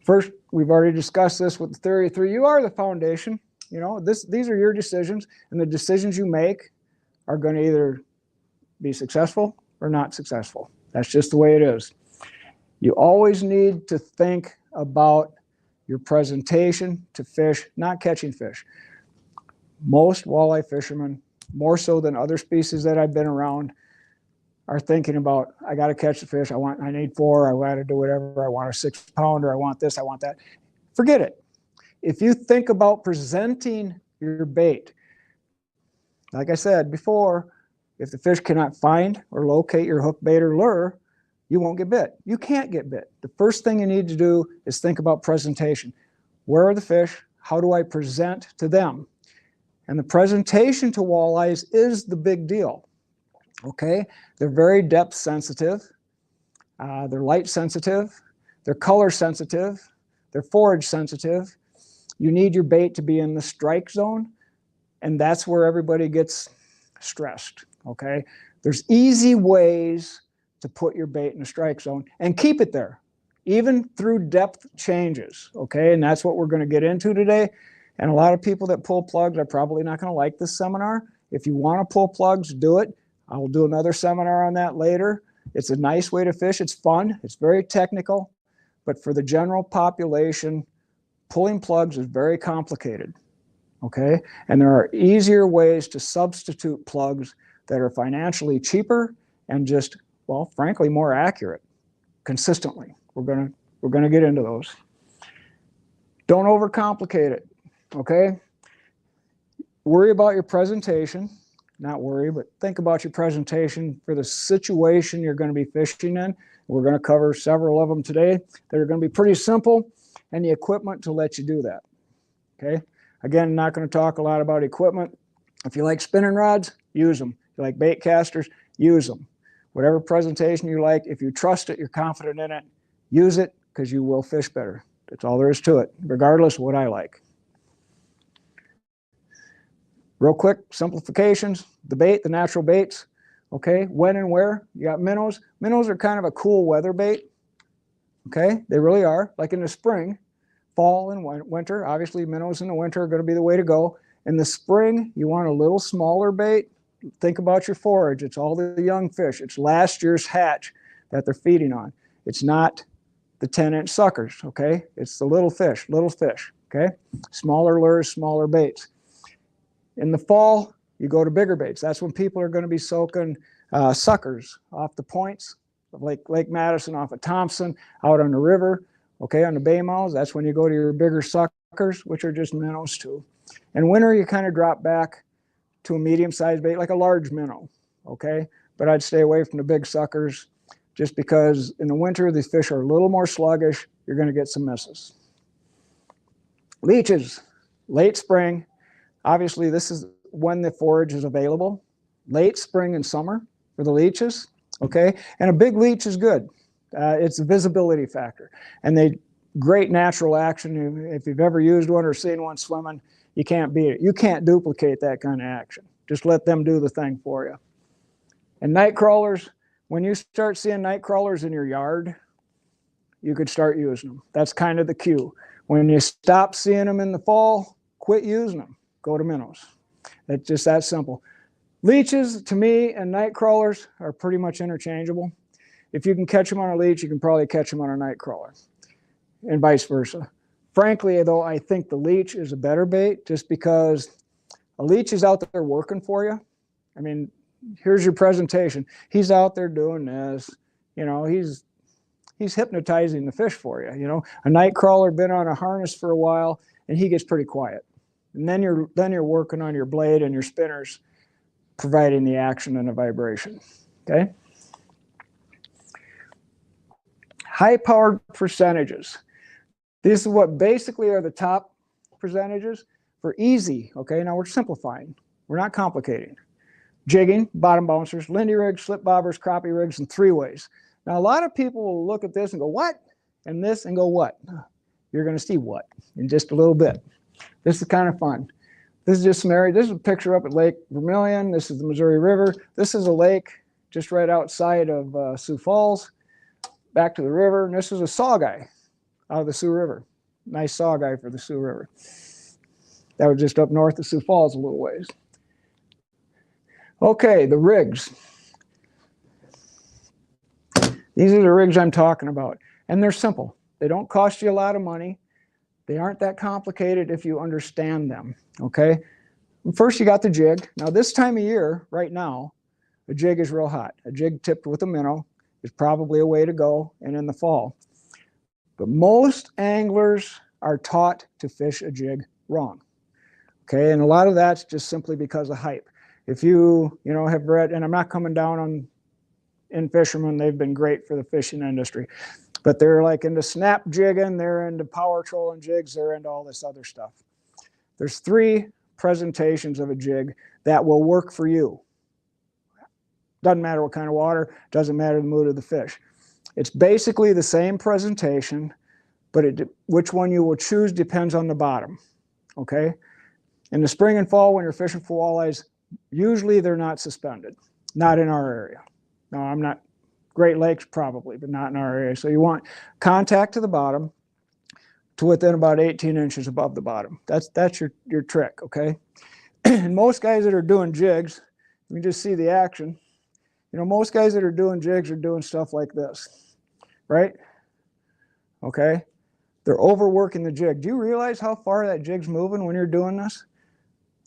Speaker 3: First, we've already discussed this with the theory of 3. You are the foundation. You know, these are your decisions, and the decisions you make are going to either be successful or not successful. That's just the way it is. You always need to think about your presentation to fish, not catching fish. Most walleye fishermen, more so than other species that I've been around, are thinking about, I got to catch the fish. I need 4. I got to do whatever. I want a 6-pounder. I want this. I want that. Forget it. If you think about presenting your bait, like I said before, if the fish cannot find or locate your hook, bait, or lure, you won't get bit. You can't get bit. The first thing you need to do is think about presentation. Where are the fish? How do I present to them? And the presentation to walleyes is the big deal, okay? They're very depth sensitive. They're light sensitive. They're color sensitive. They're forage sensitive. You need your bait to be in the strike zone, and that's where everybody gets stressed, okay? There's easy ways to put your bait in the strike zone and keep it there, even through depth changes, okay? And that's what we're going to get into today. And a lot of people that pull plugs are probably not going to like this seminar. If you want to pull plugs, do it. I will do another seminar on that later. It's a nice way to fish. It's fun. It's very technical. But for the general population, pulling plugs is very complicated, okay? And there are easier ways to substitute plugs that are financially cheaper and just, well, frankly, more accurate consistently. We're gonna get into those. Don't overcomplicate it, okay? Worry about your presentation. Not worry, but think about your presentation for the situation you're going to be fishing in. We're going to cover several of them today that are going to be pretty simple, and the equipment to let you do that, okay? Again, not going to talk a lot about equipment. If you like spinning rods, use them. If you like bait casters, use them. Whatever presentation you like, if you trust it, you're confident in it, use it, because you will fish better. That's all there is to it, regardless of what I like. Real quick, simplifications, the bait, the natural baits, okay? When and where, you got minnows. Minnows are kind of a cool weather bait, okay? They really are, like in the spring, fall and winter. Obviously, minnows in the winter are gonna be the way to go. In the spring, you want a little smaller bait. Think about your forage. It's all the young fish. It's last year's hatch that they're feeding on. It's not the 10-inch suckers, okay? It's the little fish, okay? Smaller lures, smaller baits. In the fall, you go to bigger baits. That's when people are going to be soaking suckers off the points of Lake Madison, off of Thompson, out on the river, okay, on the bay mouths. That's when you go to your bigger suckers, which are just minnows too. In winter, you kind of drop back to a medium-sized bait, like a large minnow, okay? But I'd stay away from the big suckers just because in the winter, these fish are a little more sluggish. You're going to get some misses. Leeches, late spring. Obviously, this is when the forage is available, late spring and summer for the leeches, okay? And a big leech is good. It's a visibility factor. And they great natural action. If you've ever used one or seen one swimming, you can't beat it. You can't duplicate that kind of action. Just let them do the thing for you. And night crawlers, when you start seeing night crawlers in your yard, you could start using them. That's kind of the cue. When you stop seeing them in the fall, quit using them. Go to minnows. It's just that simple. Leeches, to me, and night crawlers are pretty much interchangeable. If you can catch them on a leech, you can probably catch them on a night crawler, and vice versa. Frankly, though, I think the leech is a better bait just because a leech is out there working for you. I mean, here's your presentation. He's out there doing this. You know, he's hypnotizing the fish for you. You know, a night crawler been on a harness for a while, and he gets pretty quiet. And then you're working on your blade and your spinners, providing the action and the vibration, okay? High-powered percentages. These are what basically are the top percentages for easy, okay? Now we're simplifying. We're not complicating. Jigging, bottom bouncers, Lindy rigs, slip bobbers, crappie rigs, and three-ways. Now a lot of people will look at this and go, what? And this and go, what? You're gonna see what in just a little bit. This is kind of fun. This is just some area. This is a picture up at Lake Vermilion. This is the Missouri River. This is a lake just right outside of Sioux Falls, back to the river. And this is a saw guy out of the Sioux River. Nice saw guy for the Sioux River. That was just up north of Sioux Falls a little ways. Okay, the rigs. These are the rigs I'm talking about. And they're simple. They don't cost you a lot of money. They aren't that complicated if you understand them, okay? First, you got the jig. Now, this time of year, right now, a jig is real hot. A jig tipped with a minnow is probably a way to go, and in the fall. But most anglers are taught to fish a jig wrong, okay? And a lot of that's just simply because of hype. If you have read, and I'm not coming down on in fishermen, they've been great for the fishing industry. But they're like into snap jigging, they're into power trolling jigs, they're into all this other stuff. There's 3 presentations of a jig that will work for you. Doesn't matter what kind of water, doesn't matter the mood of the fish. It's basically the same presentation, but which one you will choose depends on the bottom, okay? In the spring and fall when you're fishing for walleyes, usually they're not suspended, not in our area. No, I'm not. Great Lakes probably, but not in our area. So you want contact to the bottom to within about 18 inches above the bottom. That's your trick, okay? And most guys that are doing jigs, you can just see the action. Most guys that are doing jigs are doing stuff like this, right? Okay? They're overworking the jig. Do you realize how far that jig's moving when you're doing this?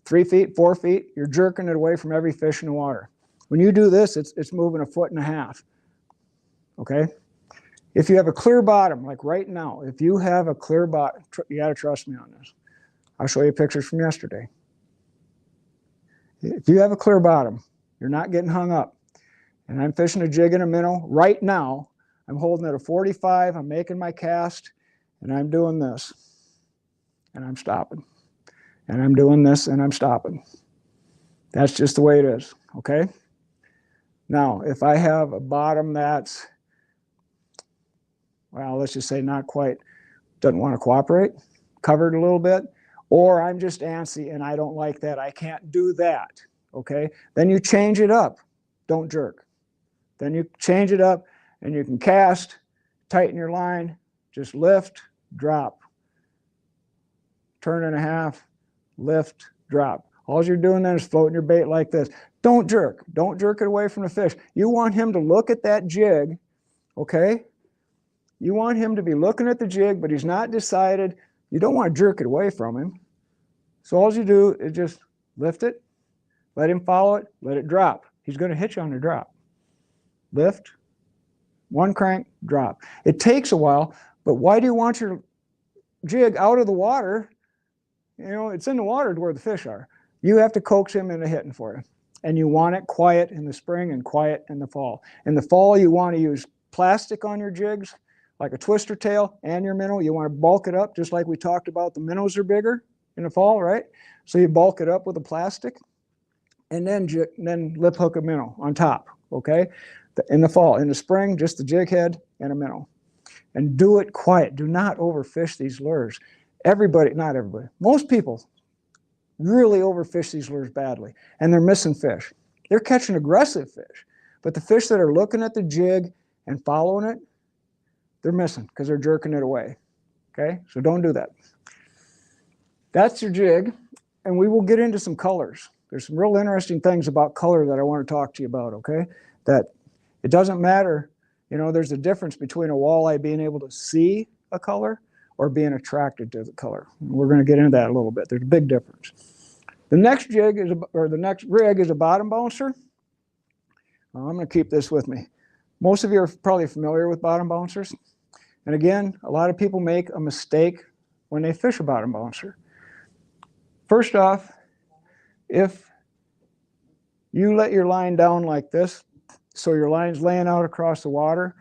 Speaker 3: 3 feet, 4 feet, you're jerking it away from every fish in the water. When you do this, it's moving 1.5 feet. Okay, if you have a clear bottom, like right now, if you have a clear bottom, you got to trust me on this. I'll show you pictures from yesterday. If you have a clear bottom, you're not getting hung up. And I'm fishing a jig in a minnow. Right now, I'm holding at a 45, I'm making my cast, and I'm doing this. And I'm stopping. And I'm doing this, and I'm stopping. That's just the way it is, okay? Now, if I have a bottom that's, well, let's just say not quite, doesn't want to cooperate, covered a little bit, or I'm just antsy and I don't like that, I can't do that, okay? Then you change it up, don't jerk. Then you change it up and you can cast, tighten your line, just lift, drop. Turn and a half, lift, drop. All you're doing then is floating your bait like this. Don't jerk it away from the fish. You want him to look at that jig, okay? You want him to be looking at the jig, but he's not decided. You don't want to jerk it away from him. So all you do is just lift it, let him follow it, let it drop. He's going to hit you on the drop. Lift, 1 crank, drop. It takes a while, but why do you want your jig out of the water? It's in the water to where the fish are. You have to coax him into hitting for you. And you want it quiet in the spring and quiet in the fall. In the fall, you want to use plastic on your jigs, like a twister tail and your minnow. You want to bulk it up, just like we talked about. The minnows are bigger in the fall, right? So you bulk it up with a plastic, and then lip hook a minnow on top, okay? In the fall. In the spring, just the jig head and a minnow. And do it quiet. Do not overfish these lures. Not everybody, most people really overfish these lures badly, and they're missing fish. They're catching aggressive fish, but the fish that are looking at the jig and following it, they're missing because they're jerking it away, okay? So don't do that. That's your jig, and we will get into some colors. There's some real interesting things about color that I want to talk to you about, okay? That it doesn't matter, there's a difference between a walleye being able to see a color or being attracted to the color. We're going to get into that a little bit. There's a big difference. The next rig is a bottom bouncer. I'm going to keep this with me. Most of you are probably familiar with bottom bouncers. And again, a lot of people make a mistake when they fish a bottom bouncer. First off, if you let your line down like this, so your line's laying out across the water,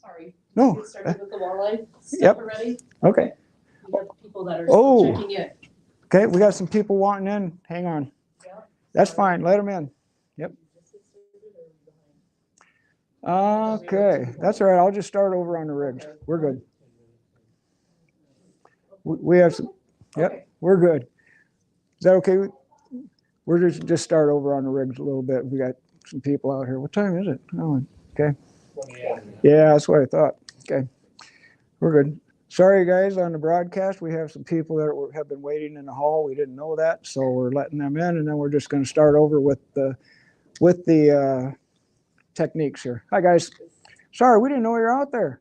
Speaker 6: Sorry.
Speaker 3: No.
Speaker 6: Get started with the walleye stuff
Speaker 3: Yep.
Speaker 6: already.
Speaker 3: Okay.
Speaker 6: We have people that are
Speaker 3: Oh.
Speaker 6: still checking in.
Speaker 3: Okay, we got some people wanting in. Hang on.
Speaker 6: Yeah.
Speaker 3: That's fine. Let them in. Yep. Okay, that's all right. I'll just start over on the rigs. We're good. We have some. Yep,
Speaker 6: Okay.
Speaker 3: we're good. Is that okay? We're just start over on the rigs a little bit. We got some people out here. What time is it? Oh, okay. Yeah, that's what I thought. Okay, we're good. Sorry, guys, on the broadcast, we have some people that have been waiting in the hall. We didn't know that, so we're letting them in, and then we're just going to start over with the techniques here. Hi, guys. Sorry, we didn't know you were out there.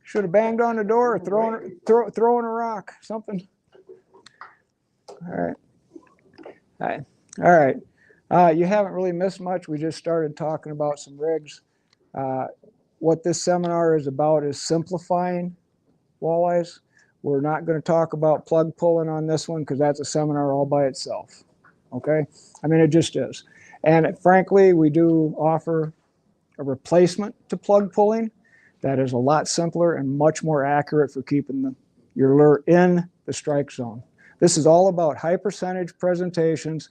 Speaker 3: Should have banged on the door or thrown a rock, something. All right. Hi. All right. You haven't really missed much. We just started talking about some rigs. What this seminar is about is simplifying walleyes. We're not going to talk about plug pulling on this one because that's a seminar all by itself. Okay? I mean, it just is. And frankly, we do offer a replacement to plug pulling that is a lot simpler and much more accurate for keeping your lure in the strike zone. This is all about high percentage presentations,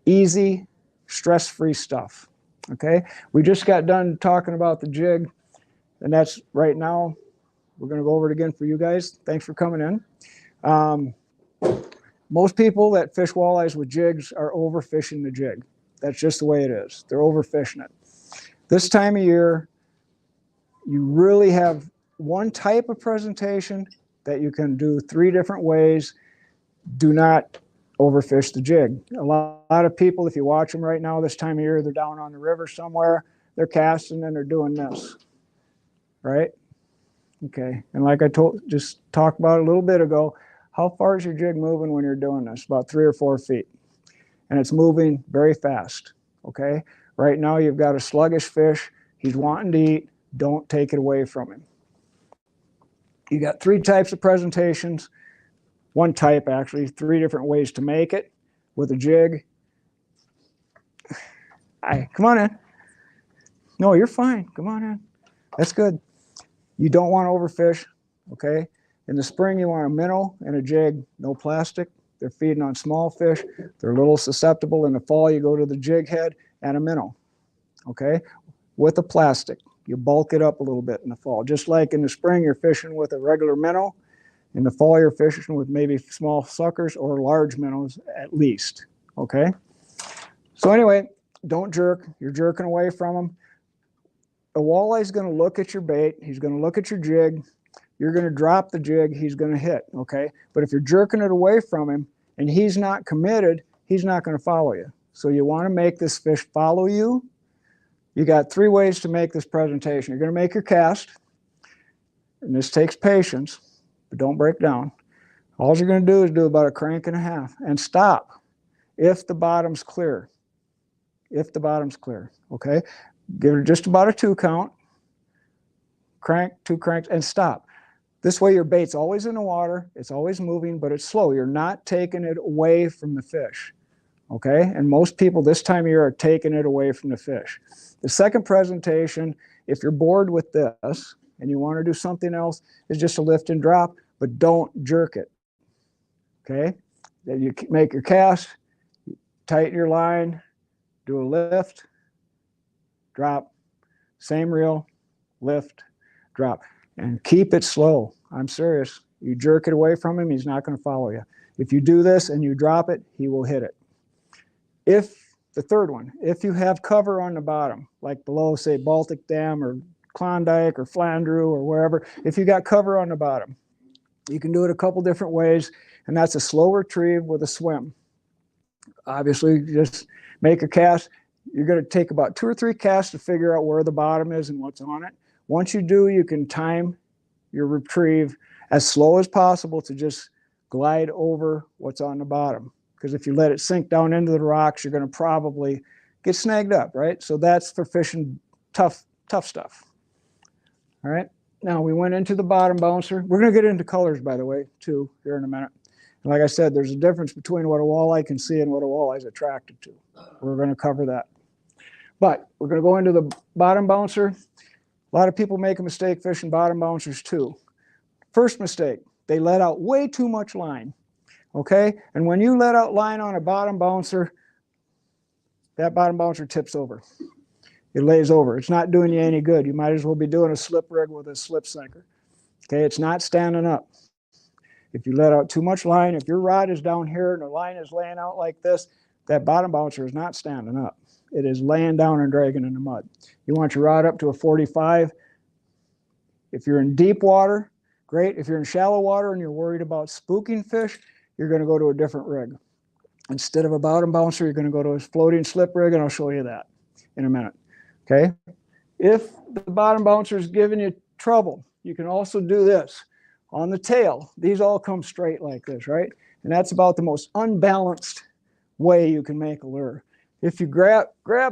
Speaker 3: easy, stress-free stuff. Okay? We just got done talking about the jig, and that's right now. We're going to go over it again for you guys. Thanks for coming in. Most people that fish walleyes with jigs are overfishing the jig. That's just the way it is. They're overfishing it. This time of year, you really have one type of presentation that you can do 3 different ways. Do not overfish the jig. A lot of people, if you watch them right now this time of year, they're down on the river somewhere, they're casting and they're doing this, right? Okay, and like I just talked about a little bit ago, how far is your jig moving when you're doing this? About 3 or 4 feet. And it's moving very fast, okay? Right now you've got a sluggish fish. He's wanting to eat. Don't take it away from him. You got 3 types of presentations. 1 type, actually, 3 different ways to make it with a jig. Hi, come on in. No, you're fine. Come on in. That's good. You don't want to overfish, okay? In the spring, you want a minnow and a jig, no plastic. They're feeding on small fish. They're a little susceptible. In the fall, you go to the jig head and a minnow, okay? With a plastic. You bulk it up a little bit in the fall. Just like in the spring, you're fishing with a regular minnow. In the fall, you're fishing with maybe small suckers or large minnows at least, okay? So anyway, don't jerk. You're jerking away from them. A walleye's going to look at your bait. He's going to look at your jig. You're going to drop the jig. He's going to hit, okay? But if you're jerking it away from him and he's not committed, he's not going to follow you. So you want to make this fish follow you. You got 3 ways to make this presentation. You're going to make your cast, and this takes patience, but don't break down. All you're going to do is do about a crank and a half and stop if the bottom's clear. If the bottom's clear, okay? Give it just about a 2 count, crank, 2 cranks, and stop. This way your bait's always in the water, it's always moving, but it's slow. You're not taking it away from the fish, okay? And most people this time of year are taking it away from the fish. The second presentation, if you're bored with this and you want to do something else, is just a lift and drop, but don't jerk it, okay? Then you make your cast, tighten your line, do a lift, drop, same reel, lift, drop, and keep it slow. I'm serious. You jerk it away from him, he's not going to follow you. If you do this and you drop it, he will hit it. The third one, if you have cover on the bottom, like below, say, Baltic Dam or Klondike or Flandreau or wherever, if you got cover on the bottom, you can do it a couple different ways, and that's a slow retrieve with a swim. Obviously, just make a cast. You're going to take about 2 or 3 casts to figure out where the bottom is and what's on it. Once you do, you can time your retrieve as slow as possible to just glide over what's on the bottom. Because if you let it sink down into the rocks, you're going to probably get snagged up, right? So that's for fishing tough stuff. All right. Now we went into the bottom bouncer. We're going to get into colors, by the way, too, here in a minute. And like I said, there's a difference between what a walleye can see and what a walleye is attracted to. We're going to cover that. But we're going to go into the bottom bouncer. A lot of people make a mistake fishing bottom bouncers too. First mistake, they let out way too much line, okay? And when you let out line on a bottom bouncer, that bottom bouncer tips over. It lays over. It's not doing you any good. You might as well be doing a slip rig with a slip sinker. Okay, it's not standing up. If you let out too much line, if your rod is down here and the line is laying out like this, that bottom bouncer is not standing up. It is laying down and dragging in the mud. You want your rod up to a 45. If you're in deep water, great. If you're in shallow water and you're worried about spooking fish, you're going to go to a different rig. Instead of a bottom bouncer, you're going to go to a floating slip rig, and I'll show you that in a minute. Okay? If the bottom bouncer is giving you trouble, you can also do this. On the tail, these all come straight like this, right? And that's about the most unbalanced way you can make a lure. If you grab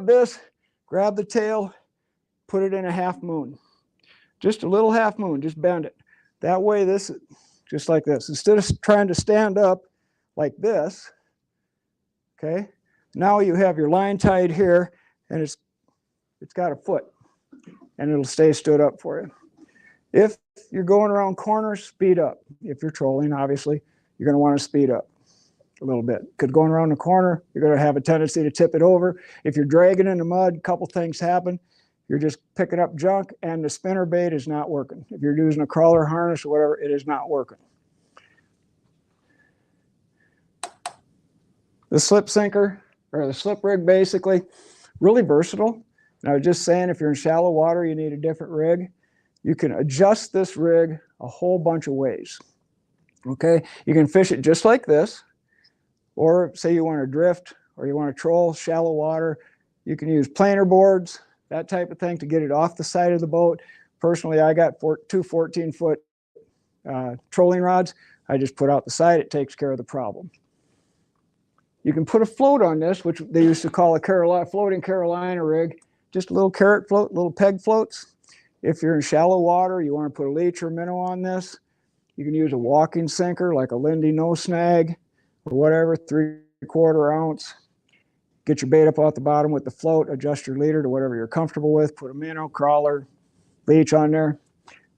Speaker 3: this, grab the tail, put it in a half moon. Just a little half moon, just bend it. That way this, just like this. Instead of trying to stand up like this, okay? Now you have your line tied here, and it's got a foot, and it'll stay stood up for you. If you're going around corners, speed up. If you're trolling, obviously, you're going to want to speed up a little bit. Because going around the corner, you're going to have a tendency to tip it over. If you're dragging in the mud, a couple things happen. You're just picking up junk, and the spinner bait is not working. If you're using a crawler harness or whatever, it is not working. The slip sinker, or the slip rig, basically, really versatile. And I was just saying, if you're in shallow water, you need a different rig. You can adjust this rig a whole bunch of ways. Okay, you can fish it just like this, or say you want to drift or you want to troll shallow water. You can use planer boards, that type of thing, to get it off the side of the boat. Personally, I got two 14-foot trolling rods. I just put out the side. It takes care of the problem. You can put a float on this, which they used to call a floating Carolina rig. Just a little carrot float, little peg floats. If you're in shallow water, you want to put a leech or minnow on this. You can use a walking sinker like a Lindy no snag or whatever, 3/4 ounce. Get your bait up off the bottom with the float, adjust your leader to whatever you're comfortable with, put a minnow, crawler, leech on there.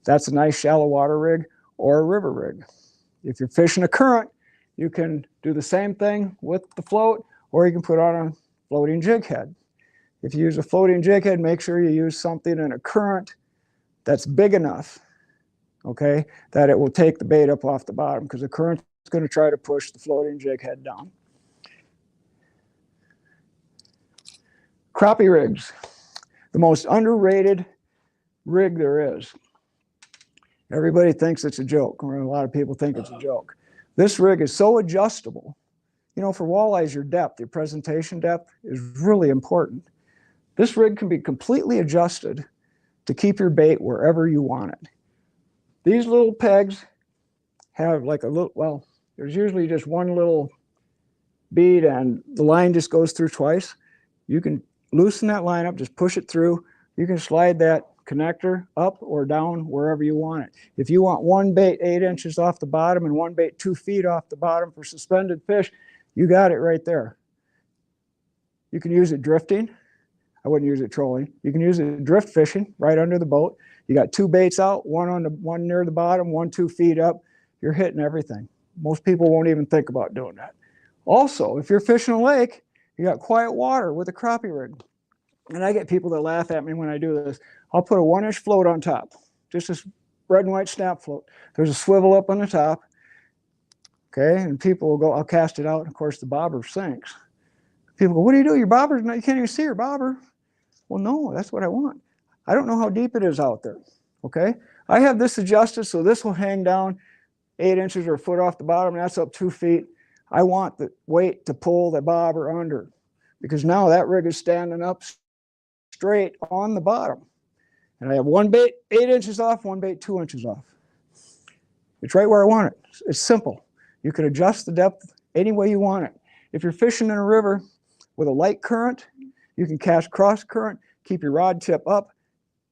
Speaker 3: That's a nice shallow water rig or a river rig. If you're fishing a current, you can do the same thing with the float, or you can put on a floating jig head. If you use a floating jig head, make sure you use something in a current that's big enough, okay, that it will take the bait up off the bottom, because the current is going to try to push the floating jig head down. Crappie rigs, the most underrated rig there is. Everybody thinks it's a joke, or a lot of people think it's a joke. This rig is so adjustable. You know, for walleyes, your depth, your presentation depth is really important. This rig can be completely adjusted to keep your bait wherever you want it. These little pegs have like a little, well, there's usually just one little bead and the line just goes through twice. You can loosen that line up, just push it through. You can slide that connector up or down wherever you want it. If you want one bait 8 inches off the bottom and one bait 2 feet off the bottom for suspended fish, you got it right there. You can use it drifting. I wouldn't use it trolling. You can use it drift fishing right under the boat. You got 2 baits out, one near the bottom, 1 2 feet up. You're hitting everything. Most people won't even think about doing that. Also, if you're fishing a lake, you got quiet water with a crappie rig. And I get people that laugh at me when I do this. I'll put a 1-inch float on top, just this red and white snap float. There's a swivel up on the top. Okay, and people will go, I'll cast it out, and of course the bobber sinks. People go, what do you do? Your bobber's not, you can't even see your bobber. Well, no, that's what I want. I don't know how deep it is out there, okay? I have this adjusted so this will hang down 8 inches or a foot off the bottom, and that's up 2 feet. I want the weight to pull the bobber under, because now that rig is standing up straight on the bottom. And I have one bait 8 inches off, one bait 2 inches off. It's right where I want it. It's simple. You can adjust the depth any way you want it. If you're fishing in a river with a light current, you can cast cross current, keep your rod tip up,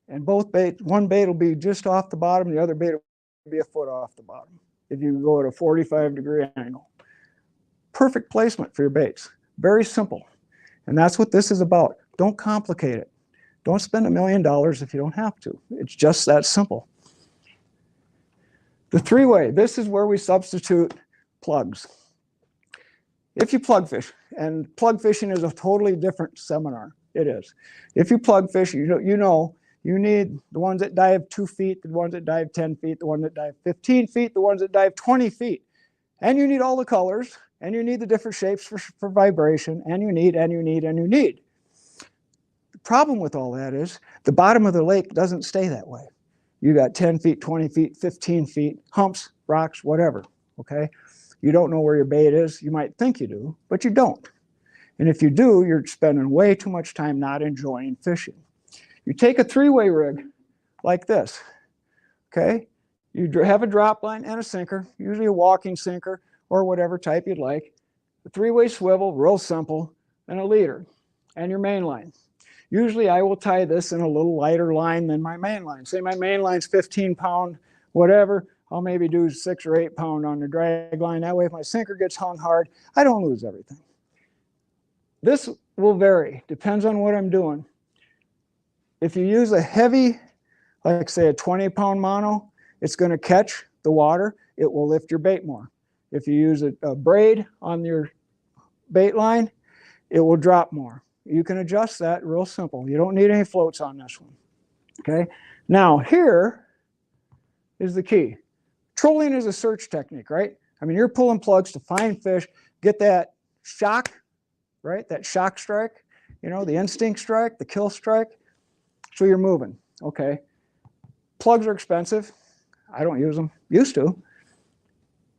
Speaker 3: and both baits, one bait will be just off the bottom, the other bait will be a foot off the bottom if you go at a 45-degree angle. Perfect placement for your baits. Very simple. And that's what this is about. Don't complicate it. Don't spend $1 million if you don't have to. It's just that simple. The three-way, this is where we substitute plugs. If you plug fish, and plug fishing is a totally different seminar. It is. If you plug fish, you know you need the ones that dive 2 feet, the ones that dive 10 feet, the ones that dive 15 feet, the ones that dive 20 feet. And you need all the colors, and you need the different shapes for vibration, and you need. The problem with all that is the bottom of the lake doesn't stay that way. You got 10 feet, 20 feet, 15 feet, humps, rocks, whatever, okay? You don't know where your bait is. You might think you do, but you don't. And if you do, you're spending way too much time not enjoying fishing. You take a three-way rig like this, okay? You have a drop line and a sinker, usually a walking sinker or whatever type you'd like, a three-way swivel, real simple, and a leader, and your main line. Usually I will tie this in a little lighter line than my main line. Say my main line's 15 pound, whatever, I'll maybe do 6 or 8 pound on the drag line. That way if my sinker gets hung hard, I don't lose everything. This will vary, depends on what I'm doing. If you use a heavy, like say a 20 pound mono, it's gonna catch the water, it will lift your bait more. If you use a braid on your bait line, it will drop more. You can adjust that real simple. You don't need any floats on this one, okay? Now here is the key. Trolling is a search technique, right? I mean, you're pulling plugs to find fish, get that shock, right? That shock strike, you know, the instinct strike, the kill strike. So you're moving, okay? Plugs are expensive. I don't use them, used to.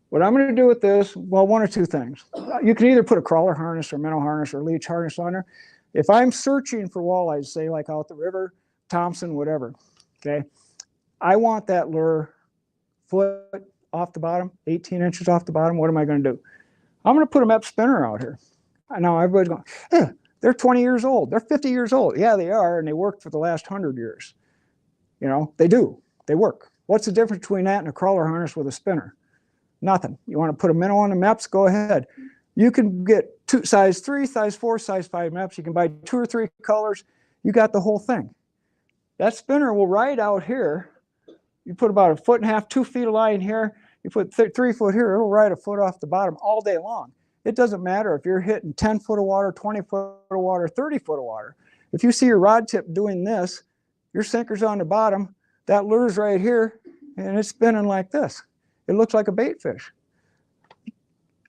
Speaker 3: What I'm gonna do with this, well, one or two things. You can either put a crawler harness or minnow harness or leech harness on there. If I'm searching for walleyes, say like out the river, Thompson, whatever, okay? I want that lure foot off the bottom, 18 inches off the bottom. What am I gonna do? I'm gonna put a MEP spinner out here. I know everybody's going, eh, they're 20 years old, they're 50 years old. Yeah, they are, and they worked for the last 100 years. You know, they do, they work. What's the difference between that and a crawler harness with a spinner? Nothing. You want to put a minnow on the MEPs, go ahead. You can get size 3, size 4, size 5 MEPs. You can buy 2 or 3 colors. You got the whole thing. That spinner will ride out here. You put about 1.5 feet, 2 feet of line here. You put 3 foot here. It'll ride a foot off the bottom all day long. It doesn't matter if you're hitting 10 foot of water, 20 foot of water, 30 foot of water. If you see your rod tip doing this, your sinker's on the bottom, that lure's right here, and it's spinning like this. It looks like a bait fish.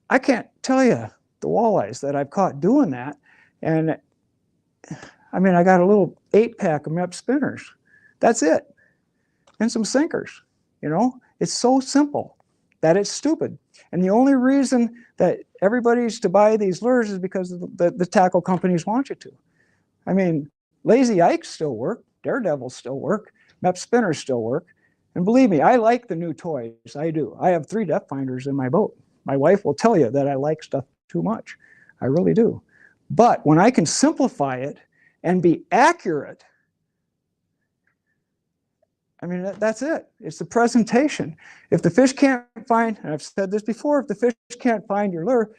Speaker 3: I can't tell you the walleyes that I've caught doing that. And I mean, I got a little 8-pack of MEP spinners. That's it. And some sinkers, you know? It's so simple that it's stupid. And the only reason that everybody's to buy these lures is because the tackle companies want you to. I mean, Lazy Ikes still work, Daredevils still work, MEP spinners still work. And believe me, I like the new toys, I do. I have 3 depth finders in my boat. My wife will tell you that I like stuff too much. I really do. But when I can simplify it and be accurate, I mean, that's it. It's the presentation. If the fish can't find, and I've said this before, if the fish can't find your lure,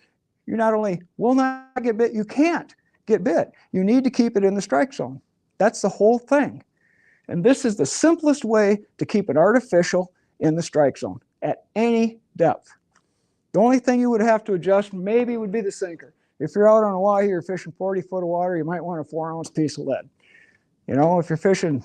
Speaker 3: you not only will not get bit, you can't get bit. You need to keep it in the strike zone. That's the whole thing. And this is the simplest way to keep an artificial in the strike zone at any depth. The only thing you would have to adjust maybe would be the sinker. If you're out on a wahoo, you're fishing 40 foot of water, you might want a 4-ounce piece of lead. You know, if you're fishing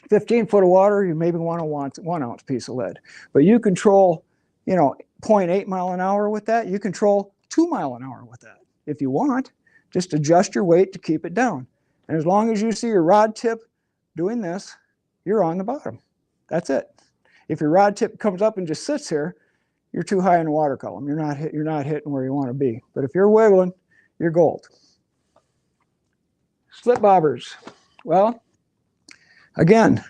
Speaker 3: 15 foot of water, you maybe want a 1-ounce piece of lead. But you control, you know, 0.8 mile an hour with that. You control 2 mile an hour with that. If you want, just adjust your weight to keep it down. And as long as you see your rod tip doing this, you're on the bottom. That's it. If your rod tip comes up and just sits here, you're too high in the water column. You're not hitting where you want to be. But if you're wiggling, you're gold. Slip bobbers. Well, again,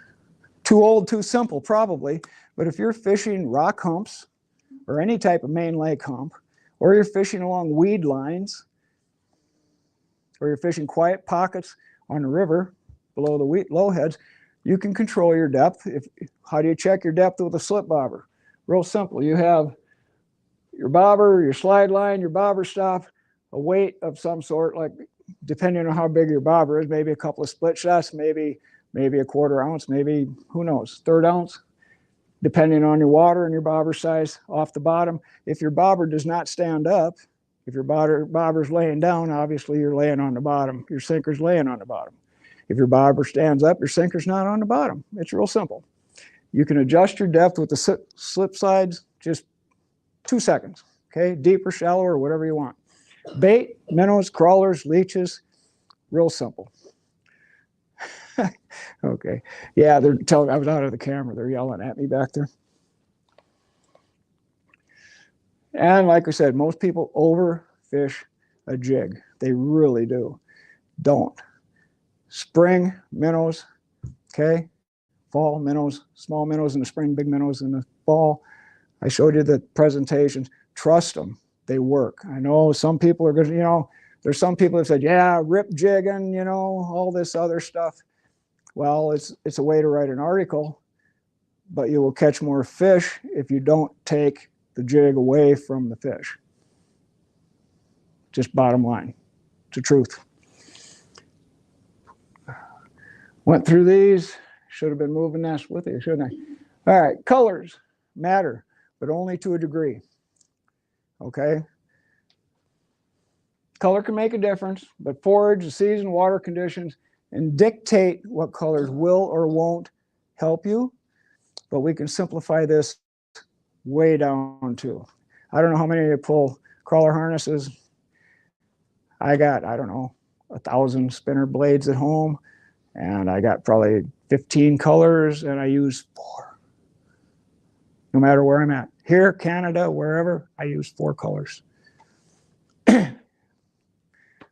Speaker 3: too old, too simple probably. But if you're fishing rock humps or any type of main lake hump, or you're fishing along weed lines, or you're fishing quiet pockets on the river below the low heads, you can control your depth. How do you check your depth with a slip bobber? Real simple. You have your bobber, your slide line, your bobber stop, a weight of some sort, like depending on how big your bobber is, maybe a couple of split shots, maybe a quarter ounce, maybe, who knows, third ounce, depending on your water and your bobber size off the bottom. If your bobber does not stand up, if your bobber's laying down, obviously you're laying on the bottom. Your sinker's laying on the bottom. If your bobber stands up, your sinker's not on the bottom. It's real simple. You can adjust your depth with the slip sides, just 2 seconds, okay? Deep or shallow or whatever you want. Bait, minnows, crawlers, leeches, real simple. Okay, yeah, they're telling, I was out of the camera, they're yelling at me back there. And like I said, most people overfish a jig. They really do. Don't. Spring minnows, okay? Fall minnows, small minnows in the spring, big minnows in the fall. I showed you the presentations. Trust them. They work. I know some people are going to, there's some people that said, yeah, rip jigging, all this other stuff. Well, it's a way to write an article, but you will catch more fish if you don't take the jig away from the fish. Just bottom line. It's the truth. Went through these. Should have been moving this with you, shouldn't I? All right, colors matter, but only to a degree. Okay? Color can make a difference, but forage, the season, water conditions, and dictate what colors will or won't help you. But we can simplify this way down to, I don't know how many of you pull crawler harnesses. I got, I don't know, 1,000 spinner blades at home, and I got probably 15 colors, and I use 4. No matter where I'm at. Here, Canada, wherever, I use 4 colors.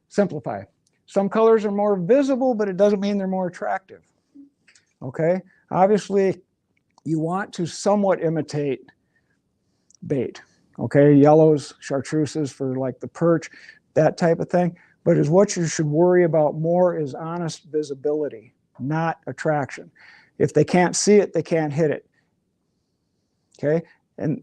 Speaker 3: Simplify. Some colors are more visible, but it doesn't mean they're more attractive. Okay? Obviously, you want to somewhat imitate bait. Okay? Yellows, chartreuses for like the perch, that type of thing. But is what you should worry about more is honest visibility, not attraction. If they can't see it, they can't hit it. Okay? And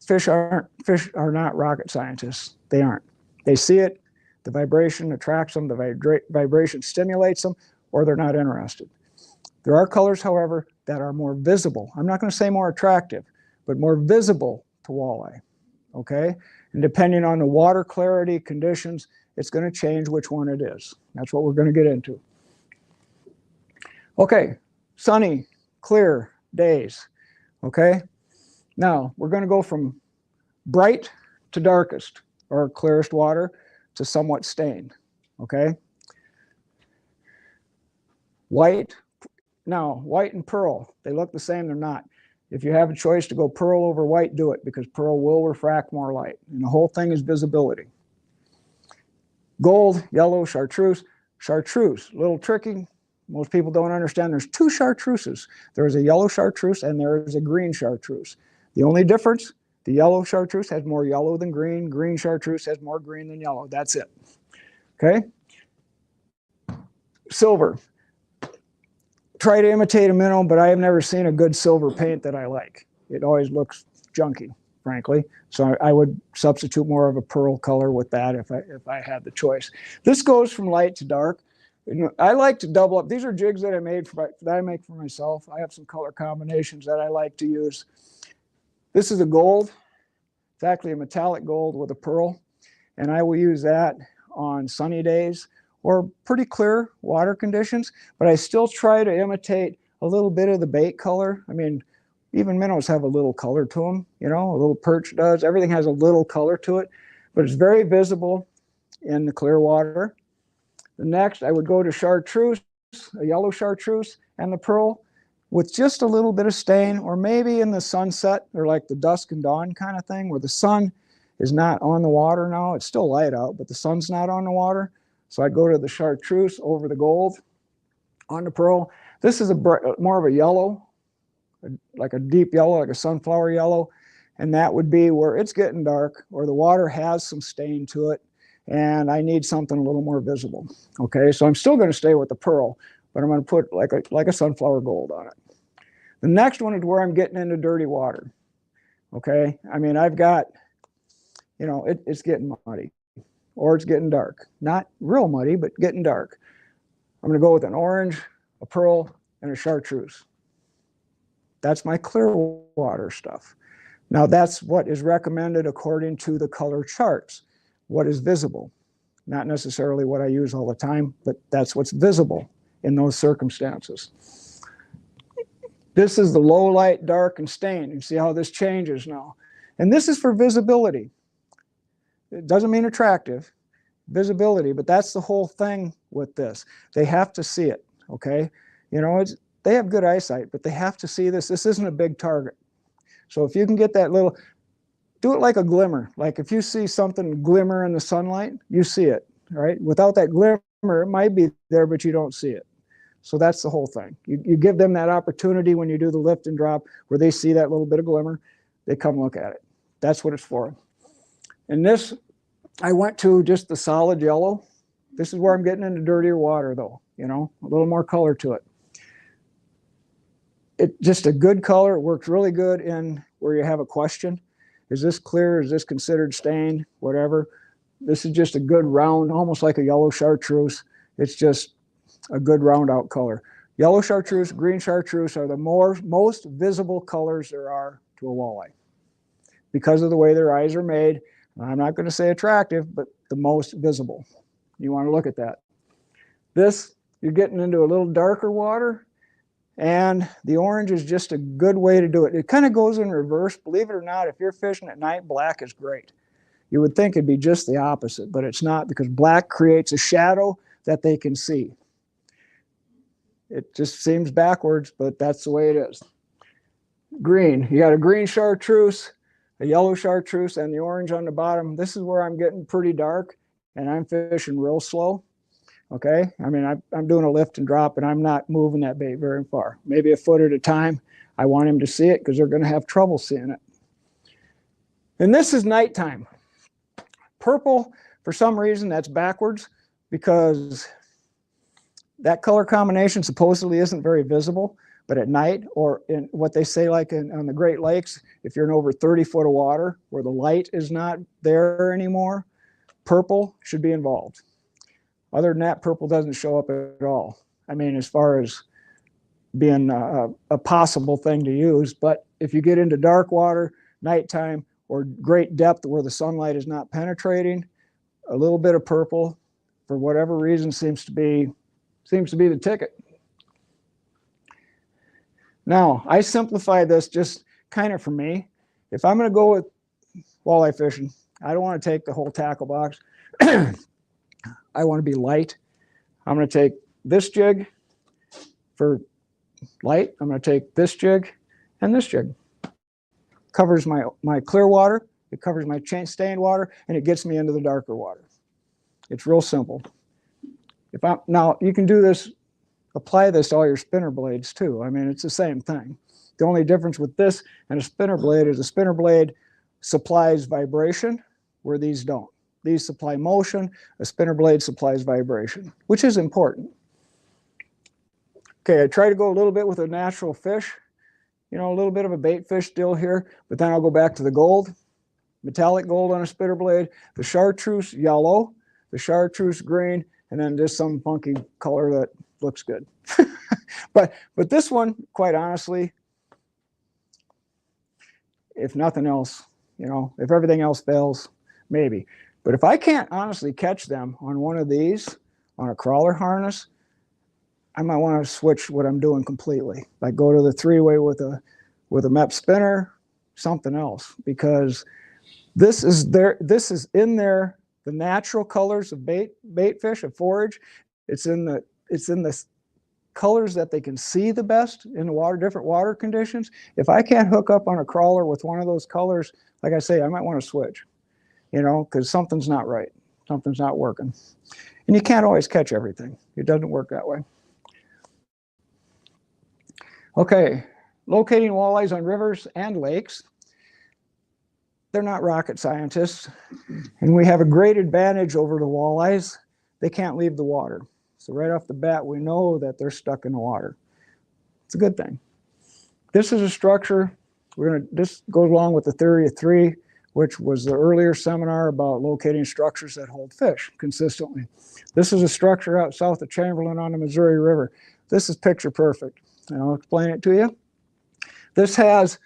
Speaker 3: fish are not rocket scientists. They aren't. They see it, the vibration attracts them, the vibration stimulates them, or they're not interested. There are colors, however, that are more visible. I'm not going to say more attractive, but more visible to walleye. Okay? And depending on the water clarity conditions, it's going to change which one it is. That's what we're going to get into. Okay, sunny, clear days. Okay? Now, we're going to go from bright to darkest, or clearest water, to somewhat stained. Okay? White. Now, white and pearl, they look the same, they're not. If you have a choice to go pearl over white, do it, because pearl will refract more light. And the whole thing is visibility. Gold, yellow, chartreuse. Chartreuse, a little tricky. Most people don't understand there's 2 chartreuses. There's a yellow chartreuse and there is a green chartreuse. The only difference, the yellow chartreuse has more yellow than green. Green chartreuse has more green than yellow. That's it. Okay? Silver. Try to imitate a minnow, but I have never seen a good silver paint that I like. It always looks junky, frankly. So I would substitute more of a pearl color with that if I had the choice. This goes from light to dark. I like to double up. These are jigs that I make for myself. I have some color combinations that I like to use. This is a gold. It's actually a metallic gold with a pearl. And I will use that on sunny days or pretty clear water conditions. But I still try to imitate a little bit of the bait color. I mean, even minnows have a little color to them. A little perch does. Everything has a little color to it. But it's very visible in the clear water. The next, I would go to chartreuse, a yellow chartreuse, and the pearl with just a little bit of stain, or maybe in the sunset, or like the dusk and dawn kind of thing, where the sun is not on the water now. It's still light out, but the sun's not on the water. So I'd go to the chartreuse over the gold on the pearl. This is more of a yellow, like a deep yellow, like a sunflower yellow. And that would be where it's getting dark, or the water has some stain to it, and I need something a little more visible. Okay, so I'm still going to stay with the pearl, but I'm going to put like a sunflower gold on it. The next one is where I'm getting into dirty water. Okay, I mean, I've got, it's getting muddy. or it's getting dark. Not real muddy, but getting dark. I'm going to go with an orange, a pearl, and a chartreuse. That's my clear water stuff. Now that's what is recommended according to the color charts, what is visible. Not necessarily what I use all the time, but that's what's visible in those circumstances. This is the low light, dark, and stain. You see how this changes now. And this is for visibility. It doesn't mean attractive, visibility, but that's the whole thing with this. They have to see it, okay? You know, they have good eyesight, but they have to see this. This isn't a big target. So if you can get that little, do it like a glimmer. Like if you see something glimmer in the sunlight, you see it, right? Without that glimmer, it might be there, but you don't see it. So that's the whole thing. You give them that opportunity when you do the lift and drop where they see that little bit of glimmer, they come look at it. That's what it's for. And this, I went to just the solid yellow. This is where I'm getting into dirtier water though, you know, a little more color to it. It's just a good color. It works really good in where you have a question. Is this clear? Is this considered stained? Whatever. This is just a good round, almost like a yellow chartreuse. It's just a good round out color. Yellow chartreuse, green chartreuse are the most visible colors there are to a walleye because of the way their eyes are made. I'm not going to say attractive, but the most visible. You want to look at that. This, you're getting into a little darker water, and the orange is just a good way to do it. It kind of goes in reverse. Believe it or not, if you're fishing at night, black is great. You would think it'd be just the opposite, but it's not, because black creates a shadow that they can see. It just seems backwards, but that's the way it is. Green, you got a green chartreuse, a yellow chartreuse, and the orange on the bottom. This is where I'm getting pretty dark, and I'm fishing real slow. Okay, I mean, I'm doing a lift and drop, and I'm not moving that bait very far. Maybe a foot at a time. I want him to see it because they're going to have trouble seeing it. And this is nighttime. Purple, for some reason, that's backwards because that color combination supposedly isn't very visible, but at night, or in what they say like on the Great Lakes, if you're in over 30 foot of water where the light is not there anymore, purple should be involved. Other than that, purple doesn't show up at all. I mean, as far as being a possible thing to use, but if you get into dark water, nighttime, or great depth where the sunlight is not penetrating, a little bit of purple, for whatever reason, seems to be the ticket. Now, I simplify this just kind of for me. If I'm going to go with walleye fishing, I don't want to take the whole tackle box. I want to be light. I'm going to take this jig for light. I'm going to take this jig and this jig. Covers my clear water, it covers my stained water, and it gets me into the darker water. It's real simple. Now, you can do this, apply this to all your spinner blades too. I mean, it's the same thing. The only difference with this and a spinner blade is a spinner blade supplies vibration where these don't. These supply motion, a spinner blade supplies vibration, which is important. Okay, I try to go a little bit with a natural fish, you know, a little bit of a bait fish still here, but then I'll go back to the gold, metallic gold on a spinner blade, the chartreuse yellow, the chartreuse green, and then just some funky color that looks good. but this one, quite honestly, if nothing else, you know, if everything else fails, maybe. But if I can't honestly catch them on one of these, on a crawler harness, I might want to switch what I'm doing completely. Like go to the three-way with a MEP spinner, something else, because this is in there, the natural colors of bait fish, of forage. It's in the colors that they can see the best in the water, different water conditions. If I can't hook up on a crawler with one of those colors, like I say, I might want to switch, you know, because something's not right. Something's not working. And you can't always catch everything. It doesn't work that way. Okay, locating walleyes on rivers and lakes. They're not rocket scientists, and we have a great advantage over the walleyes. They can't leave the water. So right off the bat, we know that they're stuck in the water. It's a good thing. This is a structure. This goes along with the theory of three. which was the earlier seminar about locating structures that hold fish consistently. This is a structure out south of Chamberlain on the Missouri River. This is picture perfect, and I'll explain it to you. This has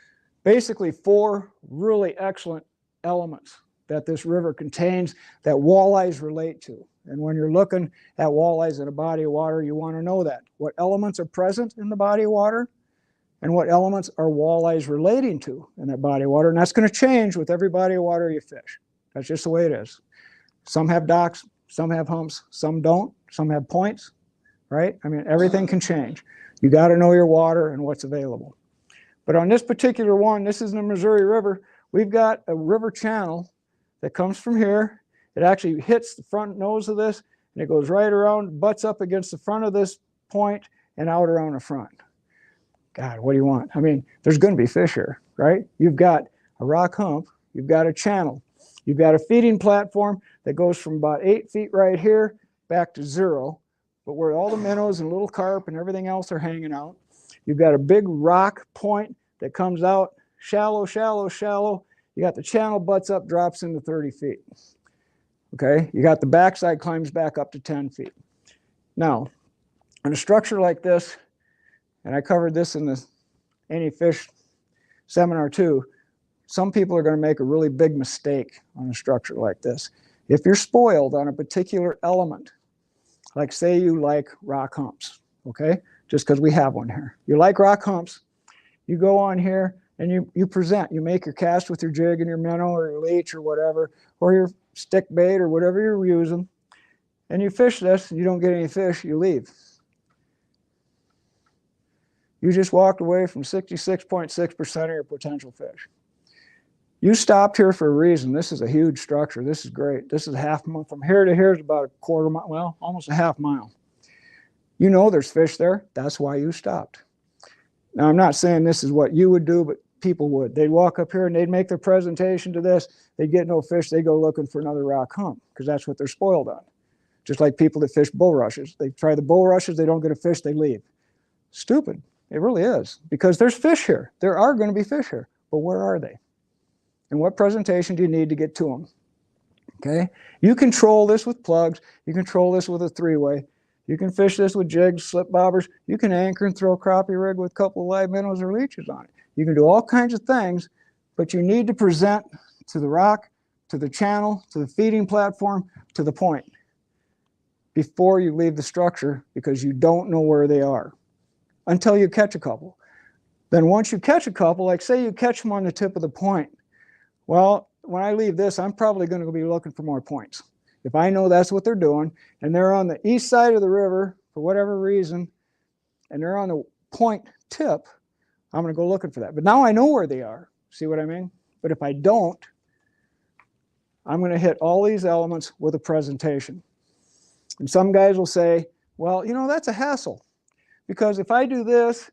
Speaker 3: basically 4 really excellent elements that this river contains that walleyes relate to. And when you're looking at walleyes in a body of water, you want to know that. What elements are present in the body of water and what elements are walleyes relating to in that body of water. And that's going to change with every body of water you fish. That's just the way it is. Some have docks, some have humps, some don't, some have points, right? I mean, everything can change. You got to know your water and what's available. But on this particular one, this is in the Missouri River, we've got a river channel that comes from here. It actually hits the front nose of this, and it goes right around, butts up against the front of this point and out around the front. God, what do you want? I mean, there's going to be fish here, right? You've got a rock hump, you've got a channel, you've got a feeding platform that goes from about 8 feet right here back to 0, but where all the minnows and little carp and everything else are hanging out. You've got a big rock point that comes out shallow, shallow, shallow. You got the channel butts up, drops into 30 feet. Okay, you got the backside climbs back up to 10 feet. Now, on a structure like this, and I covered this in the Any Fish seminar too, some people are going to make a really big mistake on a structure like this. If you're spoiled on a particular element, like say you like rock humps, okay, just because we have one here. You like rock humps, you go on here and you present, you make your cast with your jig and your minnow or your leech or whatever, or your stick bait or whatever you're using, and you fish this and you don't get any fish, you leave. You just walked away from 66.6% of your potential fish. You stopped here for a reason. This is a huge structure. This is great. This is a half mile. From here to here is about a quarter mile, well, almost a half mile. You know there's fish there. That's why you stopped. Now, I'm not saying this is what you would do, but people would. They'd walk up here and they'd make their presentation to this. They'd get no fish. They go looking for another rock hump because that's what they're spoiled on. Just like people that fish bulrushes. They try the bulrushes. They don't get a fish. They leave. Stupid. It really is, because there's fish here. There are going to be fish here, but where are they? And what presentation do you need to get to them? Okay, you control this with plugs. You control this with a 3-way. You can fish this with jigs, slip bobbers. You can anchor and throw a crappie rig with a couple of live minnows or leeches on it. You can do all kinds of things, but you need to present to the rock, to the channel, to the feeding platform, to the point before you leave the structure, because you don't know where they are until you catch a couple. Then once you catch a couple, like say you catch them on the tip of the point, well, when I leave this, I'm probably going to be looking for more points. If I know that's what they're doing, and they're on the east side of the river for whatever reason, and they're on the point tip, I'm going to go looking for that. But now I know where they are. See what I mean? But if I don't, I'm going to hit all these elements with a presentation. And some guys will say, well, you know, that's a hassle, because if I do this,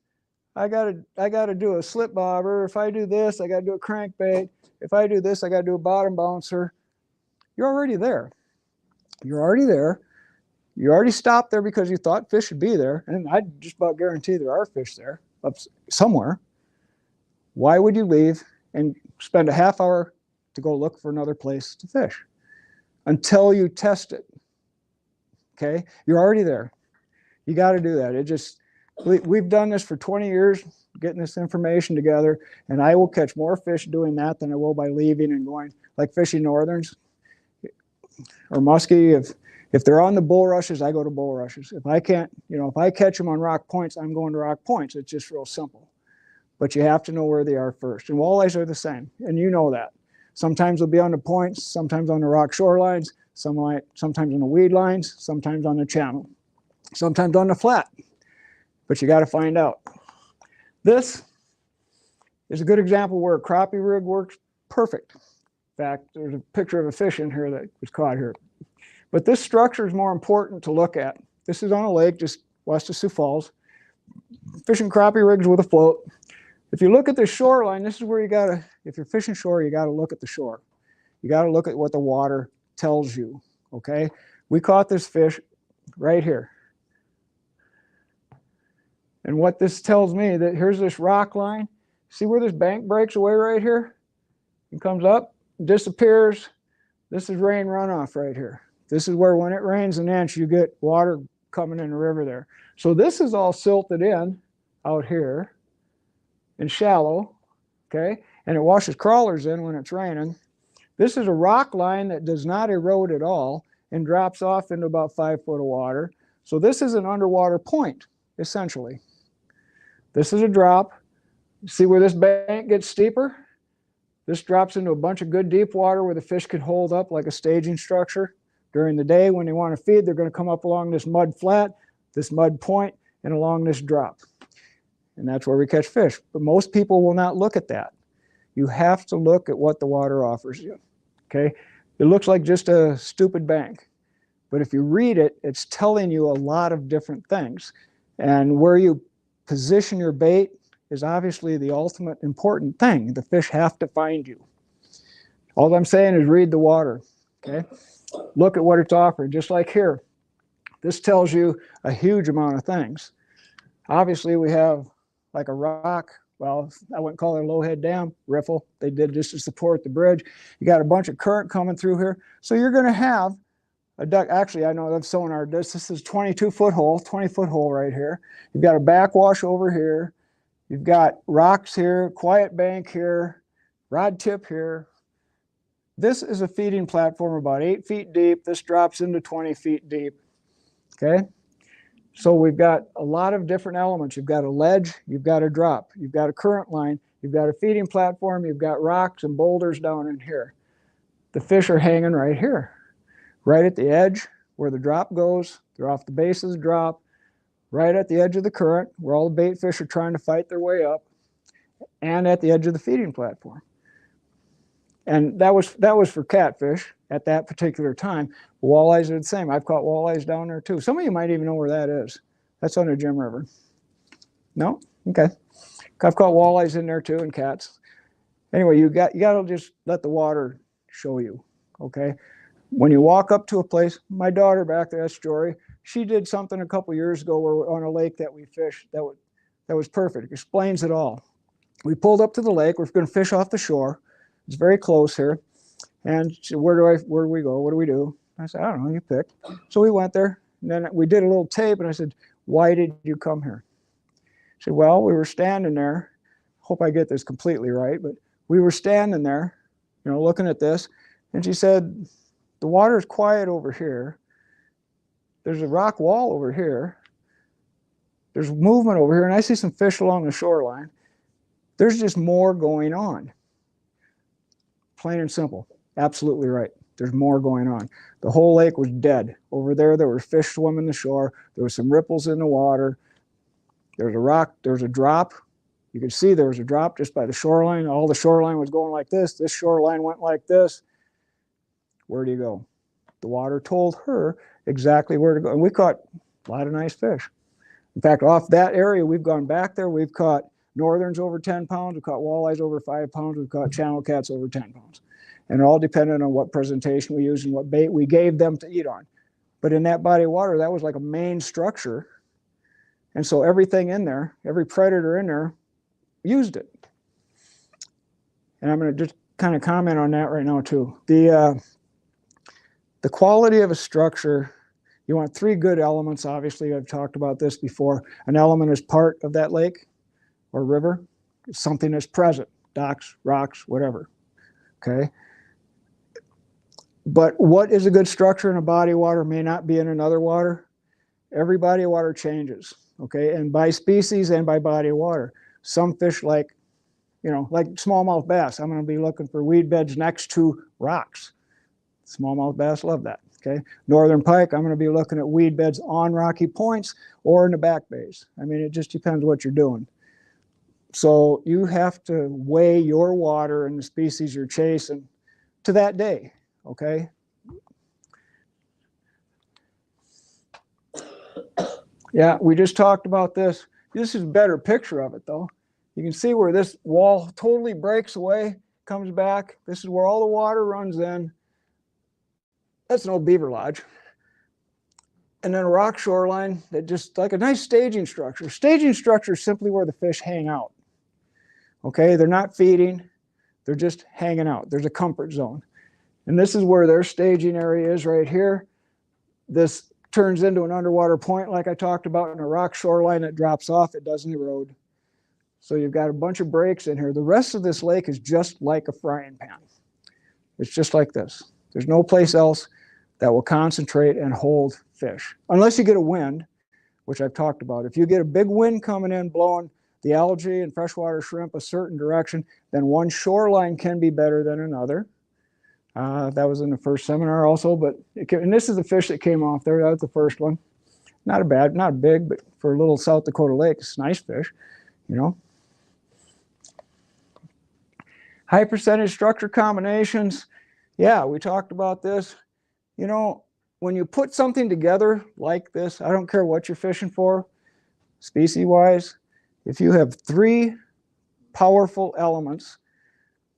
Speaker 3: I got to do a slip bobber. If I do this, I got to do a crankbait. If I do this, I got to do a bottom bouncer. You're already there. You're already there. You already stopped there because you thought fish should be there. And I just about guarantee there are fish there up somewhere. Why would you leave and spend a half hour to go look for another place to fish until you test it? Okay, you're already there. You got to do that. We've done this for 20 years, getting this information together, and I will catch more fish doing that than I will by leaving and going, like fishing northerns or musky. If they're on the bulrushes, I go to bulrushes. If I can't, if I catch them on rock points, I'm going to rock points. It's just real simple. But you have to know where they are first. And walleyes are the same, and you know that. Sometimes they'll be on the points, sometimes on the rock shorelines, sometimes on the weed lines, sometimes on the channel, sometimes on the flat. But you got to find out. This is a good example where a crappie rig works perfect. In fact, there's a picture of a fish in here that was caught here. But this structure is more important to look at. This is on a lake just west of Sioux Falls. Fishing crappie rigs with a float. If you look at the shoreline, this is where you got to, if you're fishing shore, you got to look at the shore. You got to look at what the water tells you, okay? We caught this fish right here. And what this tells me, that here's this rock line. See where this bank breaks away right here? It comes up. disappears. This is rain runoff right here. This is where when it rains an inch, you get water coming in the river there. So this is all silted in out here and shallow, okay? And it washes crawlers in when it's raining. This is a rock line that does not erode at all and drops off into about 5 foot of water. So this is an underwater point, essentially. This is a drop. See where this bank gets steeper? This drops into a bunch of good deep water where the fish can hold up like a staging structure. During the day when they want to feed, they're going to come up along this mud flat, this mud point, and along this drop. And that's where we catch fish. But most people will not look at that. You have to look at what the water offers you, okay? It looks like just a stupid bank. But if you read it, it's telling you a lot of different things. And where you position your bait is obviously the ultimate important thing. The fish have to find you. All I'm saying is read the water, okay? Look at what it's offering, just like here. This tells you a huge amount of things. Obviously, we have like a rock, well, I wouldn't call it a low head dam, riffle. They did just to support the bridge. You got a bunch of current coming through here. So you're going to have a duck. Actually, I know that sonar does. This is 22-foot hole, 20-foot hole right here. You've got a backwash over here. You've got rocks here, quiet bank here, rod tip here. This is a feeding platform about 8 feet deep. This drops into 20 feet deep, okay? So we've got a lot of different elements. You've got a ledge, you've got a drop, you've got a current line, you've got a feeding platform, you've got rocks and boulders down in here. The fish are hanging right here, right at the edge where the drop goes. They're off the base of the drop, right at the edge of the current where all the bait fish are trying to fight their way up, and at the edge of the feeding platform. And that was for catfish at that particular time. Walleyes are the same. I've caught walleyes down there too. Some of you might even know where that is. That's on the Jim River. No? Okay. I've caught walleyes in there too, and cats. Anyway, you got to just let the water show you, okay? When you walk up to a place, my daughter back there, that's Jory, she did something a couple years ago where on a lake that we fished that was perfect. It explains it all. We pulled up to the lake. We're going to fish off the shore. It's very close here. And she said, where do we go? What do we do? I said, I don't know, you pick. So we went there, and then we did a little tape, and I said, why did you come here? She said, well, we were standing there. Hope I get this completely right, but we were standing there, you know, looking at this, and she said, the water is quiet over here. There's a rock wall over here. There's movement over here, and I see some fish along the shoreline. There's just more going on. Plain and simple. Absolutely right. There's more going on. The whole lake was dead. Over there were fish swimming the shore. There were some ripples in the water. There's a rock. There's a drop. You could see there was a drop just by the shoreline. All the shoreline was going like this. This shoreline went like this. Where do you go? The water told her exactly where to go. And we caught a lot of nice fish. In fact, off that area, we've gone back there. We've caught northerns over 10 pounds. We've caught walleyes over 5 pounds. We've caught channel cats over 10 pounds. And it all depended on what presentation we used and what bait we gave them to eat on. But in that body of water, that was like a main structure. And so everything in there, every predator in there, used it. And I'm going to just kind of comment on that right now too. The quality of a structure, you want 3 good elements. Obviously, I've talked about this before. An element is part of that lake or river. It's something that's present, docks, rocks, whatever, okay? But what is a good structure in a body of water may not be in another water. Every body of water changes, okay? And by species and by body of water. Some fish like, you know, like smallmouth bass, I'm going to be looking for weed beds next to rocks. Smallmouth bass love that, okay? Northern pike, I'm going to be looking at weed beds on rocky points or in the back bays. I mean, it just depends what you're doing. So you have to weigh your water and the species you're chasing to that day, okay? Yeah, we just talked about this. This is a better picture of it, though. You can see where this wall totally breaks away, comes back. This is where all the water runs in. That's an old beaver lodge. And then a rock shoreline that just like a nice staging structure. Staging structure is simply where the fish hang out. Okay, they're not feeding. They're just hanging out. There's a comfort zone. And this is where their staging area is right here. This turns into an underwater point like I talked about, in a rock shoreline that drops off. It doesn't erode. So you've got a bunch of breaks in here. The rest of this lake is just like a frying pan. It's just like this. There's no place else that will concentrate and hold fish, unless you get a wind, which I've talked about. If you get a big wind coming in, blowing the algae and freshwater shrimp a certain direction, then one shoreline can be better than another. That was in the first seminar also, but and this is the fish that came off there. That was the first one. Not big, but for a little South Dakota lake, it's a nice fish, you know. High percentage structure combinations. Yeah, we talked about this. You know, when you put something together like this, I don't care what you're fishing for, species-wise, if you have 3 powerful elements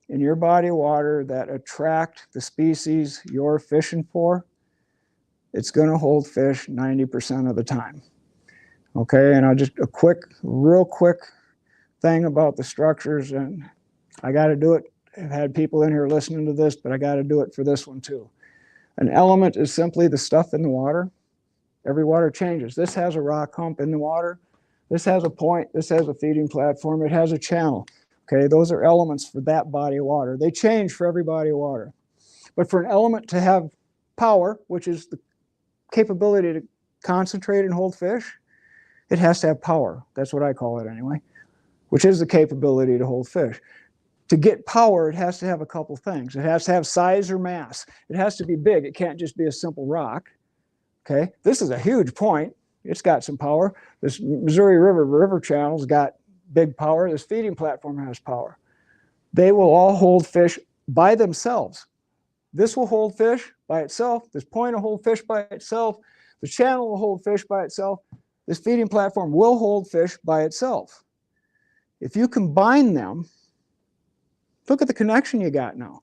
Speaker 3: in your body of water that attract the species you're fishing for, it's going to hold fish 90% of the time. Okay, and I'll just real quick thing about the structures, and I got to do it. I've had people in here listening to this, but I got to do it for this one too. An element is simply the stuff in the water. Every water changes. This has a rock hump in the water. This has a point. This has a feeding platform. It has a channel. Okay, those are elements for that body of water. They change for every body of water. But for an element to have power, which is the capability to concentrate and hold fish, it has to have power. That's what I call it anyway, which is the capability to hold fish. To get power, it has to have a couple things. It has to have size or mass. It has to be big. It can't just be a simple rock. Okay, this is a huge point. It's got some power. This Missouri River channel's got big power. This feeding platform has power. They will all hold fish by themselves. This will hold fish by itself. This point will hold fish by itself. The channel will hold fish by itself. This feeding platform will hold fish by itself. If you combine them, look at the connection you got now.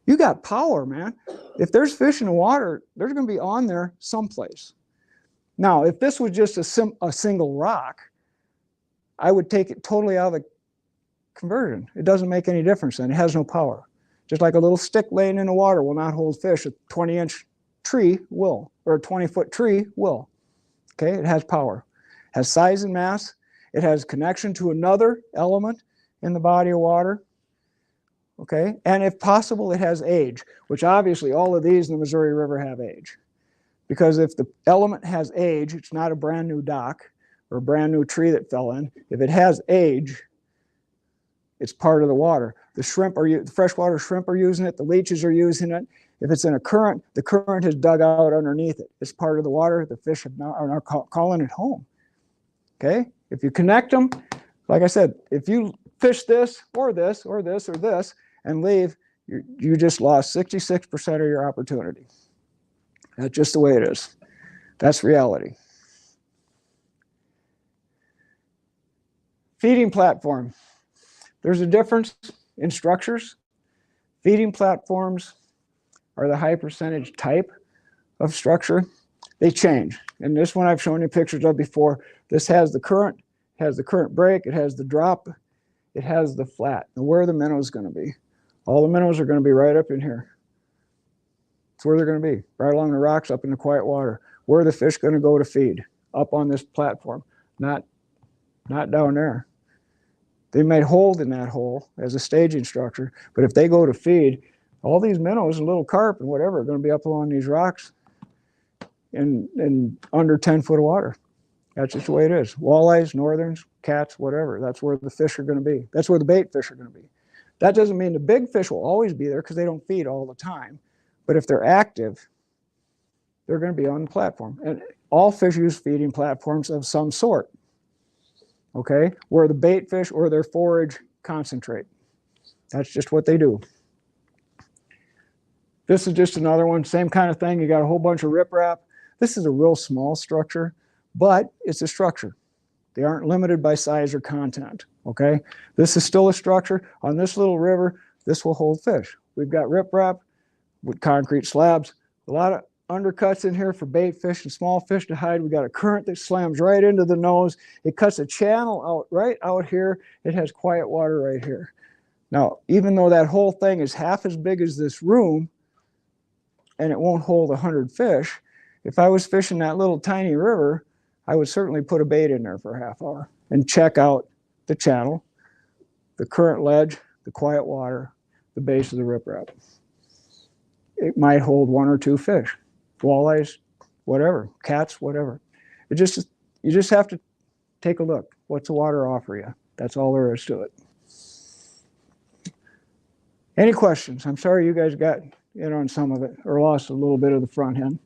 Speaker 3: You got power, man. If there's fish in the water, they're going to be on there someplace. Now, if this was just a single rock, I would take it totally out of the conversion. It doesn't make any difference then. It has no power. Just like a little stick laying in the water will not hold fish. A 20-inch tree will, or a 20-foot tree will. Okay, it has power. It has size and mass. It has connection to another element in the body of water. Okay, and if possible, it has age, which obviously all of these in the Missouri River have age. Because if the element has age, it's not a brand new dock or a brand new tree that fell in. If it has age, it's part of the water. The freshwater shrimp are using it, the leeches are using it. If it's in a current, the current has dug out underneath it. It's part of the water. The fish are now calling it home. Okay, if you connect them, like I said, if you fish this or this or this or this and leave, you just lost 66% of your opportunity. That's just the way it is. That's reality. Feeding platform. There's a difference in structures. Feeding platforms are the high percentage type of structure. They change. And this one I've shown you pictures of before. This has the current break, it has the drop, it has the flat. And where are the minnows going to be? All the minnows are going to be right up in here. That's where they're going to be, right along the rocks up in the quiet water. Where are the fish going to go to feed? Up on this platform, not down there. They may hold in that hole as a staging structure, but if they go to feed, all these minnows and little carp and whatever are going to be up along these rocks in under 10 foot of water. That's just the way it is. Walleyes, northerns, cats, whatever. That's where the fish are going to be. That's where the bait fish are going to be. That doesn't mean the big fish will always be there because they don't feed all the time. But if they're active, they're going to be on the platform. And all fish use feeding platforms of some sort. Okay? Where the bait fish or their forage concentrate. That's just what they do. This is just another one, same kind of thing. You got a whole bunch of riprap. This is a real small structure, but it's a structure. They aren't limited by size or content, okay? This is still a structure. On this little river, this will hold fish. We've got riprap with concrete slabs, a lot of undercuts in here for bait fish and small fish to hide. We got a current that slams right into the nose. It cuts a channel out right out here. It has quiet water right here. Now, even though that whole thing is half as big as this room and it won't hold 100 fish, if I was fishing that little tiny river, I would certainly put a bait in there for a half hour and check out the channel, the current ledge, the quiet water, the base of the riprap. It might hold 1 or 2 fish, walleyes, whatever, cats, whatever. You just have to take a look. What's the water offer you? That's all there is to it. Any questions? I'm sorry you guys got in on some of it or lost a little bit of the front end.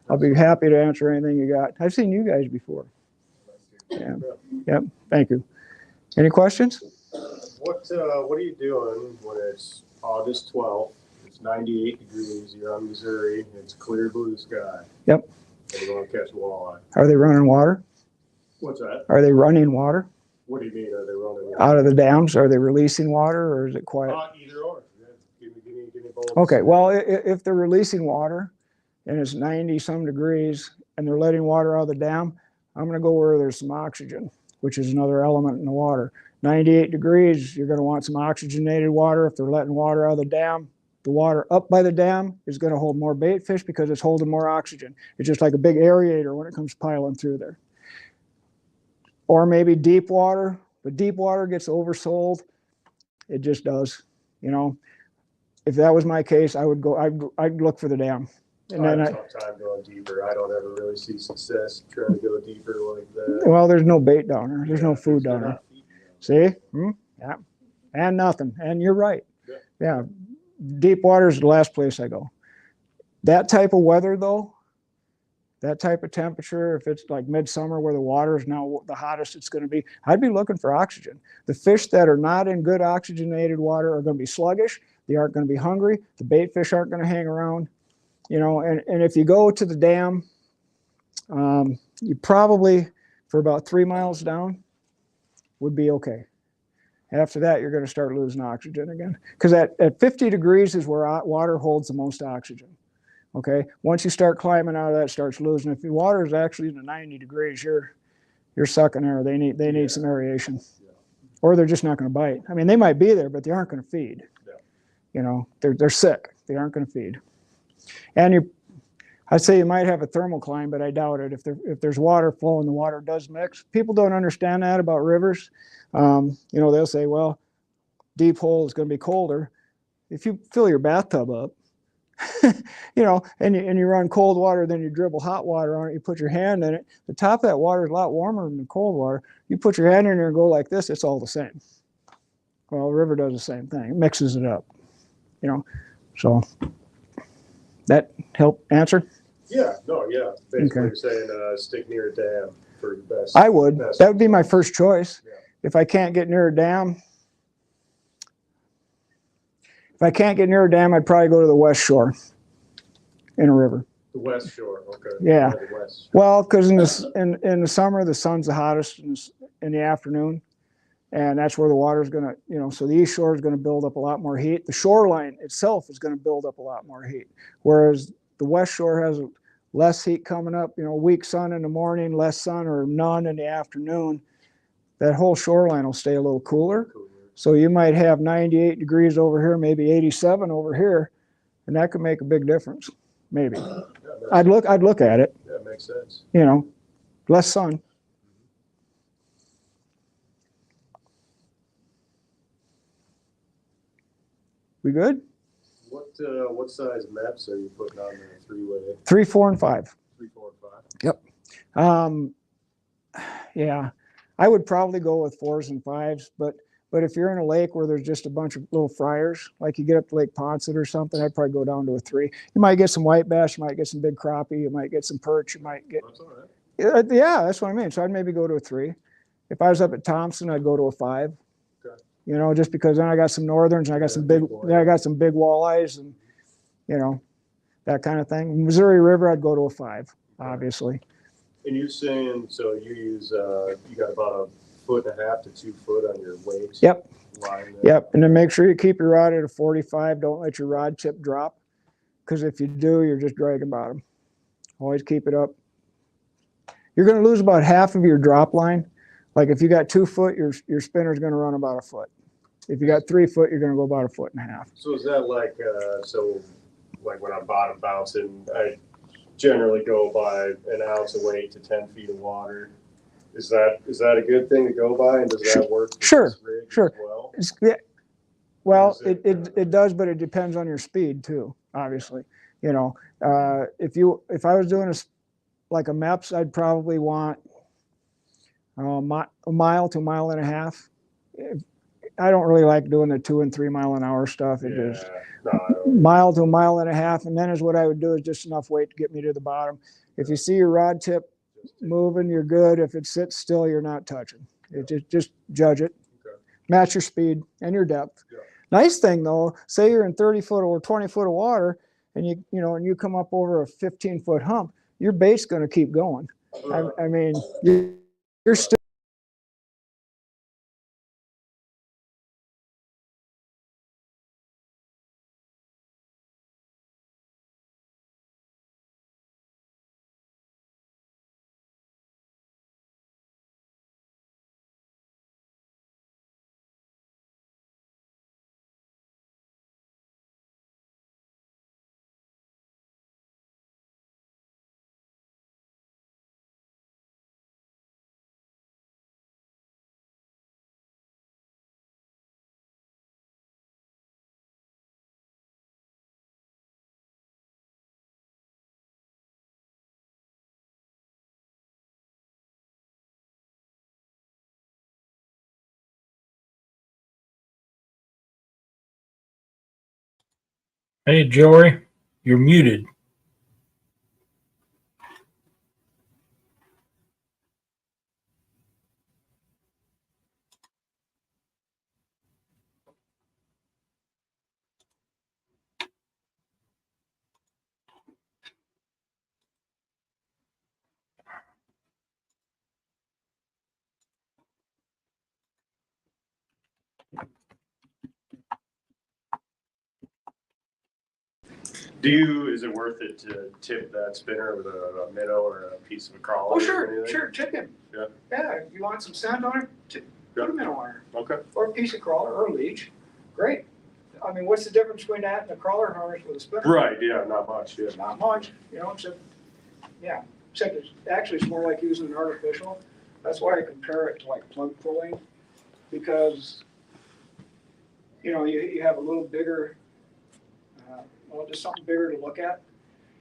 Speaker 3: I'll be happy to answer anything you got. I've seen you guys before. Yeah. Yep. Thank you. Any questions?
Speaker 5: What are you doing when it's August 12th? It's 98 degrees. You're on Missouri. It's clear blue sky.
Speaker 3: Yep.
Speaker 5: And you want to catch walleye.
Speaker 3: Are they running water?
Speaker 5: What's that?
Speaker 3: Are they running water
Speaker 5: What do you mean? Are they running
Speaker 3: out of the dams? Are they releasing water or is it quiet?
Speaker 5: Either or. Give me both.
Speaker 3: Okay. Well, if they're releasing water and it's 90 some degrees and they're letting water out of the dam, I'm going to go where there's some oxygen, which is another element in the water. 98 degrees, you're going to want some oxygenated water. If they're letting water out of the dam, the water up by the dam is going to hold more bait fish because it's holding more oxygen. It's just like a big aerator when it comes piling through there. Or maybe deep water, but deep water gets oversold. It just does. You know, if that was my case, I would go. I'd look for the dam. And
Speaker 5: I
Speaker 3: then
Speaker 5: have a tough time going deeper. I don't ever really see success trying to go deeper like that.
Speaker 3: well, there's no bait down there. There's no food down there. See? Yeah. And nothing. And you're right. Yeah. Deep water is the last place I go. That type of weather, though, that type of temperature, if it's like midsummer where the water is now the hottest it's going to be, I'd be looking for oxygen. The fish that are not in good oxygenated water are going to be sluggish. They aren't going to be hungry. The bait fish aren't going to hang around. You know, and if you go to the dam, you probably, for about 3 miles down, would be okay. After that, you're going to start losing oxygen again. Because at 50 degrees is where water holds the most oxygen. Okay? Once you start climbing out of that, it starts losing. If the water is actually in 90 degrees, you're sucking air. They need some aeration. Or they're just not going to bite. I mean, they might be there, but they aren't going to feed. You know, they're sick. They aren't going to feed. And I'd say you might have a thermal climb, but I doubt it. If there's water flowing, the water does mix. People don't understand that about rivers. You know, they'll say, well, deep hole is going to be colder. If you fill your bathtub up, you know, and you run cold water, then you dribble hot water on it, you put your hand in it, the top of that water is a lot warmer than the cold water. You put your hand in there and go like this, it's all the same. Well, the river does the same thing. It mixes it up, you know. So that help answer?
Speaker 5: Yeah, no, yeah. Basically,
Speaker 3: Okay.
Speaker 5: you're saying stick near a dam for the best.
Speaker 3: I would.
Speaker 5: Best
Speaker 3: That would be my first choice.
Speaker 5: Yeah.
Speaker 3: If I can't get near a dam, I'd probably go to the west shore in a river.
Speaker 5: The west shore, okay.
Speaker 3: Yeah.
Speaker 5: The west.
Speaker 3: Well, because in the summer, the sun's the hottest in the afternoon, and that's where the water's going to, you know, so the east shore is going to build up a lot more heat. The shoreline itself is going to build up a lot more heat, whereas the west shore has less heat coming up, you know, weak sun in the morning, less sun or none in the afternoon. That whole shoreline will stay a little cooler. So you might have 98 degrees over here, maybe 87 over here, and that could make a big difference. Maybe.
Speaker 5: Yeah,
Speaker 3: I'd look at it.
Speaker 5: Yeah, makes sense.
Speaker 3: You know, less sun. We good?
Speaker 5: What size maps are you putting on the three-way?
Speaker 3: 3, 4, and 5.
Speaker 5: 3, 4, and 5.
Speaker 3: Yeah, I would probably go with 4s and 5s, but if you're in a lake where there's just a bunch of little fryers, like you get up to Lake Ponset or something, I'd probably go down to a 3. You might get some white bass, you might get some big crappie, you might get some perch, you might get.
Speaker 5: That's all right.
Speaker 3: Yeah, that's what I mean. So I'd maybe go to a 3. If I was up at Thompson, I'd go to a 5.
Speaker 5: Okay.
Speaker 3: You know, just because then I got some northerns and I got some big walleyes and, you know, that kind of thing. Missouri River, I'd go to a 5, obviously.
Speaker 5: And you're saying, so you use, you got about 1.5 to 2 foot on your weights?
Speaker 3: Yep.
Speaker 5: Line there.
Speaker 3: Yep. And then make sure you keep your rod at a 45. Don't let your rod tip drop, because if you do, you're just dragging bottom. Always keep it up. You're going to lose about half of your drop line. Like if you got 2 foot, your spinner's going to run about a foot. If you got 3 foot, you're going to go about 1.5 feet.
Speaker 5: So is that like, like when I'm bottom bouncing, I generally go by an ounce of weight to 10 feet of water. Is that a good thing to go by, and does that work for
Speaker 3: Sure,
Speaker 5: this rig
Speaker 3: sure.
Speaker 5: as well?
Speaker 3: Yeah, well,
Speaker 5: Is it-
Speaker 3: it does, but it depends on your speed too, obviously. You know, if I was doing like a MEPS, I'd probably want a mile to 1.5 miles. I don't really like doing the 2 and 3 mile an hour stuff. It
Speaker 5: Yeah,
Speaker 3: is
Speaker 5: no, I don't.
Speaker 3: mile to 1.5 miles, and then is what I would do is just enough weight to get me to the bottom. If you see your rod tip moving, you're good. If it sits still, you're not touching. Just judge it,
Speaker 5: Okay.
Speaker 3: match your speed and your depth.
Speaker 5: Yeah.
Speaker 3: Nice thing though, say you're in 30 foot or 20 foot of water, and you come up over a 15-foot hump, your bait's going to keep going. I mean, you're still.
Speaker 1: Hey, Jory, you're muted.
Speaker 5: Is it worth it to tip that spinner with a minnow or a piece of a crawler?
Speaker 3: Oh,
Speaker 5: or
Speaker 3: sure,
Speaker 5: anything?
Speaker 3: sure, tip him.
Speaker 5: Yeah.
Speaker 3: Yeah, if you want some scent on it, put a minnow on it.
Speaker 5: Okay.
Speaker 3: Or a piece of crawler or a leech. Great. I mean, what's the difference between that and a crawler harness with a spinner?
Speaker 5: Right, yeah, not much, yeah.
Speaker 3: Not much, except it's more like using an artificial. That's why I compare it to like plug pulling, because, you have a little bigger, just something bigger to look at,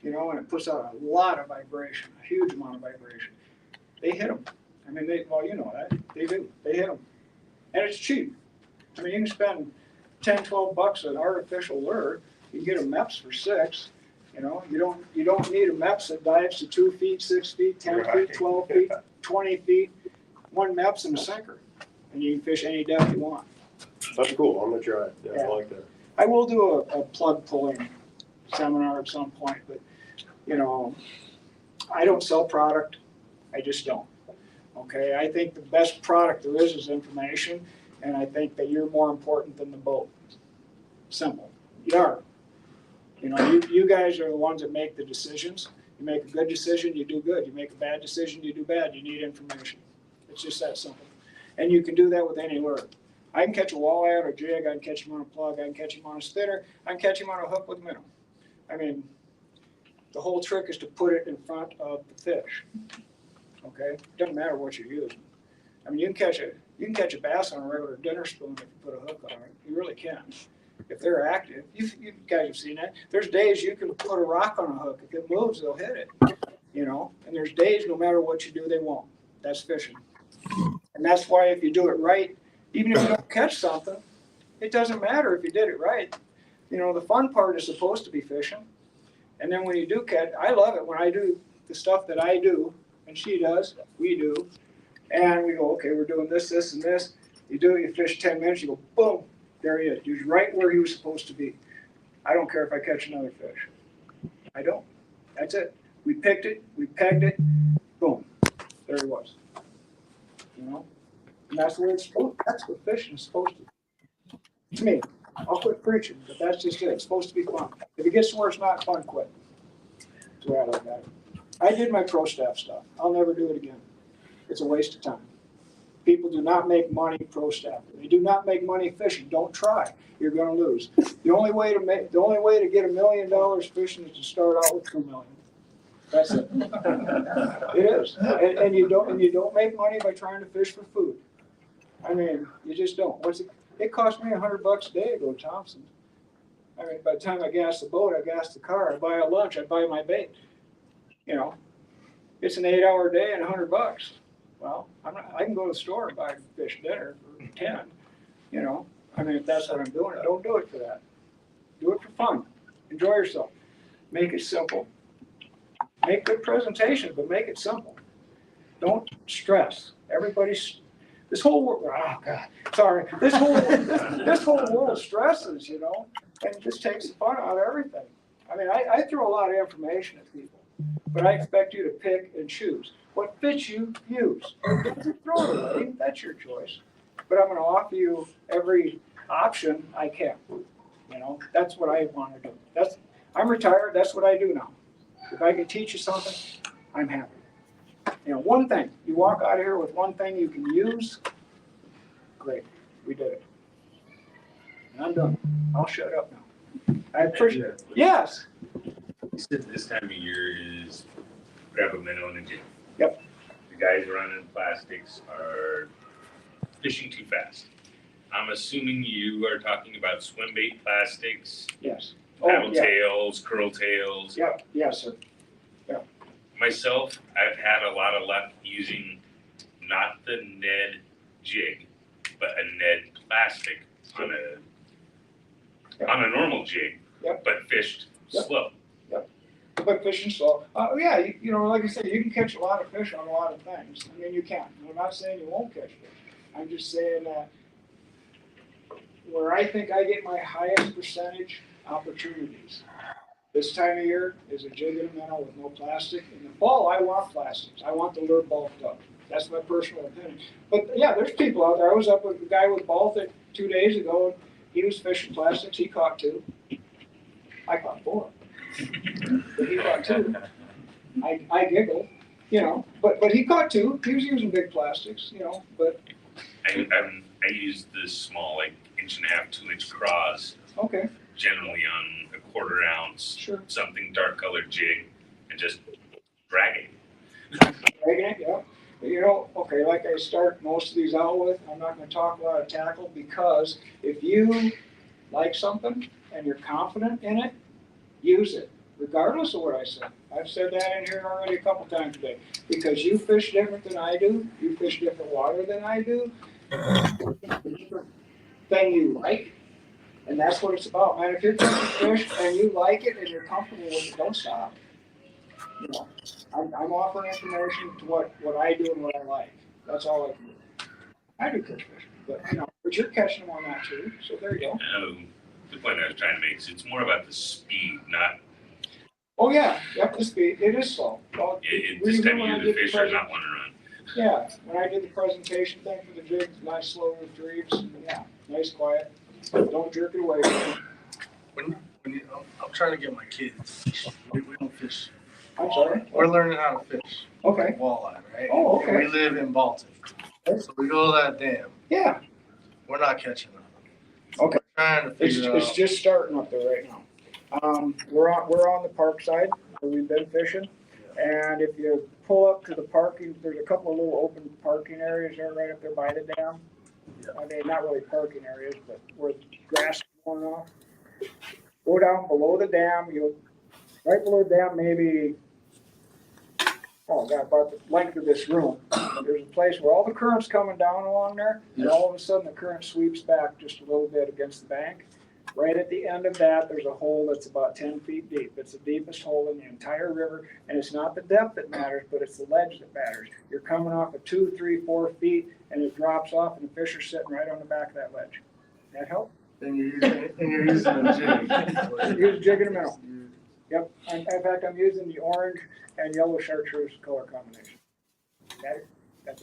Speaker 3: and it puts out a lot of vibration, a huge amount of vibration. They hit them. I mean, you know that. They do. They hit them. And it's cheap. I mean, you can spend $10-12 an artificial lure. You can get a MEPS for $6. You don't need a MEPS that dives to 2 feet, 6 feet, 10 feet, 12 feet, 20 feet. One MEPS and a sinker, and you can fish any depth you want.
Speaker 5: That's cool. I'm gonna try it. Yeah, I like that.
Speaker 3: I will do a plug pulling seminar at some point, but I don't sell product. I just don't. Okay, I think the best product there is information, and I think that you're more important than the boat. Simple. You are. You guys are the ones that make the decisions. You make a good decision, you do good. You make a bad decision, you do bad. You need information. It's just that simple. And you can do that with any lure. I can catch a walleye on a jig, I can catch him on a plug, I can catch him on a spinner, I can catch him on a hook with a minnow. I mean, the whole trick is to put it in front of the fish. Okay? Doesn't matter what you're using. I mean, you can catch a bass on a regular dinner spoon if you put a hook on it. You really can. If they're active, you guys have seen that. There's days you can put a rock on a hook. If it moves, they'll hit it. And there's days no matter what you do, they won't. That's fishing. And that's why if you do it right, even if you don't catch something, it doesn't matter if you did it right. The fun part is supposed to be fishing. And then when you do catch, I love it when I do the stuff that I do, and she does, we do, and we go, okay, we're doing this, this, and this. You fish 10 minutes, you go, boom, there he is. He's right where he was supposed to be. I don't care if I catch another fish. I don't. That's it. We picked it, we pegged it, boom, there he was. And that's the way it's supposed. That's what fishing is supposed to be. To me, I'll quit preaching, but that's just it. It's supposed to be fun. If it gets to where it's not fun, quit. That's the way I look at it. I did my pro staff stuff. I'll never do it again. It's a waste of time. People do not make money pro staff. They do not make money fishing. Don't try. You're going to lose. The only way to get $1 million fishing is to start out with $2 million. That's it. It is. And you don't make money by trying to fish for food. I mean, you just don't. It cost me $100 a day to go to Thompson. I mean, by the time I gas the boat, I gas the car, I buy a lunch, I buy my bait. You know, it's an 8-hour day and $100. Well, I can go to the store and buy fish dinner for 10. You know, I mean, if that's what I'm doing, don't do it for that. Do it for fun. Enjoy yourself. Make it simple. Make good presentations, but make it simple. Don't stress. This whole world, oh God, sorry. This whole world stresses, you know, and it just takes the fun out of everything. I mean, I throw a lot of information at people, but I expect you to pick and choose. What fits you, use. Don't throw it away. That's your choice. But I'm going to offer you every option I can. You know, that's what I want to do. I'm retired. That's what I do now. If I can teach you something, I'm happy. You know, one thing, you walk out of here with one thing you can use, great, we did it. And I'm done. I'll shut up now. I appreciate it. Yes.
Speaker 7: You said this time of year is grab a minnow and a jig.
Speaker 3: Yep.
Speaker 7: The guys running plastics are fishing too fast. I'm assuming you are talking about swim bait plastics,
Speaker 3: Yes.
Speaker 7: paddle
Speaker 3: yeah.
Speaker 7: tails, curl tails.
Speaker 3: Yep. Yes, sir.
Speaker 7: Myself, I've had a lot of luck using not the Ned jig, but a Ned plastic on a normal jig,
Speaker 3: Yep.
Speaker 7: but fished
Speaker 3: Yep.
Speaker 7: slow.
Speaker 3: But fishing slow. Yeah, you know, like I said, you can catch a lot of fish on a lot of things. I mean, you can. I'm not saying you won't catch fish. I'm just saying that where I think I get my highest percentage opportunities this time of year is a jig and a minnow with no plastic. In the fall, I want plastics. I want the lure bulked up. That's my personal opinion. But yeah, there's people out there. I was up with a guy with Baltic 2 days ago, and he was fishing plastics. He caught 2. I caught 4. But he caught 2. I giggled, you know. But he caught 2. He was using big plastics, you know. But
Speaker 7: I use this small, like 1.5 to 2-inch craws,
Speaker 3: okay,
Speaker 7: generally on a 1/4 ounce,
Speaker 3: sure.
Speaker 7: something dark colored jig, and just drag it.
Speaker 3: Dragging it, yeah. But you know, okay, like I start most of these out with, I'm not going to talk a lot of tackle because if you like something and you're confident in it, use it, regardless of what I said. I've said that in here already a couple times today. Because you fish different than I do, you fish different water than I do, different thing you like, and that's what it's about, man. If you're catching fish and you like it and you're comfortable with it, don't stop. You know, I'm offering information to what I do and what I like. That's all I can do. I do catch fish, but you know, but you're catching them on that too. So there you go.
Speaker 7: The point I was trying to make is it's more about the speed, not
Speaker 3: Oh yeah, yep, the speed. It is slow. Well,
Speaker 7: this time of year the fish are not want to run.
Speaker 3: Yeah, when I did the presentation thing for the jigs, nice slow retrieves, and yeah, nice quiet. Don't jerk it away.
Speaker 8: I'm trying to get my kids to fish. We don't fish.
Speaker 3: I'm sorry.
Speaker 8: We're learning how to fish.
Speaker 3: Okay.
Speaker 8: Walleye, right?
Speaker 3: Oh, okay.
Speaker 8: And we live in Baltic. So we go to that dam.
Speaker 3: Yeah.
Speaker 8: We're not catching them.
Speaker 3: Okay.
Speaker 8: We're trying to figure
Speaker 3: It's
Speaker 8: out.
Speaker 3: just starting up there right now. We're on the park side where we've been fishing, and if you pull up to the parking, there's a couple of little open parking areas there right up there by the dam. I mean, not really parking areas, but where the grass is going off. Go down below the dam. Right below the dam, maybe. Oh God, about the length of this room. There's a place where all the current's coming down along there, and all of a sudden the current sweeps back just a little bit against the bank. Right at the end of that, there's a hole that's about 10 feet deep. It's the deepest hole in the entire river, and it's not the depth that matters, but it's the ledge that matters. You're coming off of 2, 3, 4 feet, and it drops off, and the fish are sitting right on the back of that ledge. That help?
Speaker 8: And you're using a jig.
Speaker 3: Use a jig and a minnow. Yep. In fact, I'm using the orange and yellow chartreuse color combination.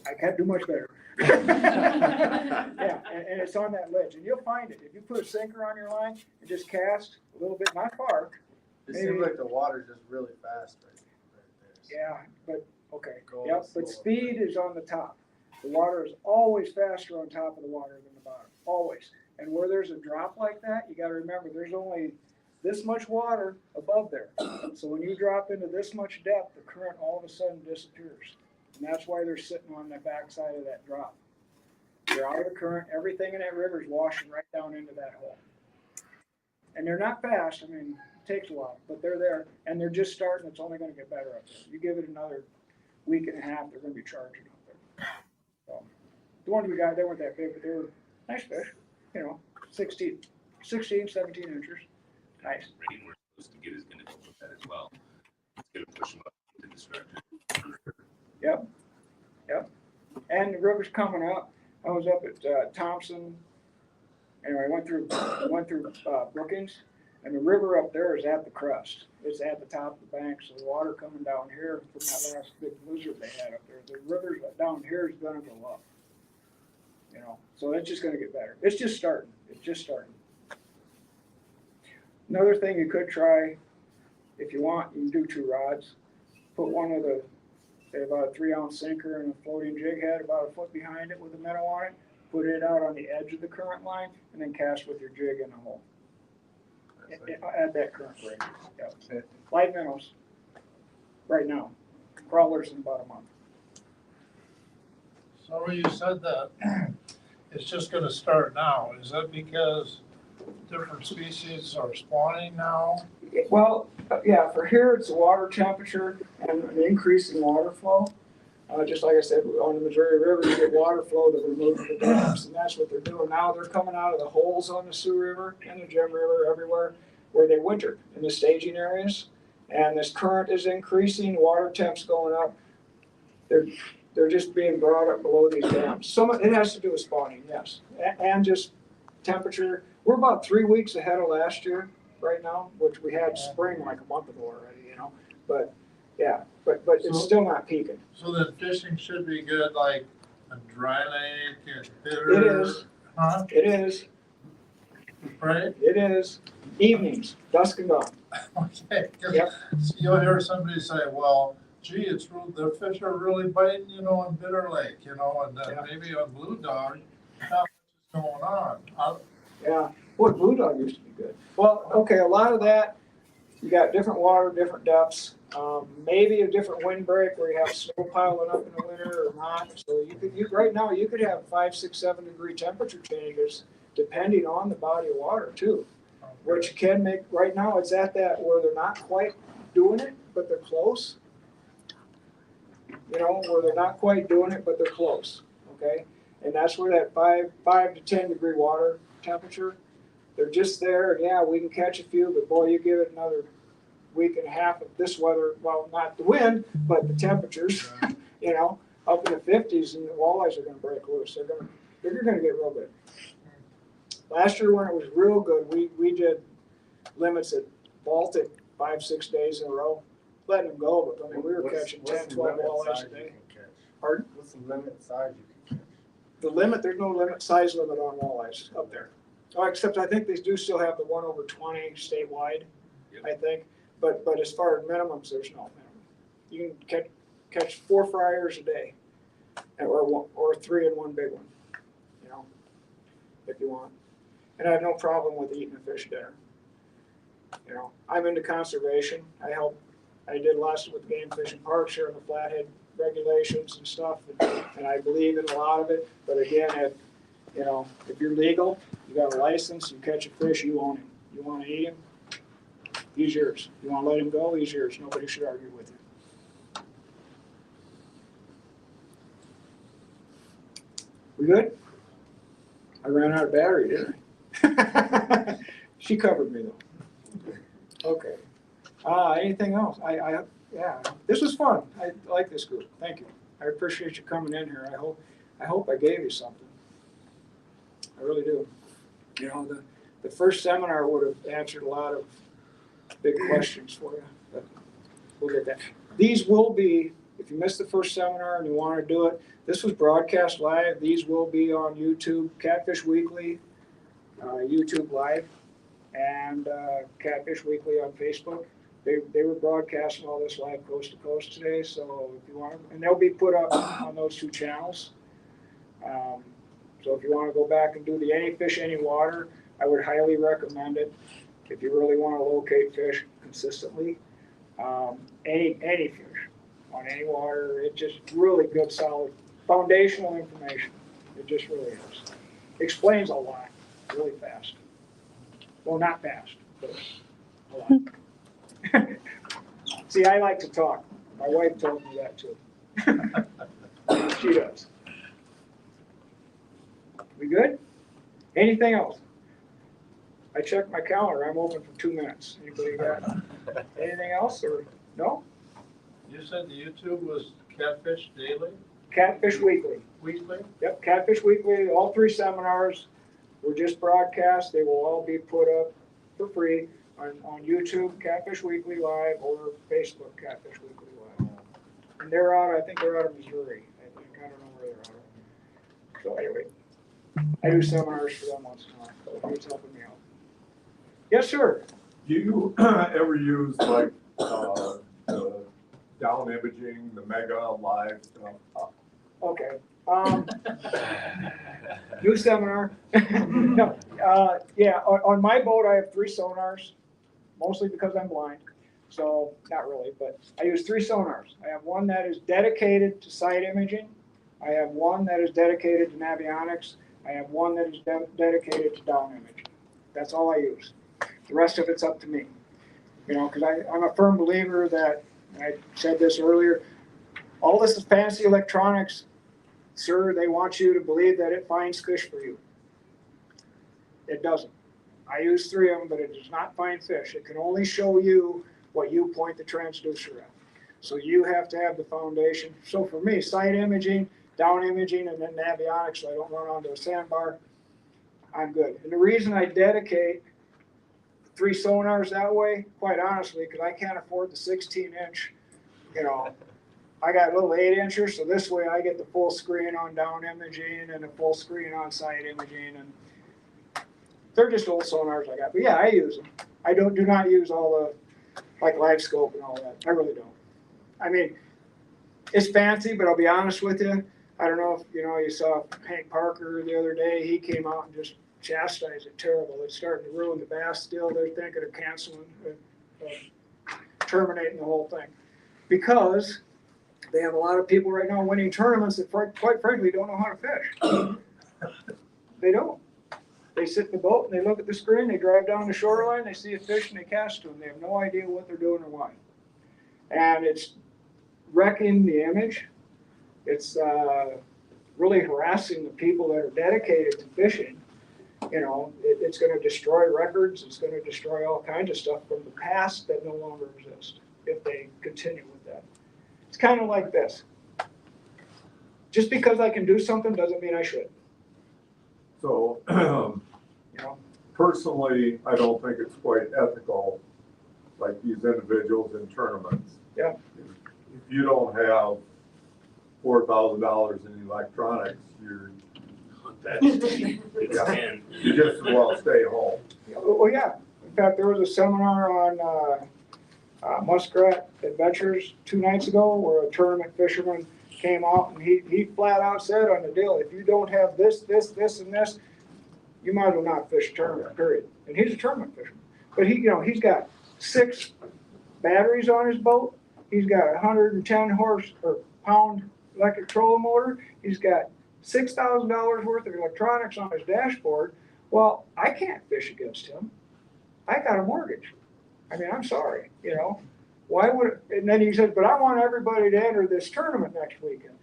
Speaker 3: I can't do much better. Yeah, and it's on that ledge, and you'll find it. If you put a sinker on your line and just cast a little bit, not far.
Speaker 8: It seems like the water's just really fast right there.
Speaker 3: Yeah, but okay.
Speaker 8: Go
Speaker 3: Yep,
Speaker 8: slow.
Speaker 3: but speed is on the top. The water is always faster on top of the water than the bottom, always. And where there's a drop like that, you gotta remember, there's only this much water above there. So when you drop into this much depth, the current all of a sudden disappears. And that's why they're sitting on the backside of that drop. They're out of the current, everything in that river is washing right down into that hole. And they're not fast, I mean, it takes a while, but they're there, and they're just starting, it's only gonna get better up there. You give it another week and a half, they're gonna be charging up there. So, the ones we got, they weren't that big, but they were nice fish, 16, 17 inches, nice.
Speaker 7: Rain we're supposed to get is gonna help with that as well. It's gonna push them up into the structure.
Speaker 3: Yep. And the river's coming up. I was up at Thompson. Anyway, I went through Brookings, and the river up there is at the crest. It's at the top of the bank, so the water coming down here from that last big blizzard they had up there. The river down here is gonna go up. So it's just gonna get better. It's just starting. Another thing you could try, if you want, you can do 2 rods. Put one of the, say about a 3-ounce sinker and a floating jig head about a foot behind it with a minnow on it. Put it out on the edge of the current line and then cast with your jig in the hole. At that current rate. Yep. Live minnows right now. Crawlers in about a month.
Speaker 9: So you said that it's just gonna start now. Is that because different species are spawning now?
Speaker 3: Well, yeah, for here it's the water temperature and an increase in water flow. Just like I said, on the Missouri River, you get water flow that removes the dams, and that's what they're doing now. They're coming out of the holes on the Sioux River and the Gem River, everywhere where they wintered in the staging areas. And this current is increasing, water temps going up. They're just being brought up below these dams. It has to do with spawning, yes, and just temperature. We're about 3 weeks ahead of last year right now, which we had spring like a month ago already, But yeah, but it's still not peaking.
Speaker 9: So then fishing should be good, like a dry lake and bitter.
Speaker 3: It is.
Speaker 9: Huh?
Speaker 3: It is.
Speaker 9: Right?
Speaker 3: It is. Evenings, dusk and dawn.
Speaker 9: Okay. 'Cause
Speaker 3: Yep.
Speaker 9: you'll hear somebody say, well, gee, the fish are really biting, on Bitter Lake, and then
Speaker 3: Yeah.
Speaker 9: maybe on Blue Dog, not much is going on.
Speaker 3: Yeah. Boy, blue dog used to be good. Well, okay, a lot of that, you got different water, different depths. Maybe a different wind break where you have snow piling up in the winter or not. So right now you could have 5, 6, 7 degree temperature changes depending on the body of water too, which can make, right now it's at that where they're not quite doing it, but they're close. Where they're not quite doing it, but they're close, okay? And that's where that 5 to 10 degree water temperature, they're just there. And yeah, we can catch a few, but boy, you give it another week and a half of this weather, well, not the wind, but the temperatures, up in the 50s, and the walleyes are going to break loose. They're going to get real good. Last year when it was real good, we did limits at Baltic 5, 6 days in a row, letting them go, but we were catching 10, 12 walleyes a day. Pardon?
Speaker 8: What's the limit size you can catch?
Speaker 3: The limit, there's no size limit on walleyes up there. Except I think they do still have the 1/20 statewide, I think. But as far as minimums, there's no minimum. You can catch 4 fryers a day, or 3 and 1 big one, if you want. And I have no problem with eating a fish dinner. I'm into conservation. I did lots with game fishing parks here in the Flathead regulations and stuff, and I believe in a lot of it. But again, if you're legal, you got a license, you catch a fish, you own him. You want to eat him, he's yours. You want to let him go, he's yours. Nobody should argue with you. We good? I ran out of battery, didn't I? She covered me though. Okay. Anything else? Yeah, this was fun. I like this group. Thank you. I appreciate you coming in here. I hope I gave you something. I really do. The first seminar would have answered a lot of big questions for you, but we'll get that. These will be, if you missed the first seminar and you want to do it, this was broadcast live. These will be on YouTube, Catfish Weekly, YouTube Live, and Catfish Weekly on Facebook. They were broadcasting all this live coast to coast today, so if you want, and they'll be put up on those 2 channels. So if you want to go back and do the any fish, any water, I would highly recommend it. If you really want to locate fish consistently, any fish on any water, it's just really good, solid, foundational information. It just really is. Explains a lot, really fast. Well, not fast, but a lot. See, I like to talk. My wife told me that too. She does. We good? Anything else? I checked my calendar. I'm open for 2 minutes. Anybody got anything else or no?
Speaker 9: You said the YouTube was Catfish Daily,
Speaker 3: Catfish Weekly.
Speaker 9: weekly?
Speaker 3: Yep, Catfish Weekly. All 3 seminars were just broadcast. They will all be put up for free on YouTube, Catfish Weekly Live, or Facebook, Catfish Weekly Live. And they're out, I think they're out of Missouri. I think, I don't know where they're out of. So anyway, I do seminars for them once in a while, so it's helping me out. Yes, sir.
Speaker 8: Do you ever use like the down imaging, the mega live stuff?
Speaker 3: Okay. New seminar. No, yeah, on my boat, I have 3 sonars, mostly because I'm blind. So, not really, but I use 3 sonars. I have one that is dedicated to side imaging. I have one that is dedicated to navionics. I have one that is dedicated to down imaging. That's all I use. The rest of it's up to me. You know, because I'm a firm believer that, and I said this earlier, all this is fancy electronics. Sir, they want you to believe that it finds fish for you. It doesn't. I use 3 of them, but it does not find fish. It can only show you what you point the transducer at. So you have to have the foundation. So for me, side imaging, down imaging, and then navionics, so I don't run onto a sandbar, I'm good. And the reason I dedicate 3 sonars that way, quite honestly, because I can't afford the 16-inch, you know, I got little 8-inchers, so this way I get the full screen on down imaging and the full screen on side imaging, and they're just old sonars I got. But yeah, I use them. I do not use all the, like live scope and all that. I really don't. I mean, it's fancy, but I'll be honest with you. I don't know if, you know, you saw Hank Parker the other day. He came out and just chastised it terrible. It's starting to ruin the bass still. They're thinking of canceling, terminating the whole thing. Because they have a lot of people right now winning tournaments that quite frankly don't know how to fish. They don't. They sit in the boat and they look at the screen, they drive down the shoreline, they see a fish and they cast to them. They have no idea what they're doing or why. And it's wrecking the image. It's really harassing the people that are dedicated to fishing. You know, it's going to destroy records. It's going to destroy all kinds of stuff from the past that no longer exist if they continue with that. It's kind of like this. Just because I can do something doesn't mean I should.
Speaker 8: So,
Speaker 3: You know,
Speaker 8: personally, I don't think it's quite ethical, like these individuals in tournaments.
Speaker 3: Yeah.
Speaker 8: If you don't have $4,000 in electronics,
Speaker 7: It's 10.
Speaker 8: you just as well stay home.
Speaker 3: well, yeah. In fact, there was a seminar on muskrat adventures 2 nights ago where a tournament fisherman came out and he flat out said on the deal, if you don't have this, and this, you might as well not fish a tournament, period. And he's a tournament fisherman. But he, you know, he's got 6 batteries on his boat. He's got 110 horse or pound electric trolling motor. He's got $6,000 worth of electronics on his dashboard. Well, I can't fish against him. I got a mortgage. I mean, I'm sorry, you know. Why would, and then he said, but I want everybody to enter this tournament next weekend.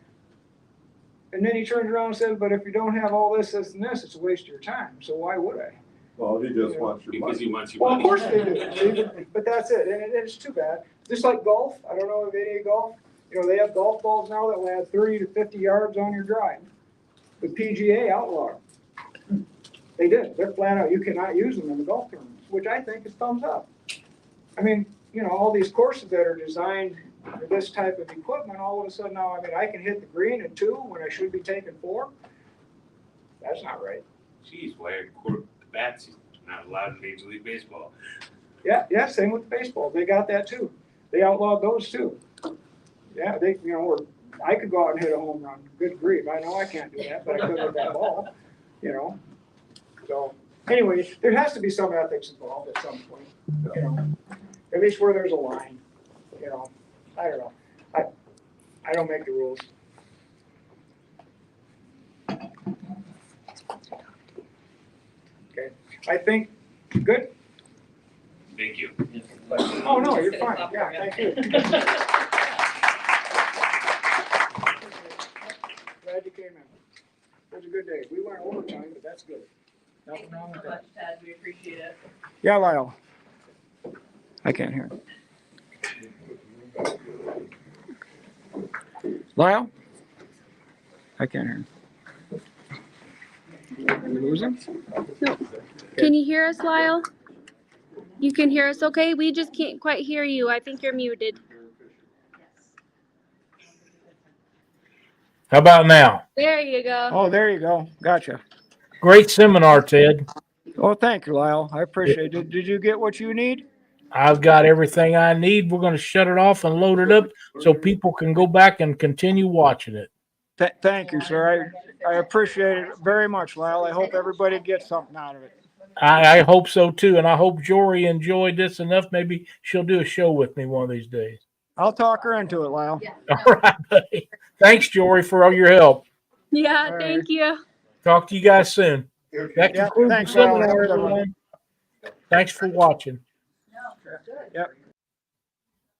Speaker 3: And then he turns around and says, but if you don't have all this, and this, it's a waste of your time. So why would I?
Speaker 8: Well, he just wants your
Speaker 7: Because
Speaker 8: money.
Speaker 7: he wants your
Speaker 3: Well, of
Speaker 7: money.
Speaker 3: course they do. But that's it. And it's too bad. Just like golf. I don't know if any golf. You know, they have golf balls now that will add 30 to 50 yards on your drive. The PGA outlawed them. They did. They're flat out. You cannot use them in the golf tournaments, which I think is thumbs up. I mean, you know, all these courses that are designed for this type of equipment, all of a sudden now, I mean, I can hit the green in 2 when I should be taking 4. That's not right.
Speaker 7: Geez, why are court bats not allowed in Major League Baseball?
Speaker 3: Yeah, same with baseball. They got that too. They outlawed those too. Yeah, they, you know, were I could go out and hit a home run. Good grief, I know I can't do that, but I could with that ball, you know? So, anyways, there has to be some ethics involved at some point, you know? At least where there's a line, you know? I don't know. I don't make the rules. Okay, I think, good?
Speaker 7: Thank you.
Speaker 3: Oh, no, you're fine. Yeah, thank you. Glad you came in. It was a good day. We went overtime, but that's good. Nothing wrong with that.
Speaker 6: Ted, we appreciate it.
Speaker 3: Yeah, Lyle. I can't hear. Lyle? I can't hear. Did we lose him?
Speaker 2: Can you hear us, Lyle? You can hear us okay? We just can't quite hear you. I think you're muted.
Speaker 1: How about now?
Speaker 2: There you go.
Speaker 3: Oh, there you go. Gotcha.
Speaker 1: Great seminar, Ted.
Speaker 3: Oh, thank you, Lyle. I appreciate it. Did you get what you need?
Speaker 1: I've got everything I need. We're going to shut it off and load it up so people can go back and continue watching it.
Speaker 3: Thank you, sir. I appreciate it very much, Lyle. I hope everybody gets something out of it.
Speaker 1: I hope so too, and I hope Jory enjoyed this enough. Maybe she'll do a show with me one of these days.
Speaker 3: I'll talk her into it, Lyle.
Speaker 1: All right, buddy. Thanks, Jory, for all your help.
Speaker 2: Yeah,
Speaker 3: All right.
Speaker 2: thank you.
Speaker 1: Talk to you guys soon. That
Speaker 3: Yeah,
Speaker 1: concludes the
Speaker 3: thanks, Lyle.
Speaker 1: seminar,
Speaker 3: Have a good one.
Speaker 1: everyone. Thanks for watching.
Speaker 3: Yep.